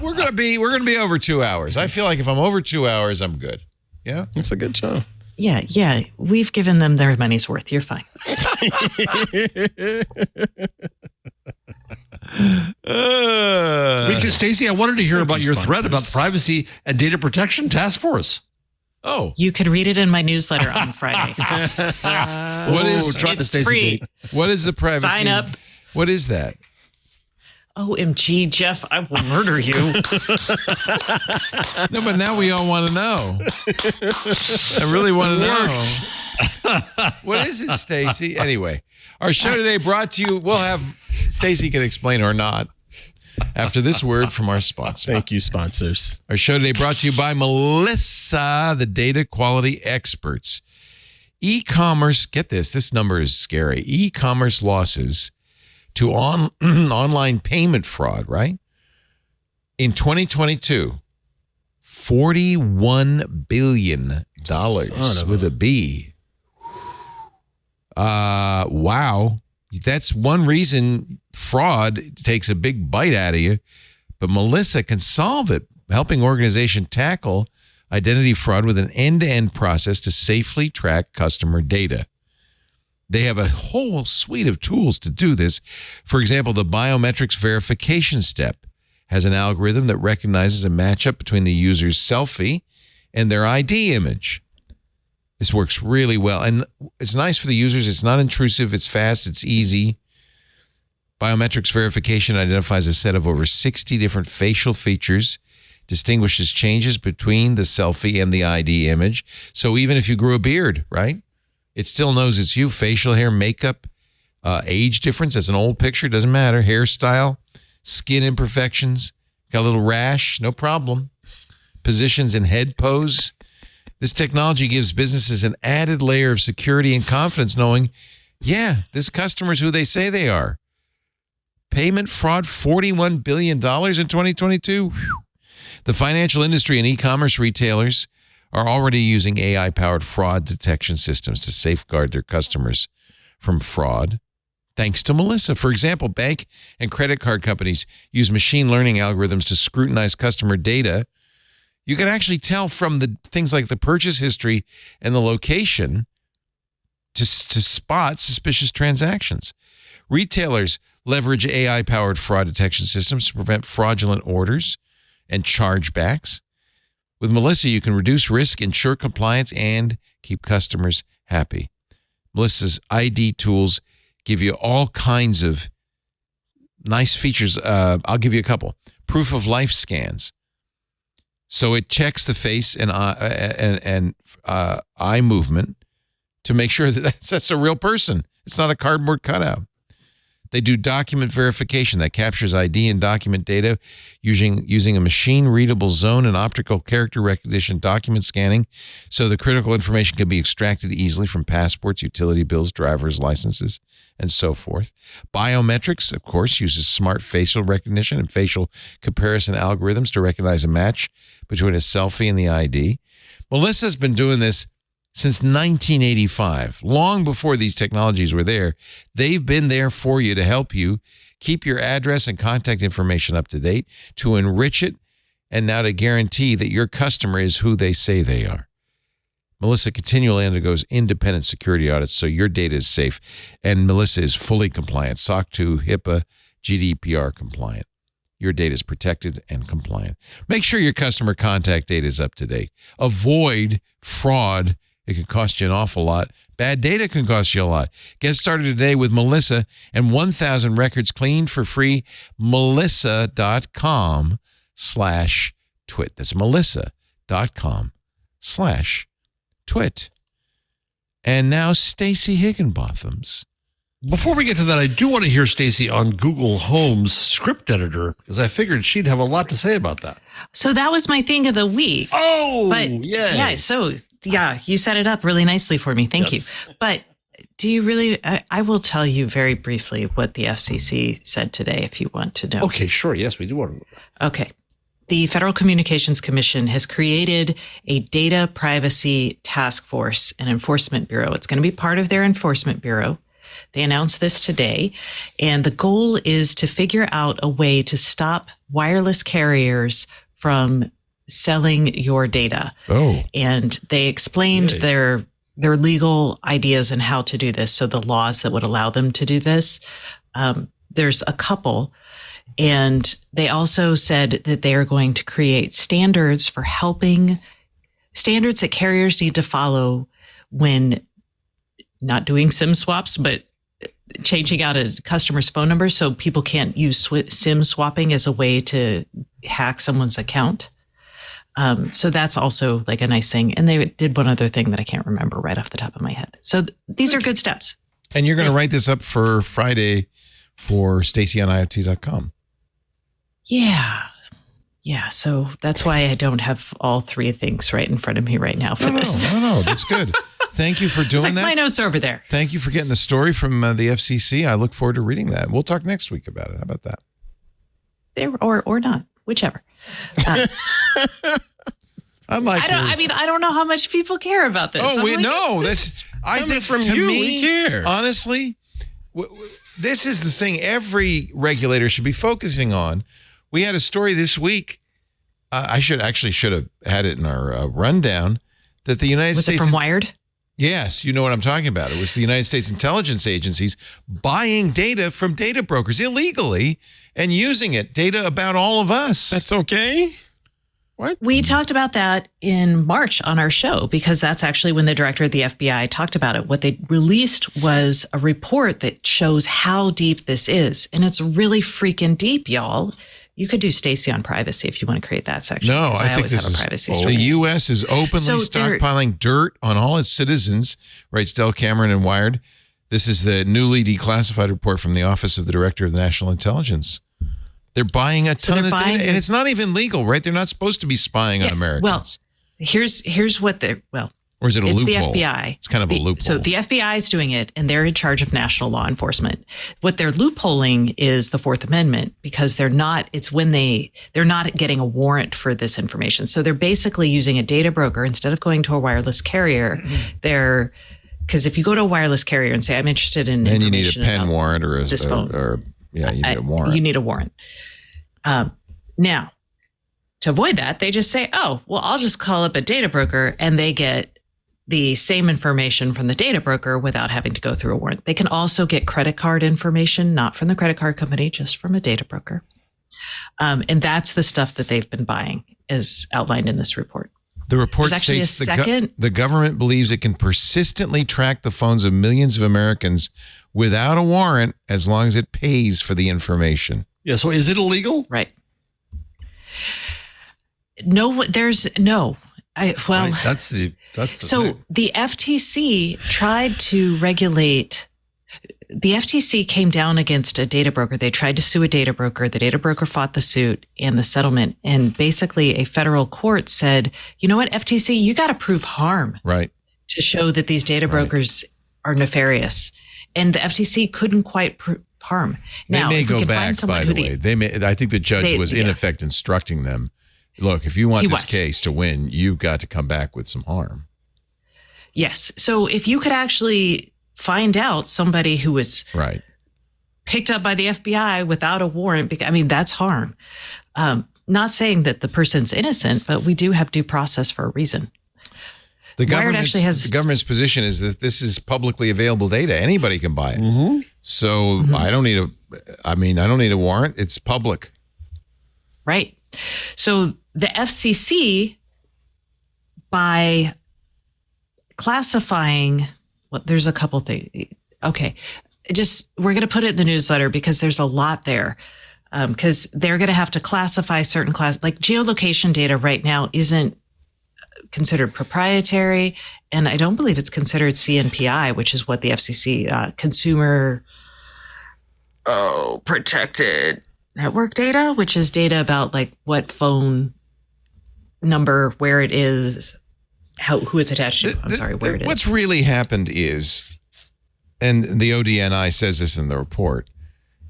A: we're gonna be over 2 hours. I feel like if I'm over 2 hours, I'm good. Yeah,
D: It's a good show.
F: Yeah. We've given them their money's worth. You're fine.
E: Stacey, I wanted to hear about your thread about the
D: sponsors.
E: Privacy and Data Protection Task Force.
A: Oh,
F: You can read it in my newsletter on Friday. It's free.
A: What is the privacy?
F: Sign up.
A: What is that?
F: OMG, Jeff, I will murder you.
A: No, but now we all want to know. I really want to know. What is it, Stacy? Anyway, our show today brought to you. We'll have Stacy can explain or not. after this word from our sponsor.
D: Thank you, sponsors.
A: Our show today brought to you by Melissa, the data quality experts. E-commerce, get this number is scary. E-commerce losses to online payment fraud, right? In 2022, $41 billion with a B. Wow. That's one reason fraud takes a big bite out of you. But Melissa can solve it, helping organizations tackle identity fraud with an end-to-end process to safely track customer data. They have a whole suite of tools to do this. For example, the biometrics verification step has an algorithm that recognizes a matchup between the user's selfie and their ID image. This works really well. And it's nice for the users. It's not intrusive. It's fast. It's easy. Biometrics verification identifies a set of over 60 different facial features, distinguishes changes between the selfie and the ID image. So even if you grew a beard, right, it still knows it's you. Facial hair, makeup, age difference. That's an old picture. Doesn't matter. Hairstyle, skin imperfections, got a little rash, no problem. Positions and head pose. This technology gives businesses an added layer of security and confidence knowing, yeah, this customer's who they say they are. Payment fraud, $41 billion in 2022. Whew. The financial industry and e-commerce retailers are already using AI-powered fraud detection systems to safeguard their customers from fraud. Thanks to Melissa. For example, bank and credit card companies use machine learning algorithms to scrutinize customer data. You can actually tell from the things like the purchase history and the location to spot suspicious transactions. Retailers leverage AI-powered fraud detection systems to prevent fraudulent orders and chargebacks. With Melissa, you can reduce risk, ensure compliance, and keep customers happy. Melissa's ID tools give you all kinds of nice features. I'll give you a couple. Proof of life scans. So it checks the face and eye movement to make sure that that's a real person. It's not a cardboard cutout. They do document verification that captures ID and document data using a machine-readable zone and optical character recognition document scanning so the critical information can be extracted easily from passports, utility bills, driver's licenses, and so forth. Biometrics, of course, uses smart facial recognition and facial comparison algorithms to recognize a match between a selfie and the ID. Melissa's been doing this since 1985, long before these technologies were there. They've been there for you to help you keep your address and contact information up to date, to enrich it, and now to guarantee that your customer is who they say they are. Melissa continually undergoes independent security audits so your data is safe, and Melissa is fully compliant, SOC 2, HIPAA, GDPR compliant. Your data is protected and compliant. Make sure your customer contact data is up to date. Avoid fraud. It can cost you an awful lot. Bad data can cost you a lot. Get started today with Melissa and 1,000 records cleaned for free. Melissa.com/twit. That's Melissa.com/twit. And now Stacey Higginbotham's.
E: Before we get to that, I do want to hear Stacey on Google Home's script editor, because I figured she'd have a lot to say about that.
F: So that was my thing of the week.
E: Oh,
F: but yeah. So yeah, you set it up really nicely for me. Thank you. But do you really? I will tell you very briefly what the FCC said today, if you want to know.
E: Okay, sure. Yes, we do want to know.
F: Okay. The Federal Communications Commission has created a data privacy task force and enforcement bureau. It's going to be part of their enforcement bureau. They announced this today, and the goal is to figure out a way to stop wireless carriers from selling your data.
A: Oh.
F: And they explained their legal ideas and how to do this. So the laws that would allow them to do this, there's a couple. And they also said that they are going to create standards for standards that carriers need to follow when not doing SIM swaps, but changing out a customer's phone number so people can't use SIM swapping as a way to hack someone's account. So that's also like a nice thing. And they did one other thing that I can't remember right off the top of my head. So these are good steps.
A: And you're going to write this up for Friday for StaceyOnIoT.com.
F: Yeah, so that's why I don't have all three things right in front of me right now for this.
A: No, that's good. Thank you for doing that.
F: My notes are over there.
A: Thank you for getting the story from the FCC. I look forward to reading that. We'll talk next week about it. How about that?
F: There or not, whichever.
A: I'm like,
F: I don't know how much people care about this.
A: Oh, I
D: Coming
A: think
D: from
A: to
D: you,
A: me,
D: we care.
A: Honestly, this is the thing every regulator should be focusing on. We had a story this week. I should have had it in our rundown that the United States.
F: Was it from Wired?
A: Yes, you know what I'm talking about. It was the United States intelligence agencies buying data from data brokers illegally and using it, data about all of us.
D: That's okay. What?
F: We talked about that in March on our show because that's actually when the director of the FBI talked about it. What they released was a report that shows how deep this is. And it's really freaking deep, y'all. You could do Stacey on privacy if you want to create that section.
A: No, I think this is the U.S. is openly stockpiling dirt on all its citizens, writes Del Cameron in Wired. This is the newly declassified report from the Office of the Director of National Intelligence. They're buying a ton of data, and it's not even legal, right? They're not supposed to be spying on Americans.
F: Well, here's what they're
A: or is it a loophole?
F: It's the FBI.
A: It's kind of a loophole.
F: So the FBI is doing it, and they're in charge of national law enforcement. What they're loopholing is the Fourth Amendment because they're not. It's when they're not getting a warrant for this information. So they're basically using a data broker instead of going to a wireless carrier. Because if you go to a wireless carrier and say, "I'm interested in,"
A: then you need a pen warrant or
F: this phone.
A: You need a warrant.
F: You need a warrant. Now, to avoid that, they just say, "Oh, well, I'll just call up a data broker," and they get the same information from the data broker without having to go through a warrant. They can also get credit card information, not from the credit card company, just from a data broker. And that's the stuff that they've been buying, as outlined in this report.
A: The report states the government believes it can persistently track the phones of millions of Americans without a warrant as long as it pays for the information.
E: Yeah, so is it illegal?
F: Right. No, there's no.
E: Right, that's the
F: so
E: thing.
F: The FTC tried to regulate. The FTC came down against a data broker. They tried to sue a data broker. The data broker fought the suit and the settlement. And basically, a federal court said, "You know what, FTC, you got to prove harm,
A: right,
F: to show that these data brokers are nefarious." And the FTC couldn't quite prove harm. Now,
A: they may go back. By the way, they may. I think the judge was in effect instructing them. Look, if you want this case to win, you've got to come back with some harm.
F: Yes. So if you could actually find out somebody who was picked up by the FBI without a warrant, that's harm. Not saying that the person's innocent, but we do have due process for a reason.
A: The government's position is that this is publicly available data. Anybody can buy it. Mm-hmm. So I don't need a warrant. It's public.
F: Right. So the FCC, by classifying, there's a couple things. Okay. We're going to put it in the newsletter because there's a lot there. Because they're going to have to classify certain like geolocation data right now isn't considered proprietary. And I don't believe it's considered CNPI, which is what the FCC, consumer protected network data, which is data about like what phone number, where it is, who it's attached to. Where it is.
A: What's really happened is, and the ODNI says this in the report,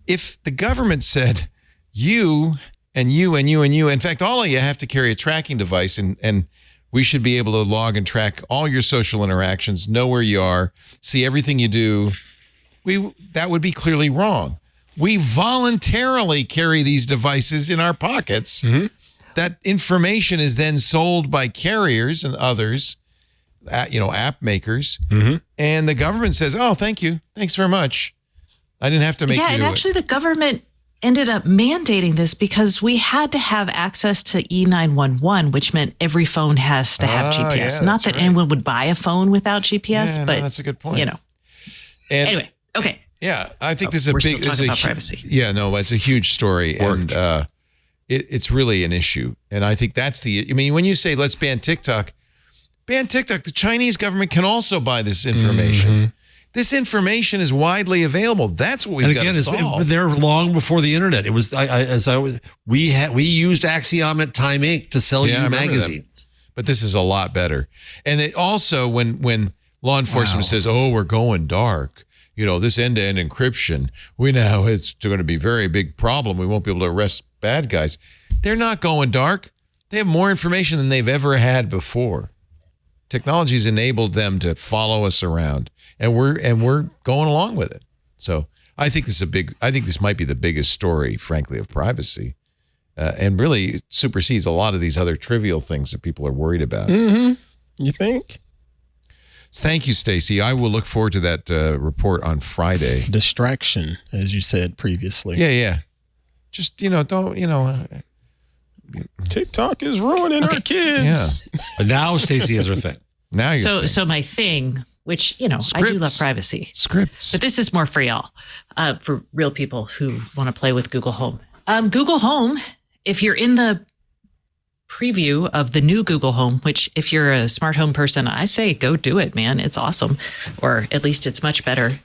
A: if the government said you and you and you and you, in fact, all of you have to carry a tracking device and we should be able to log and track all your social interactions, know where you are, see everything you do, that would be clearly wrong. We voluntarily carry these devices in our pockets. Mm-hmm. That information is then sold by carriers and others, app makers. Mm-hmm. And the government says, "Oh, thank you. Thanks very much. I didn't have to make you do it." Yeah, and
F: actually the government ended up mandating this because we had to have access to E911, which meant every phone has to have GPS. Not that anyone would buy a phone without GPS, but
A: that's a good point.
F: Anyway, okay.
A: Yeah, I think this is
F: we're still talking about privacy.
A: Yeah, no, it's a huge story, and it's really an issue. And I think that's when you say let's ban TikTok, the Chinese government can also buy this information. Mm-hmm. This information is widely available. That's what we've got to solve.
E: They're long before the internet. It was we used Axiom at Time Inc. to sell you magazines.
A: But this is a lot better. And it also, when law enforcement says, "Oh, we're going dark," this end-to-end encryption, it's going to be a very big problem. We won't be able to arrest bad guys. They're not going dark. They have more information than they've ever had before. Technology's enabled them to follow us around, and we're going along with it. So I think this might be the biggest story, frankly, of privacy, and really supersedes a lot of these other trivial things that people are worried about.
D: Mm-hmm. You think?
A: Thank you, Stacey. I will look forward to that report on Friday.
D: Distraction, as you said previously.
A: Yeah. Just don't.
D: TikTok is ruining our kids.
A: Yeah.
E: But now Stacey has her thing.
A: Now
F: so my thing, which I do love privacy.
A: Scripts.
F: But this is more for y'all, for real people who want to play with Google Home. Google Home, if you're in the preview of the new Google Home, which if you're a smart home person, I say go do it, man. It's awesome. Or at least it's much better.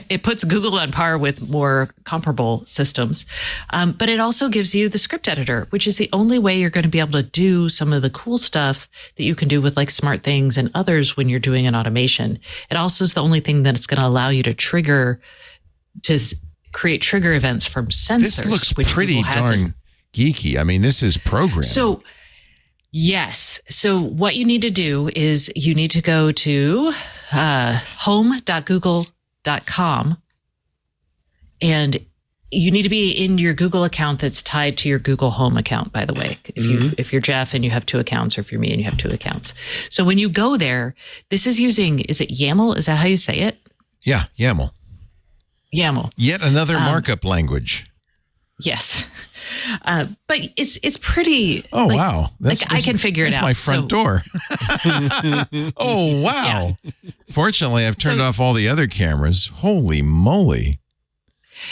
F: It puts Google on par with more comparable systems. But it also gives you the script editor, which is the only way you're going to be able to do some of the cool stuff that you can do with like Smart Things and others when you're doing an automation. It also is the only thing that's going to allow you to create trigger events from sensors.
A: This looks pretty darn geeky. I mean, this is programmed.
F: So yes. So what you need to do is you need to go to home.google.com, and you need to be in your Google account that's tied to your Google Home account, by the way. If you're Jeff and you have two accounts, or if you're me and you have two accounts. So when you go there, this is using, is it YAML? Is that how you say it?
A: Yeah, YAML.
F: YAML.
A: Yet another markup language.
F: Yes. But it's pretty.
A: Oh, wow.
F: I can figure it out.
A: That's my front door. Oh, wow. Yeah. Fortunately, I've turned off all the other cameras. Holy moly.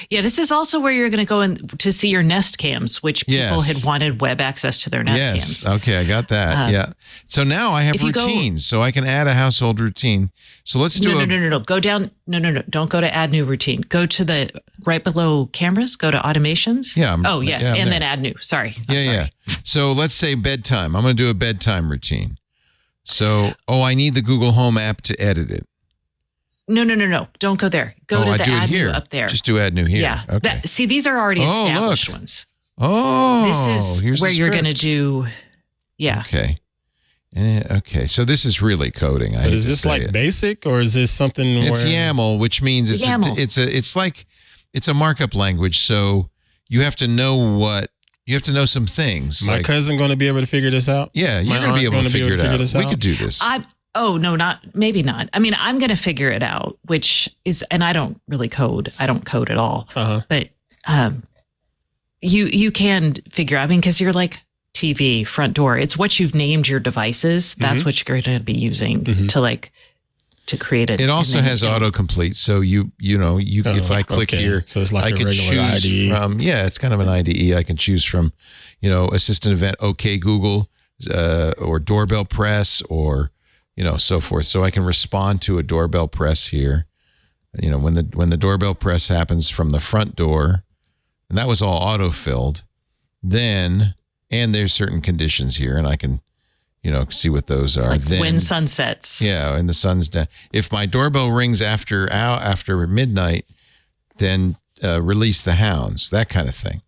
F: Yeah, this is also where you're going to go in to see your Nest cams, which people had wanted web access to their Nest cams.
A: Okay, I got that. Yeah. So now I have routines, so I can add a household routine. So let's do
F: No. Go down. No. Don't go to add new routine. Go to the right below cameras. Go to automations.
A: Yeah.
F: Then add new. Sorry.
A: Yeah. So let's say bedtime. I'm going to do a bedtime routine. So, I need the Google Home app to edit it.
F: No. Don't go there. Go to the add new up there.
A: Just do add new here.
F: Yeah.
A: Okay.
F: See, these are already established ones.
A: This
F: is where you're going to do. Yeah.
A: Okay. Okay. So this is really coding.
D: But is this like basic, or is this something?
A: It's YAML, which means it's a markup language. So you have to know some things.
D: My cousin going to be able to figure this out?
A: Yeah, you're going to be able to figure it out. We could do this.
F: Maybe not. I mean, I'm going to figure it out, and I don't really code. I don't code at all. But you can figure out, because you're like TV, front door. It's what you've named your devices. That's what you're going to be using to create it.
A: It also has autocomplete. So if I click here,
D: so it's like
A: I can choose
D: IDE.
A: from, it's kind of an IDE. I can choose from, assistant event, OK Google, or doorbell press, or so forth. So I can respond to a doorbell press here. When the doorbell press happens from the front door, and that was all auto-filled, and there's certain conditions here, and I can, see what those are.
F: Like when sun sets.
A: Yeah, and the sun's down. If my doorbell rings after midnight, then release the hounds, that kind of thing.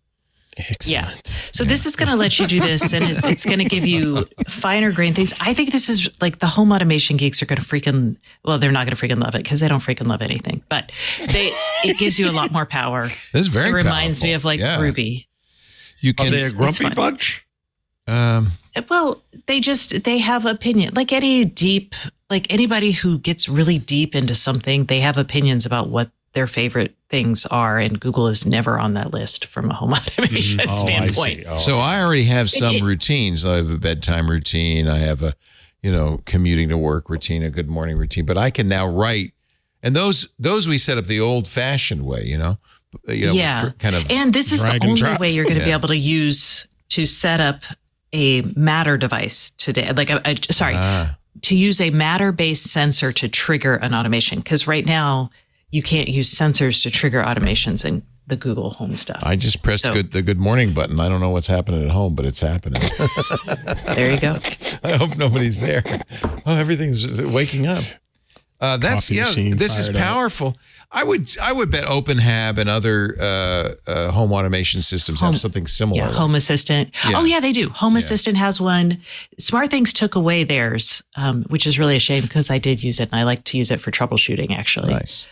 D: Excellent.
F: Yeah. So this is going to let you do this, and it's going to give you finer grained things. I think this is like the home automation geeks are going to they're not going to freaking love it, because they don't freaking love anything. But it gives you a lot more power.
A: This is very powerful.
F: It reminds me of Groovy.
A: You can.
E: Are they a grumpy bunch?
F: Well, they have opinion. Like anybody who gets really deep into something, they have opinions about what their favorite things are, and Google is never on that list from a home automation standpoint.
A: So I already have some routines. I have a bedtime routine. I have a, commuting to work routine, a good morning routine. But I can now write, and those we set up the old-fashioned way. Kind of.
F: And this is the only way you're going to be able to use to set up a Matter device today. to use a matter-based sensor to trigger an automation. Because right now you can't use sensors to trigger automations in the Google Home stuff.
A: I just pressed the good morning button. I don't know what's happening at home, but it's happening.
F: There you go.
A: I hope nobody's there. Oh, everything's just waking up. This is powerful. I would bet OpenHab and other home automation systems have something similar.
F: Yeah, Home Assistant.
A: Yeah.
F: Oh yeah, they do. Home Assistant has one. SmartThings took away theirs, which is really a shame because I did use it and I like to use it for troubleshooting actually.
A: Nice.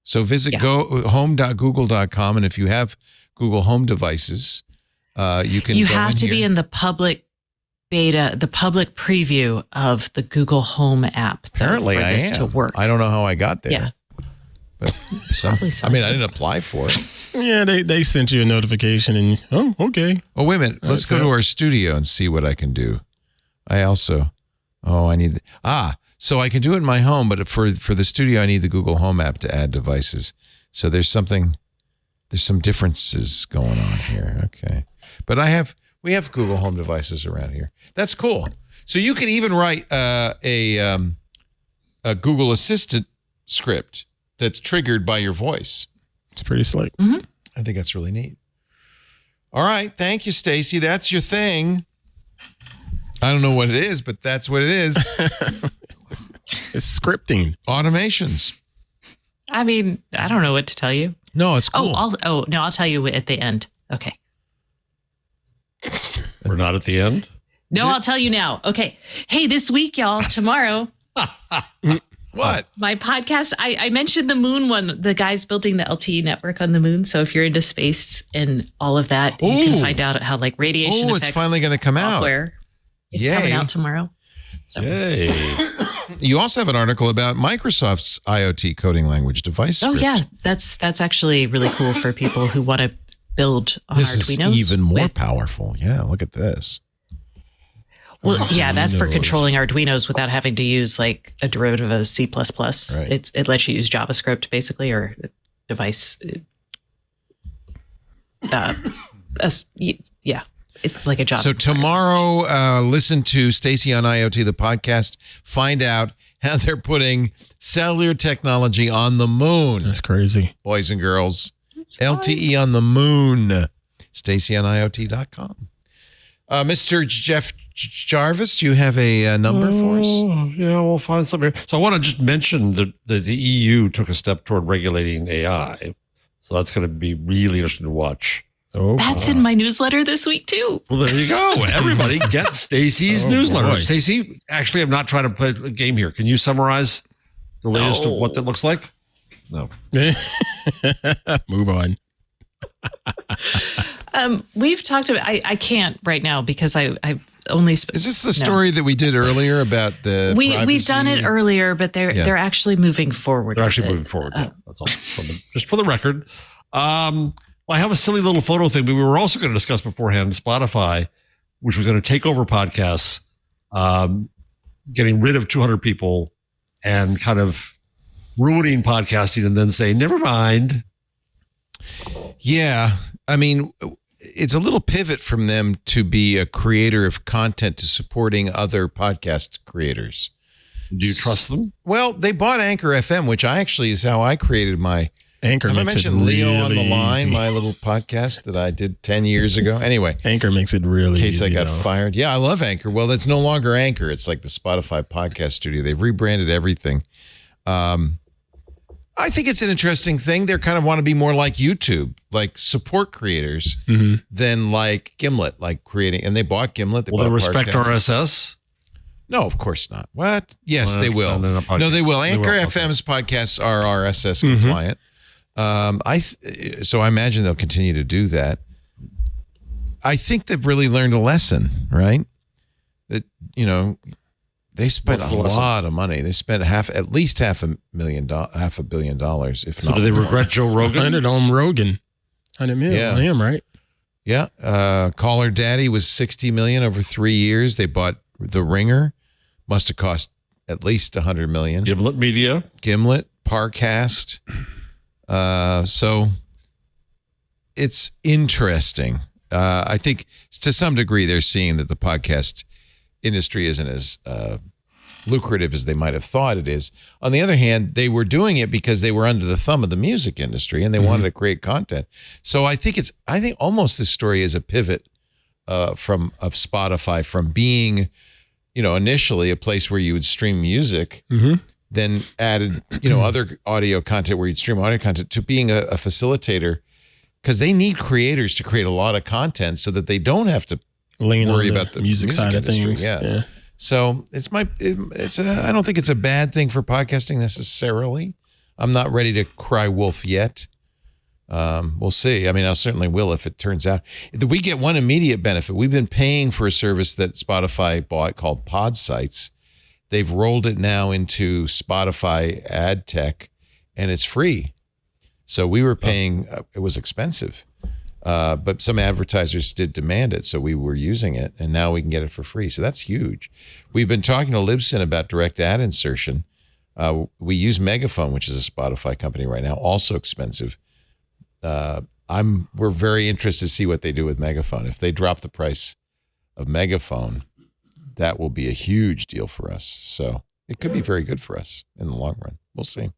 A: So visit home.google.com, and if you have Google Home devices, you can.
F: You have to be in the public beta, the public preview of the Google Home app.
A: Apparently,
F: for this to work.
A: I don't know how I got there.
F: Yeah.
A: But I mean, I didn't apply for it.
D: Yeah, they sent you a notification, and okay.
A: Oh, wait a minute. Let's go to our studio and see what I can do. I need. So I can do it in my home, but for the studio, I need the Google Home app to add devices. So there's some differences going on here. Okay. But we have Google Home devices around here. That's cool. So you can even write a Google Assistant script that's triggered by your voice.
D: It's pretty slick.
F: Mm-hmm.
A: I think that's really neat. All right. Thank you, Stacy. That's your thing. I don't know what it is, but that's what it is.
D: It's scripting.
A: Automations.
F: I mean, I don't know what to tell you.
A: No, it's cool.
F: I'll tell you at the end. Okay.
E: We're not at the end?
F: No, I'll tell you now. Okay. Hey, this week, y'all, tomorrow.
A: What?
F: My podcast, I mentioned the moon one, the guys building the LTE network on the moon. So if you're into space and all of that, you can find out how like radiation affects
A: it's finally going to come
F: software.
A: out.
F: It's coming out tomorrow. So.
E: Yay.
A: You also have an article about Microsoft's IoT coding language device script.
F: Oh, yeah. That's actually really cool for people who want to build on Arduinos.
A: This is even more powerful. Yeah, look at this.
F: Well, yeah, that's for controlling Arduinos without having to use like a derivative of C++.
A: Right.
F: It lets you use JavaScript basically, or device. Yeah, it's like a Java.
A: So tomorrow, listen to Stacy on IoT, the podcast. Find out how they're putting cellular technology on the moon.
D: That's crazy.
A: Boys and girls. LTE on the moon. StacyOnIoT.com. Mr. Jeff Jarvis, do you have a number for us?
E: Yeah, we'll find something here. So I want to just mention that the EU took a step toward regulating AI. So that's going to be really interesting to watch.
D: Oh,
F: that's in my newsletter this week too.
E: Well, there you go. Everybody get Stacy's newsletter.
D: Boy.
E: Stacy, actually, I'm not trying to play a game here. Can you summarize the latest of what that looks like? No.
D: Move on.
F: We've talked about. I can't right now because I only.
A: Is this the story that we did earlier about the?
F: We've done it earlier, but they're actually moving forward.
E: They're actually moving forward. That's all. Just for the record. I have a silly little photo thing, but we were also going to discuss beforehand Spotify, which was going to take over podcasts, getting rid of 200 people and kind of ruining podcasting and then say, never mind.
A: Yeah. I mean, it's a little pivot from them to be a creator of content to supporting other podcast creators.
E: Do you trust them?
A: Well, they bought Anchor FM, which is how I created my
D: Anchor.
A: Have I
D: makes
A: mentioned
D: it
A: Leo
D: really
A: on the Line,
D: easy.
A: my little podcast that I did 10 years ago? Anyway.
D: Anchor makes it really easy.
A: In case I got fired. Yeah, I love Anchor. Well, it's no longer Anchor. It's like the Spotify podcast studio. They've rebranded everything. I think it's an interesting thing. They kind of want to be more like YouTube, like support creators than like Gimlet, like creating. And they bought Gimlet.
E: Will they respect RSS?
A: No, of course not. What? Yes,
E: Well,
A: they
E: that's
A: will.
E: not in a podcast.
A: No, they will.
E: They
A: Anchor
E: will.
A: FM's podcasts are RSS compliant. So I imagine they'll continue to do that. I think they've really learned a lesson, right? That, they spent
E: What's
A: a
E: the lesson?
A: lot of money. They spent at least $500 million, if
E: So
A: not
E: do they
A: more.
E: regret Joe Rogan?
D: 100 on Rogan. 100 million
A: Yeah.
D: on him, right?
A: Yeah. Caller Daddy was $60 million over 3 years. They bought The Ringer. Must have cost at least $100 million.
E: Gimlet Media.
A: Gimlet, Parcast. So it's interesting. I think to some degree they're seeing that the podcast industry isn't as lucrative as they might have thought it is. On the other hand, they were doing it because they were under the thumb of the music industry and they wanted to create content. So I think almost this story is a pivot of Spotify from being, initially a place where you would stream music, then added, other audio content where you'd stream audio content, to being a facilitator, because they need creators to create a lot of content so that they don't have to worry about the music side industry. Of things. Yeah. So I don't think it's a bad thing for podcasting necessarily. I'm not ready to cry wolf yet. We'll see. I mean, I certainly will if it turns out. We get one immediate benefit. We've been paying for a service that Spotify bought called Pod Sites. They've rolled it now into Spotify ad tech, and it's free. So we were paying, it was expensive, but some advertisers did demand it. So we were using it, and now we can get it for free. So that's huge. We've been talking to Libsyn about direct ad insertion. We use Megaphone, which is a Spotify company right now, also expensive. We're very interested to see what they do with Megaphone. If they drop the price of Megaphone, that will be a huge deal for us. So it could be very good for us in the long run. We'll see.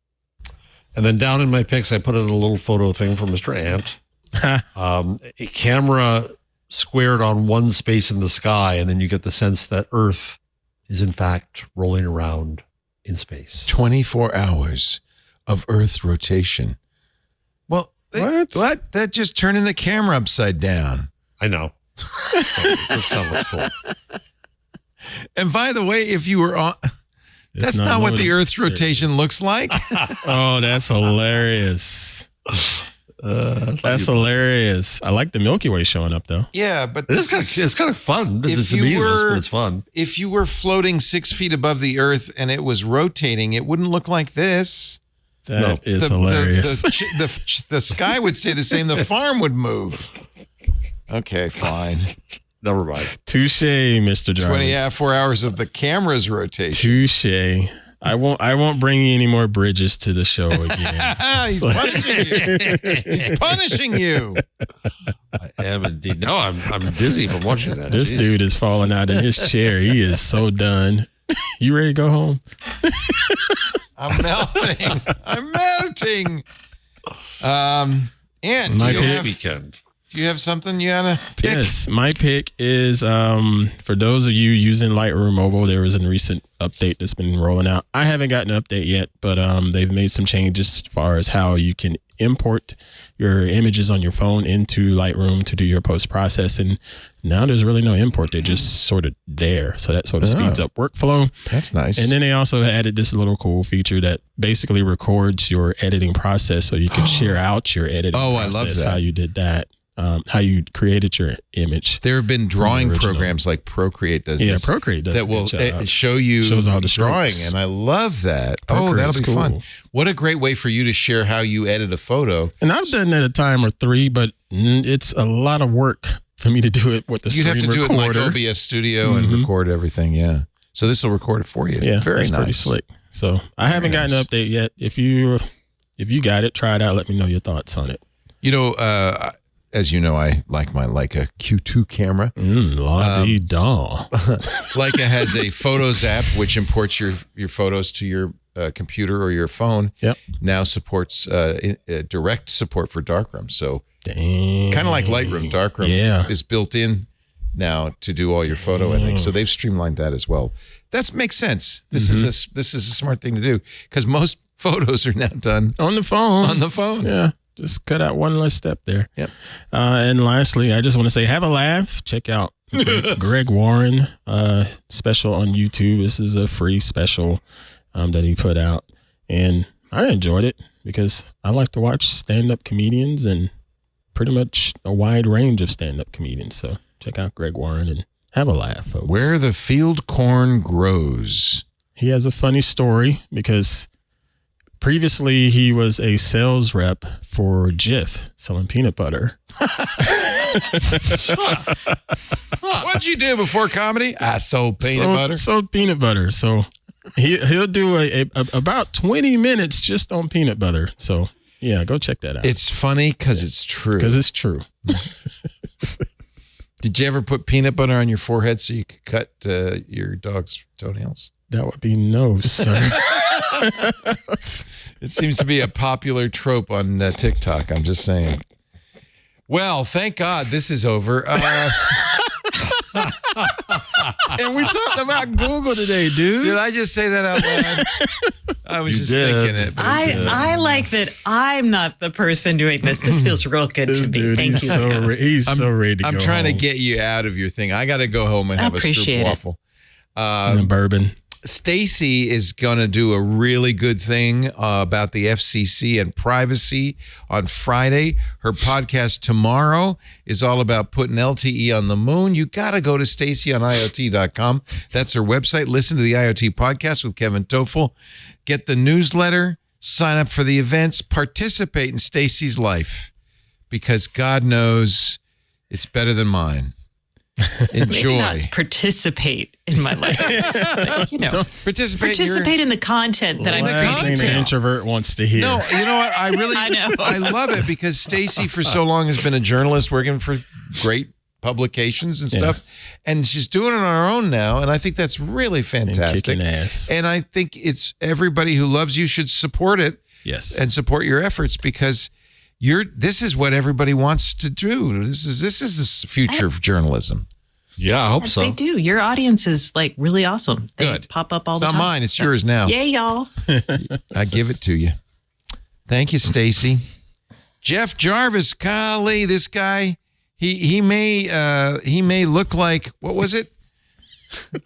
E: And then down in my pics, I put in a little photo thing for Mr. Ant. A camera squared on one space in the sky, and then you get the sense that Earth is in fact rolling around in space.
A: 24 hours of Earth rotation. Well, what? That just turning the camera upside down.
E: I know. This kind of looks cool.
A: And by the way, if you were on... That's not what the Earth's rotation looks like.
D: Oh, that's hilarious. That's hilarious. I like the Milky Way showing up, though.
A: Yeah, but
E: it's kind of fun. It's meaningless, but it's fun.
A: If you were floating 6 feet above the Earth and it was rotating, it wouldn't look like this.
D: That is hilarious.
A: The sky would stay the same. The farm would move. Okay, fine.
E: Never mind.
D: Touche, Mr. Jarvis.
A: 4 hours of the camera's rotation.
D: Touche. I won't bring you any more bridges to the show again.
A: He's punishing you. He's punishing you.
E: I am indeed. No, I'm dizzy from watching that.
D: This dude is falling out in his chair. He is so done. You ready to go home?
A: I'm melting. I'm melting. And
E: my weekend.
A: Do you have something you want to pick?
D: Yes, my pick is for those of you using Lightroom Mobile, there was a recent update that's been rolling out. I haven't gotten an update yet, but they've made some changes as far as how you can import your images on your phone into Lightroom to do your post-processing. Now there's really no import. They're just sort of there. So that sort of speeds up workflow.
A: That's nice.
D: And then they also added this little cool feature that basically records your editing process so you can share out your editing process.
A: I love that.
D: How you did that. How you created your image.
A: There have been drawing programs like Procreate does this.
D: Yeah, Procreate does
A: that will show you
D: all the
A: drawing,
D: strokes.
A: and I love that.
D: Procreate's
A: That'll be fun.
D: cool.
A: What a great way for you to share how you edit a photo.
D: And I've done that a time or three, but it's a lot of work for me to do it with the screen recorder.
A: You'd have to do it in like OBS Studio and record everything, yeah. So this will record it for you.
D: Yeah,
A: very
D: that's
A: nice.
D: pretty slick. So I haven't gotten an update yet. If you got it, try it out. Let me know your thoughts on it.
A: As you know, I like my Leica Q2 camera.
D: La-dee-da.
A: Leica has a Photos app, which imports your photos to your computer or your phone.
D: Yep.
A: Now supports direct support for darkroom. So kind of like Lightroom, darkroom is built in now to do all your photo editing. So they've streamlined that as well. That makes sense. This is a smart thing to do because most photos are now done
D: on the phone.
A: On the phone.
D: Yeah. Just cut out one less step there.
A: Yep.
D: And lastly, I just want to say, have a laugh. Check out Greg Warren special on YouTube. This is a free special that he put out. And I enjoyed it because I like to watch stand-up comedians and pretty much a wide range of stand-up comedians. So check out Greg Warren and have a laugh, folks.
A: Where the field corn grows.
D: He has a funny story because previously he was a sales rep for Jif selling peanut butter.
A: What'd you do before comedy? I sold peanut butter.
D: Sold peanut butter. So he'll do about 20 minutes just on peanut butter. So yeah, go check that out.
A: It's funny because it's true.
D: Because it's true.
A: Did you ever put peanut butter on your forehead so you could cut your dog's toenails?
D: That would be no, sir.
A: It seems to be a popular trope on TikTok. I'm just saying. Well, thank God this is over.
D: And we talked about Google today, dude.
A: Did I just say that out loud? I was just thinking it. But
F: I like that I'm not the person doing this. This feels real good
D: This
F: to me.
D: dude,
F: Thank
D: he's
F: you.
D: so ready to go
A: I'm trying to
D: home.
A: get you out of your thing. I got to go home and have a
F: appreciate it.
A: stroopwafel.
D: And the bourbon.
A: Stacy is going to do a really good thing about the FCC and privacy on Friday. Her podcast tomorrow is all about putting LTE on the moon. You got to go to stacyoniot.com. That's her website. Listen to the IoT podcast with Kevin Toffel. Get the newsletter. Sign up for the events. Participate in Stacy's life because God knows it's better than mine. Enjoy.
F: Maybe not participate in my life. Like, participate in the content that I'm
D: Last thing
F: creating.
D: the introvert wants to hear.
A: No, you know what? I really,
F: I know.
A: I love it because Stacy for so long has been a journalist working for great publications and stuff, and she's doing it on her own now, and I think that's really fantastic.
D: Kicking ass.
A: And I think it's everybody who loves you should support it.
D: Yes.
A: And support your efforts because this is what everybody wants to do. This is the future of journalism.
E: Yeah, I hope so.
F: They do. Your audience is like really awesome. They
A: Good.
F: pop up all
A: It's
F: the
A: not
F: time.
A: mine. It's yours now.
F: Yay, y'all.
A: I give it to you. Thank you, Stacy. Jeff Jarvis, golly, this guy, he may look like, what was it?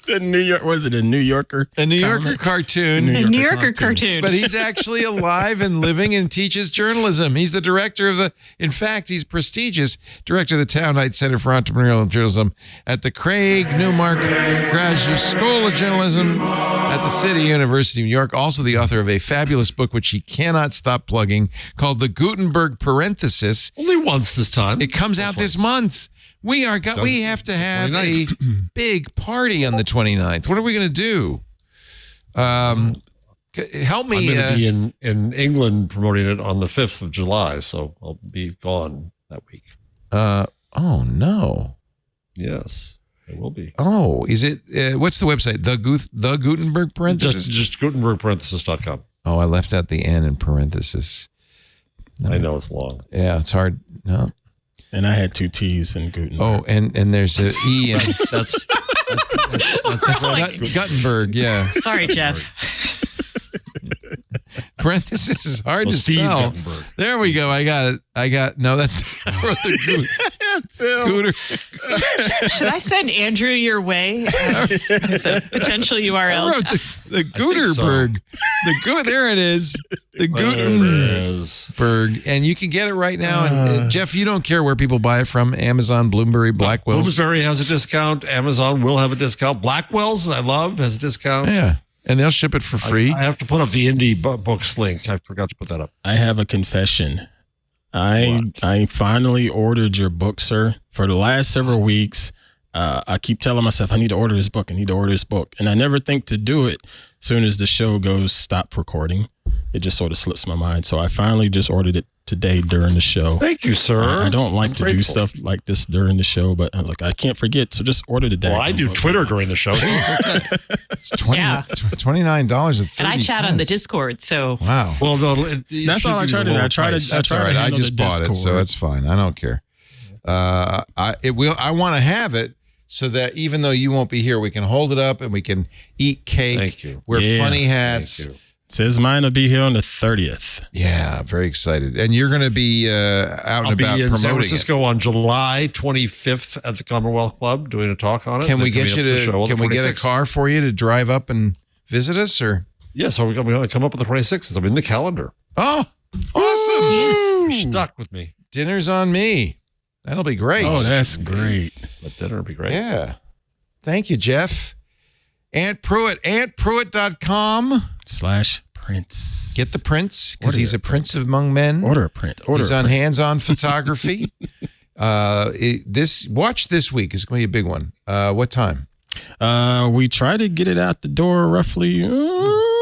D: The New York, was it a New Yorker?
A: A New Yorker
D: comic?
A: cartoon.
D: New
F: New Yorker cartoon.
A: But he's actually alive and living and teaches journalism. He's the director of in fact, he's prestigious director of the Town Heights Center for Entrepreneurial Journalism at the Craig Newmark Graduate School of Journalism at the City University of New York. Also the author of a fabulous book, which he cannot stop plugging, called The Gutenberg Parenthesis.
E: Only once this time.
A: It comes out this month. We have to have a big party on the 29th. What are we going to do? Help me.
E: I'm going to be in England promoting it on the 5th of July, so I'll be gone that week.
A: Oh, no.
E: Yes, it will be.
A: Oh, is it? What's the website? The Gutenberg parenthesis?
E: Just GutenbergParenthesis.com.
A: Oh, I left out the N in parenthesis.
E: I know it's long.
A: Yeah, it's hard. No.
D: And I had 2 T's in Gutenberg.
A: Oh, and there's a E in
E: That's
A: Gutenberg. Yeah.
F: Sorry, Jeff.
A: Parenthesis is hard to
E: Steve
A: spell.
E: Gutenberg.
A: There we go. I got. No, that's. I wrote the Gooter.
F: Should I send Andrew your way? The potential
A: I
F: URL.
A: wrote the Gutenberg. There it is. The Gutenberg. And you can get it right now. And Jeff, you don't care where people buy it from. Amazon, Bloomsbury, Blackwells.
E: Bloomsbury has a discount. Amazon will have a discount. Blackwells, I love, has a discount.
A: Yeah. And they'll ship it for free.
E: I have to put a BYND books link. I forgot to put that up.
D: I have a confession. I finally ordered your book, sir. For the last several weeks, I keep telling myself I need to order this book. And I never think to do it. As soon as the show goes stop recording, it just sort of slips my mind. So I finally just ordered it today during the show.
E: Thank you, sir.
D: I don't like
E: I'm
D: to
E: grateful.
D: do stuff like this during the show, but I was like, I can't forget. So just order the day.
E: Well, I do Twitter during the show.
A: It's
F: Yeah.
A: $29.30.
F: And I chat on the Discord, so
A: Wow.
E: Well,
D: That's all I try to do. I try to
A: That's all right. I just bought it, so it's fine. I don't care. I want to have it so that even though you won't be here, we can hold it up and we can eat cake.
E: Thank you.
A: Wear
D: Yeah.
A: funny hats.
E: Thank you.
D: Says mine will be here on the 30th.
A: Yeah, very excited. And you're going to be out
E: I'll
A: and
E: be
A: about
E: in San
A: promoting it.
E: Francisco on July 25th at the Commonwealth Club doing a talk on it.
A: Can we
E: Then
A: get you
E: coming up the show
A: to?
E: on the
A: Can we get a
E: 26th.
A: car for you to drive up and visit us? Or
E: Yeah, so we're going to come up with the 26th. I'm in the calendar.
A: oh, awesome!
E: You're stuck with me.
A: Dinner's on me. That'll be great.
D: Oh, that's great.
E: But dinner would be great.
A: Yeah. Thank you, Jeff. Aunt Pruitt,
D: /Prince.
A: Get the prince because
D: Order
A: he's
D: a
A: a prince among men.
D: Order a print.
A: He's on hands-on photography. Watch this week is going to be a big one. What time?
D: We try to get it out the door roughly.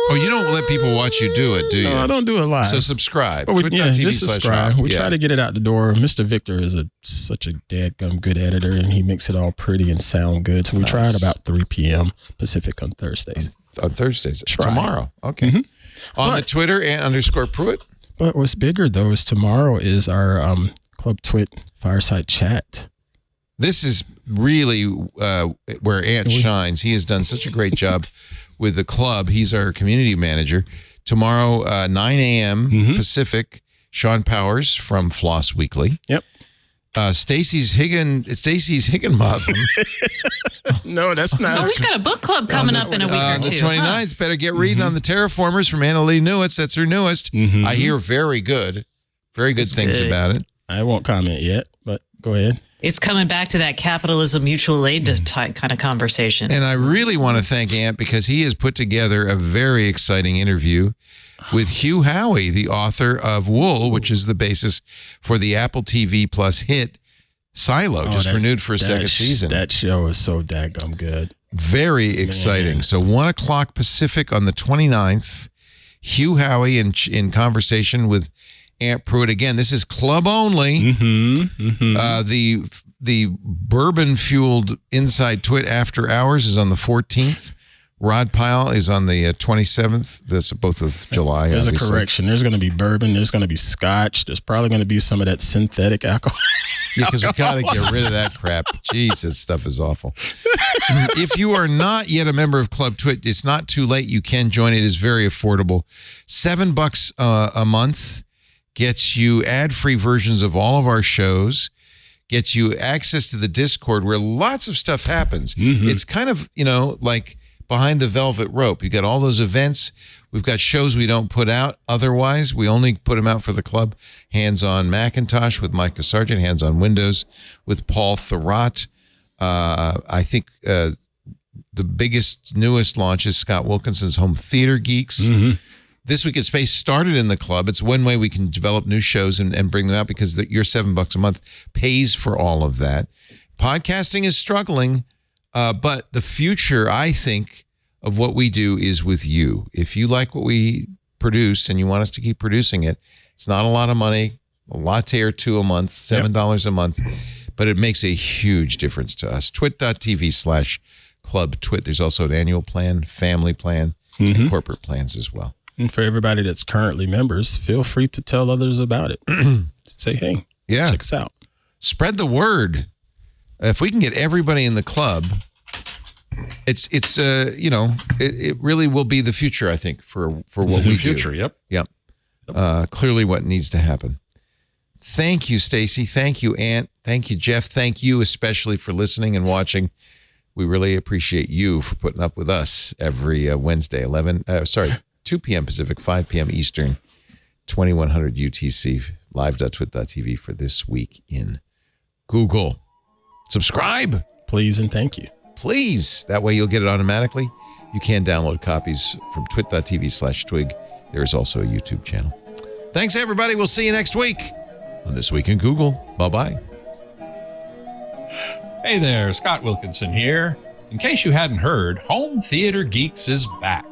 A: Oh, you don't let people watch you do it, do you?
D: No, I don't do it live.
A: So subscribe.
D: But just
A: Twit.tv/Hop.
D: subscribe. We
A: Yeah.
D: try to get it out the door. Mr. Victor is such a dadgum good editor, and he makes it all pretty and sound good. So we try at about 3 p.m. Pacific on Thursdays.
A: on Thursdays.
D: Try.
A: Tomorrow. Okay. On the Twitter _Pruitt.
D: But what's bigger though is tomorrow is our Club Twit fireside chat.
A: This is really where Ant shines. He has done such a great job with the club. He's our community manager. Tomorrow, 9 a.m. Pacific, Sean Powers from Floss Weekly.
D: Yep.
A: Stacey's Higginbotham.
D: No, that's not.
F: Oh, we've got a book club coming up in a week or two.
A: The 29th, better get reading on the Terraformers from Anna Lee Newitz. That's her newest. I hear very good things about it.
D: I won't comment yet, but go ahead.
F: It's coming back to that capitalism mutual aid type kind of conversation.
A: And I really want to thank Ant because he has put together a very exciting interview with Hugh Howey, the author of Wool, which is the basis for the Apple TV Plus hit Silo, just renewed for a second season.
D: That show is so daggum good.
A: Very exciting. Man. So 1 o'clock Pacific on the 29th, Hugh Howey in conversation with Ant Pruitt. Again, this is club only. The bourbon-fueled Inside Twit After Hours is on the 14th. Rod Pyle is on the 27th. That's both of July.
D: There's
A: obviously.
D: A correction. There's going to be bourbon. There's going to be scotch. There's probably going to be some of that synthetic alcohol.
A: Yeah, because we got to get rid of that crap. Jeez, that stuff is awful. If you are not yet a member of Club Twit, it's not too late. You can join. It is very affordable. $7 a month gets you ad-free versions of all of our shows, gets you access to the Discord where lots of stuff happens. It's kind of, like behind the velvet rope. You got all those events. We've got shows we don't put out otherwise. We only put them out for the club. Hands on Macintosh with Micah Sargent. Hands on Windows with Paul Thurrott. I think the biggest, newest launch is Scott Wilkinson's Home Theater Geeks. This Week at Space started in the club. It's one way we can develop new shows and bring them out because your $7 a month pays for all of that. Podcasting is struggling, but the future, I think, of what we do is with you. If you like what we produce and you want us to keep producing it, it's not a lot of money, a latte or two a month, $7 a month, but it makes a huge difference to us. Twit.tv/Club Twit. There's also an annual plan, family plan, and corporate plans as well.
D: And for everybody that's currently members, feel free to tell others about it. Say, hey, check us out. Spread
A: the word. If we can get everybody in the club, it really will be the future, I think, for what we do.
E: Future, yep.
A: Clearly what needs to happen. Thank you, Stacey. Thank you, Ant. Thank you, Jeff. Thank you especially for listening and watching. We really appreciate you for putting up with us every Wednesday, 2 p.m. Pacific, 5 p.m. Eastern, 2100 UTC, live.twit.tv for This Week in Google. Subscribe.
D: Please and thank you.
A: Please. That way you'll get it automatically. You can download copies from twit.tv/twig. There is also a YouTube channel. Thanks, everybody. We'll see you next week on This Week in Google. Bye-bye.
I: Hey there, Scott Wilkinson here. In case you hadn't heard, Home Theater Geeks is back.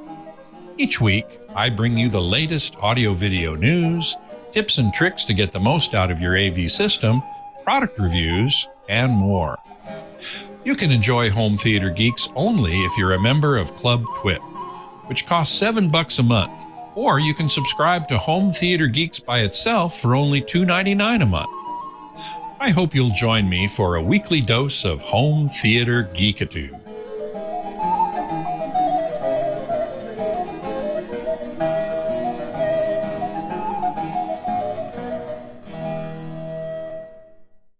I: Each week, I bring you the latest audio-video news, tips and tricks to get the most out of your AV system, product reviews, and more. You can enjoy Home Theater Geeks only if you're a member of Club Twit, which costs $7 a month, or you can subscribe to Home Theater Geeks by itself for only $2.99 a month. I hope you'll join me for a weekly dose of Home Theater Geekitude.